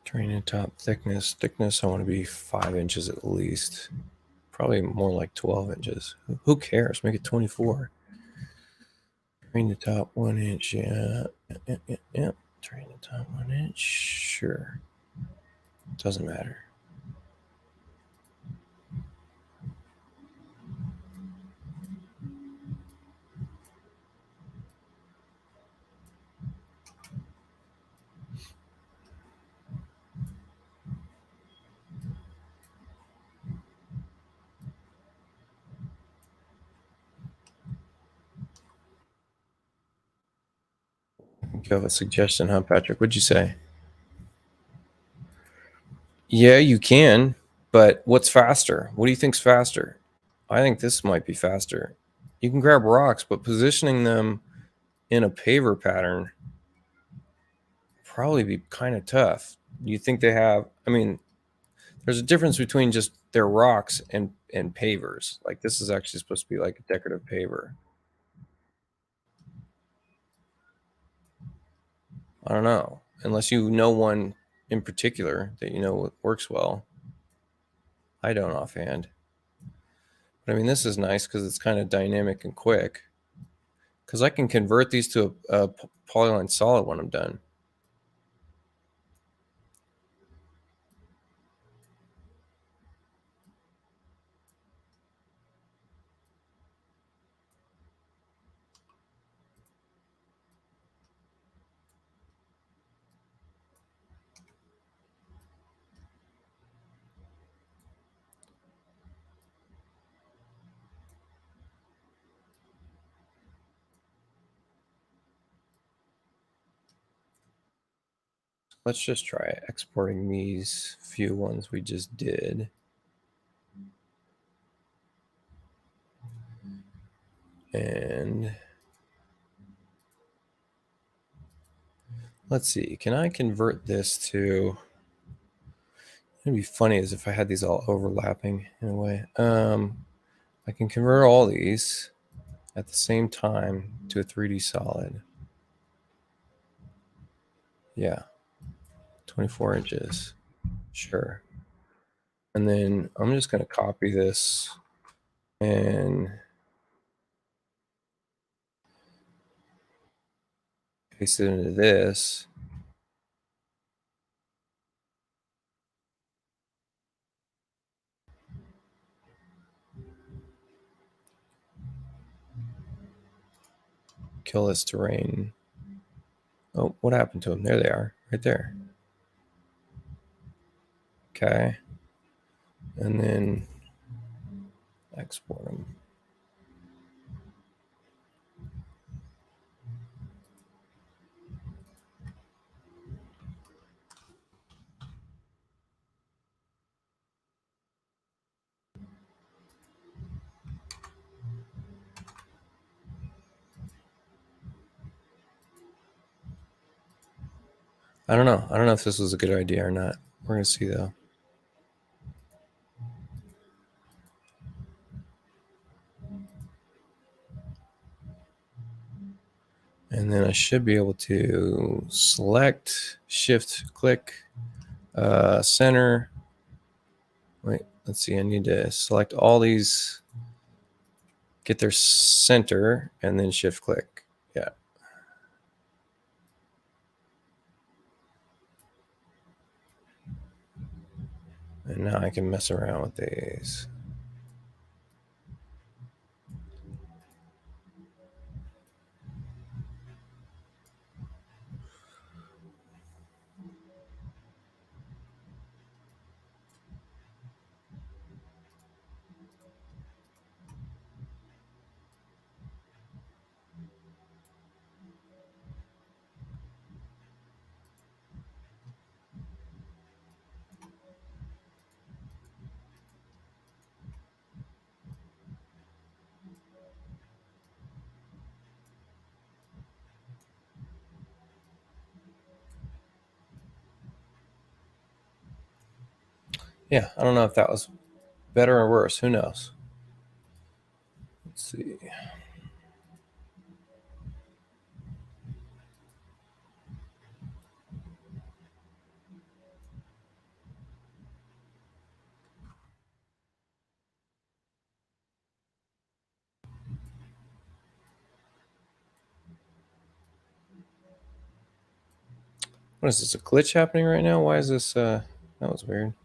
Training top thickness. Thickness, I want to be 5 inches at least. Probably more like 12 inches. Who cares? Make it 24. Train the top 1 inch. Yeah. Yeah. Train the top 1 inch. Sure. Doesn't matter. You have a suggestion, huh, Patrick? What'd you say? Yeah, you can, but what's faster? What do you think's faster? I think this might be faster. You can grab rocks, but positioning them in a paver pattern probably be kind of tough. You think they have? I mean, there's a difference between just their rocks and pavers. Like this is actually supposed to be like a decorative paver. I don't know, unless you know one in particular that you know works well. I don't offhand. But I mean, this is nice because it's kind of dynamic and quick. Because I can convert these to a polyline solid when I'm done. Let's just try exporting these few ones we just did. And let's see, can I convert this to, it'd be funny as if I had these all overlapping in a way. I can convert all these at the same time to a 3D solid. Yeah, 24 inches. Sure. And then I'm just going to copy this and paste it into this. Kill this terrain. Oh, what happened to them? There they are, right there. Okay. And then export them. I don't know. I don't know if this was a good idea or not. We're going to see, though. And then I should be able to select, shift, click, center. Wait, let's see. I need to select all these, get their center, and then shift click. Yeah. And now I can mess around with these. Yeah, I don't know if that was better or worse. Who knows? Let's see. What is this, a glitch happening right now? Why is this, that was weird.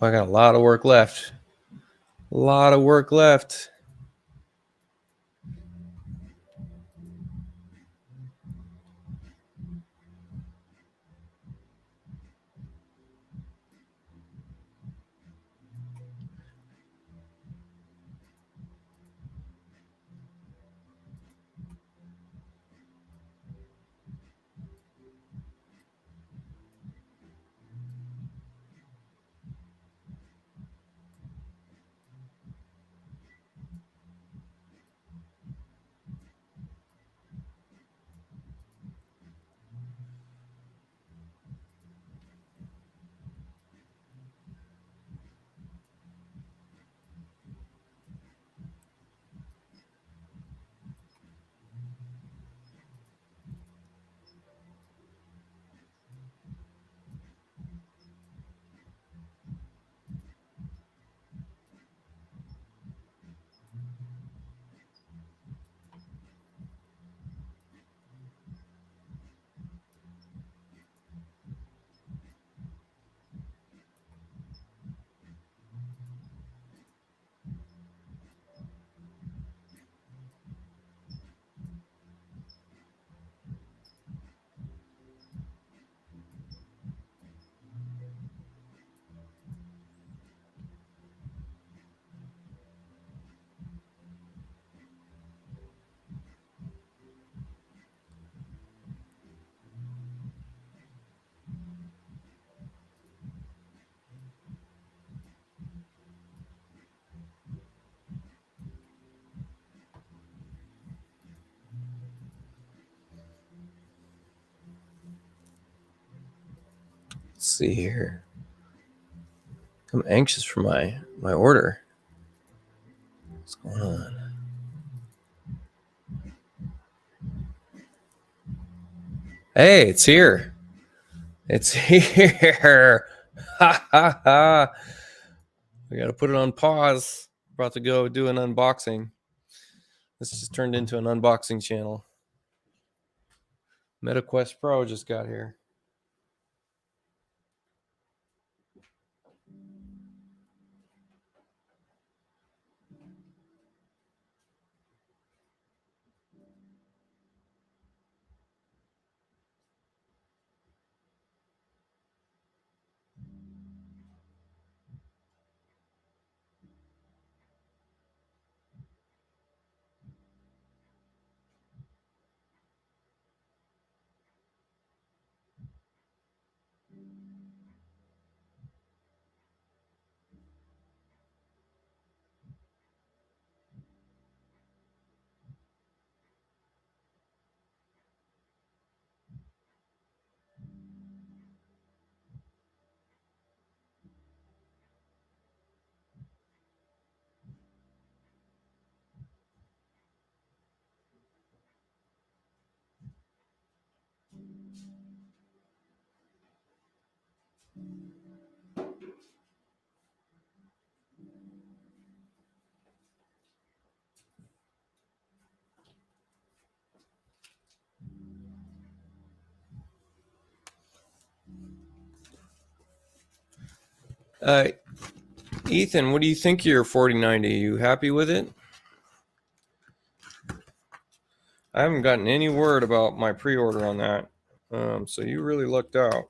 I got a lot of work left. A lot of work left. Let's see here. I'm anxious for my order. What's going on? Hey, it's here. It's here. Ha ha ha. We got to put it on pause. About to go do an unboxing. This just turned into an unboxing channel. MetaQuest Pro just got here. Ethan, what do you think of your 4090? You happy with it? I haven't gotten any word about my pre-order on that. So you really lucked out.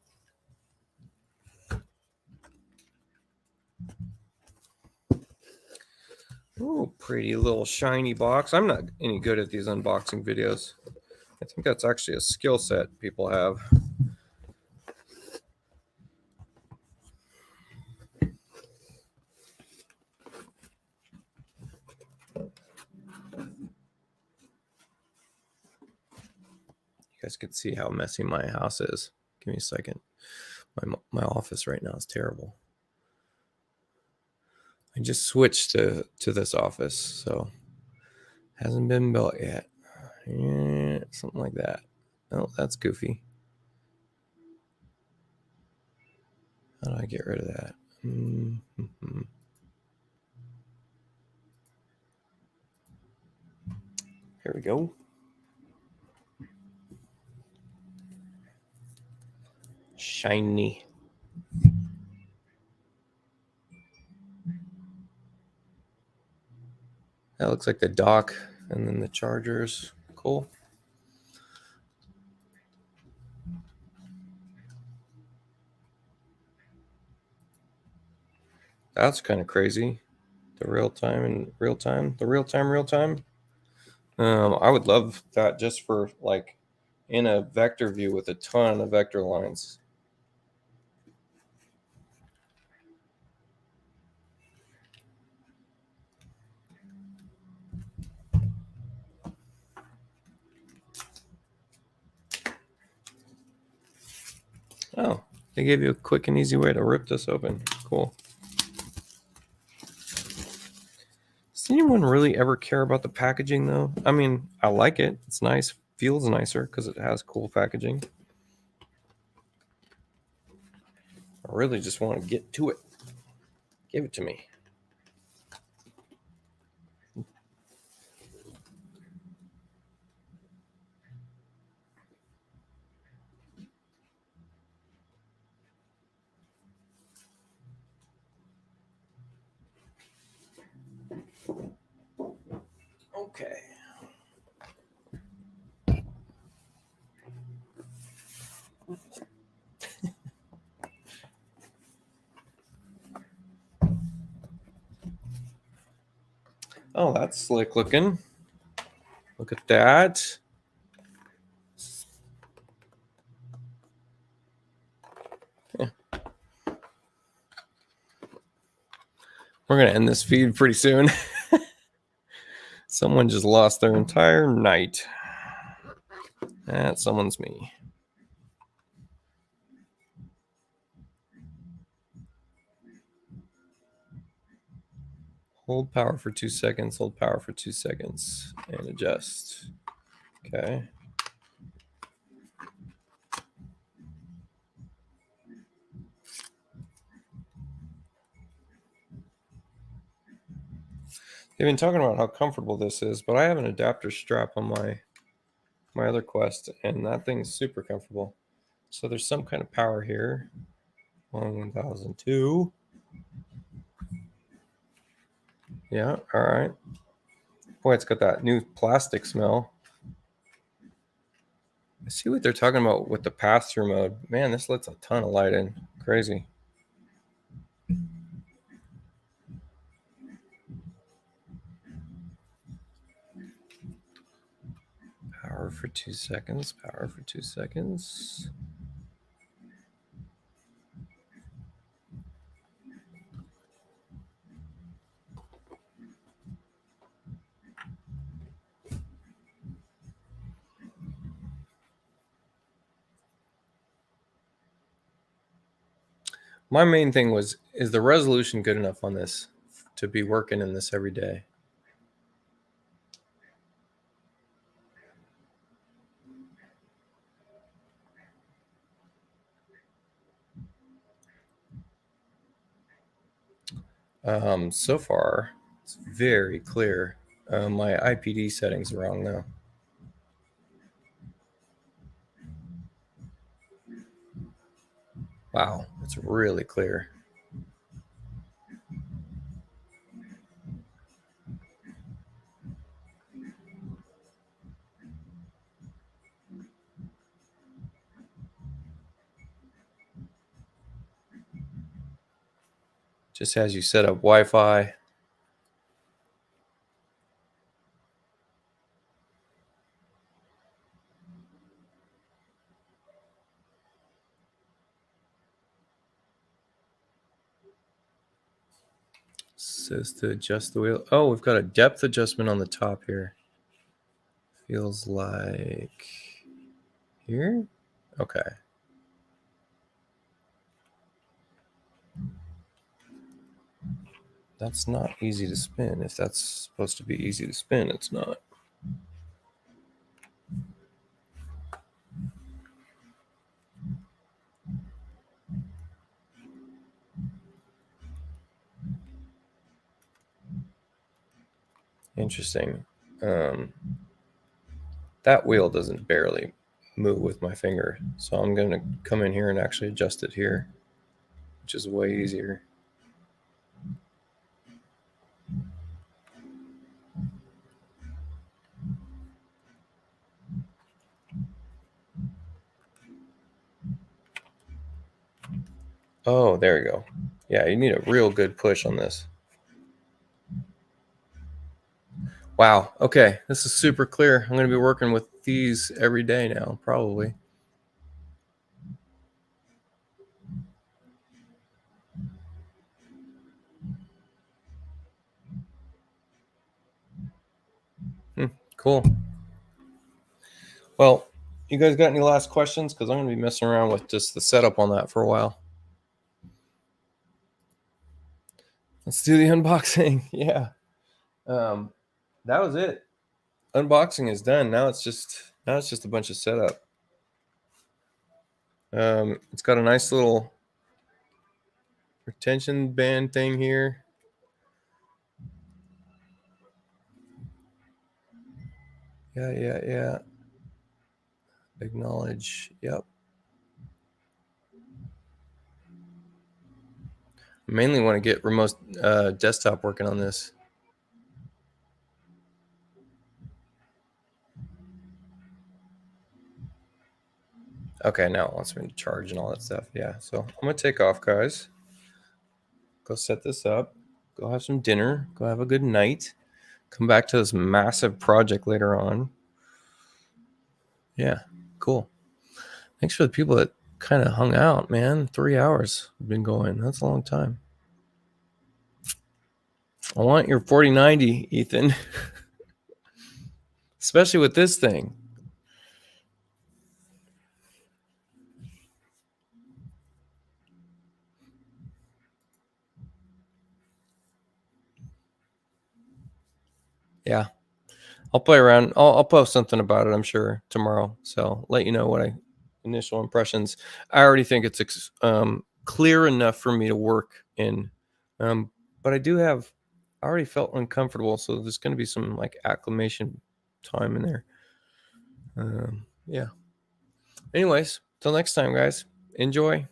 Oh, pretty little shiny box. I'm not any good at these unboxing videos. I think that's actually a skill set people have. You guys can see how messy my house is. Give me a second. My office right now is terrible. I just switched to this office, so hasn't been built yet. Yeah, something like that. Oh, that's goofy. How do I get rid of that? Mm-hmm. Here we go. Shiny. That looks like the dock, and then the chargers. Cool. That's kind of crazy. The real time and real time. The real time. I would love that just for like in a vector view with a ton of vector lines. Oh, they gave you a quick and easy way to rip this open. Cool. Does anyone really ever care about the packaging though? I mean, I like it. It's nice. Feels nicer because it has cool packaging. I really just want to get to it. Give it to me. Okay. Oh, that's slick looking. Look at that. Yeah. We're going to end this feed pretty soon. Someone just lost their entire night. That someone's me. Hold power for 2 seconds, hold power for 2 seconds, and adjust. Okay. They've been talking about how comfortable this is, but I have an adapter strap on my my other Quest, and that thing's super comfortable. So there's some kind of power here. 1002. Yeah, all right. Boy, it's got that new plastic smell. I see what they're talking about with the pass-through mode. Man, this lets a ton of light in. Crazy. Power for 2 seconds. Power for 2 seconds. My main thing was, is the resolution good enough on this to be working in this every day? So far, it's very clear. My IPD settings are wrong now. Wow, it's really clear. Just as you set up Wi-Fi. Says to adjust the wheel. Oh, we've got a depth adjustment on the top here. Feels like here. Okay. That's not easy to spin. If that's supposed to be easy to spin, it's not. Interesting. That wheel doesn't barely move with my finger, so I'm going to come in here and actually adjust it here, which is way easier. Oh, there we go. Yeah, you need a real good push on this. Wow. Okay, this is super clear. I'm going to be working with these every day now, probably. Cool. Well, you guys got any last questions? Because I'm going to be messing around with just the setup on that for a while. Let's do the unboxing. Yeah. That was it. Unboxing is done. Now it's just a bunch of setup. It's got a nice little retention band thing here. Yeah. Acknowledge. Yep. Mainly want to get remote desktop working on this. Okay, now it wants me to charge and all that stuff. Yeah, so I'm gonna take off, guys. Go set this up. Go have some dinner. Go have a good night. Come back to this massive project later on. Yeah, cool. Thanks for the people that kind of hung out, man. 3 hours we've been going. That's a long time. I want your 4090, Ethan. Especially with this thing. Yeah. I'll play around. I'll post something about it, I'm sure, tomorrow. So let you know what I initial impressions. I already think it's clear enough for me to work in. But I already felt uncomfortable. So there's going to be some like acclimation time in there. Yeah. Anyways, till next time, guys. Enjoy.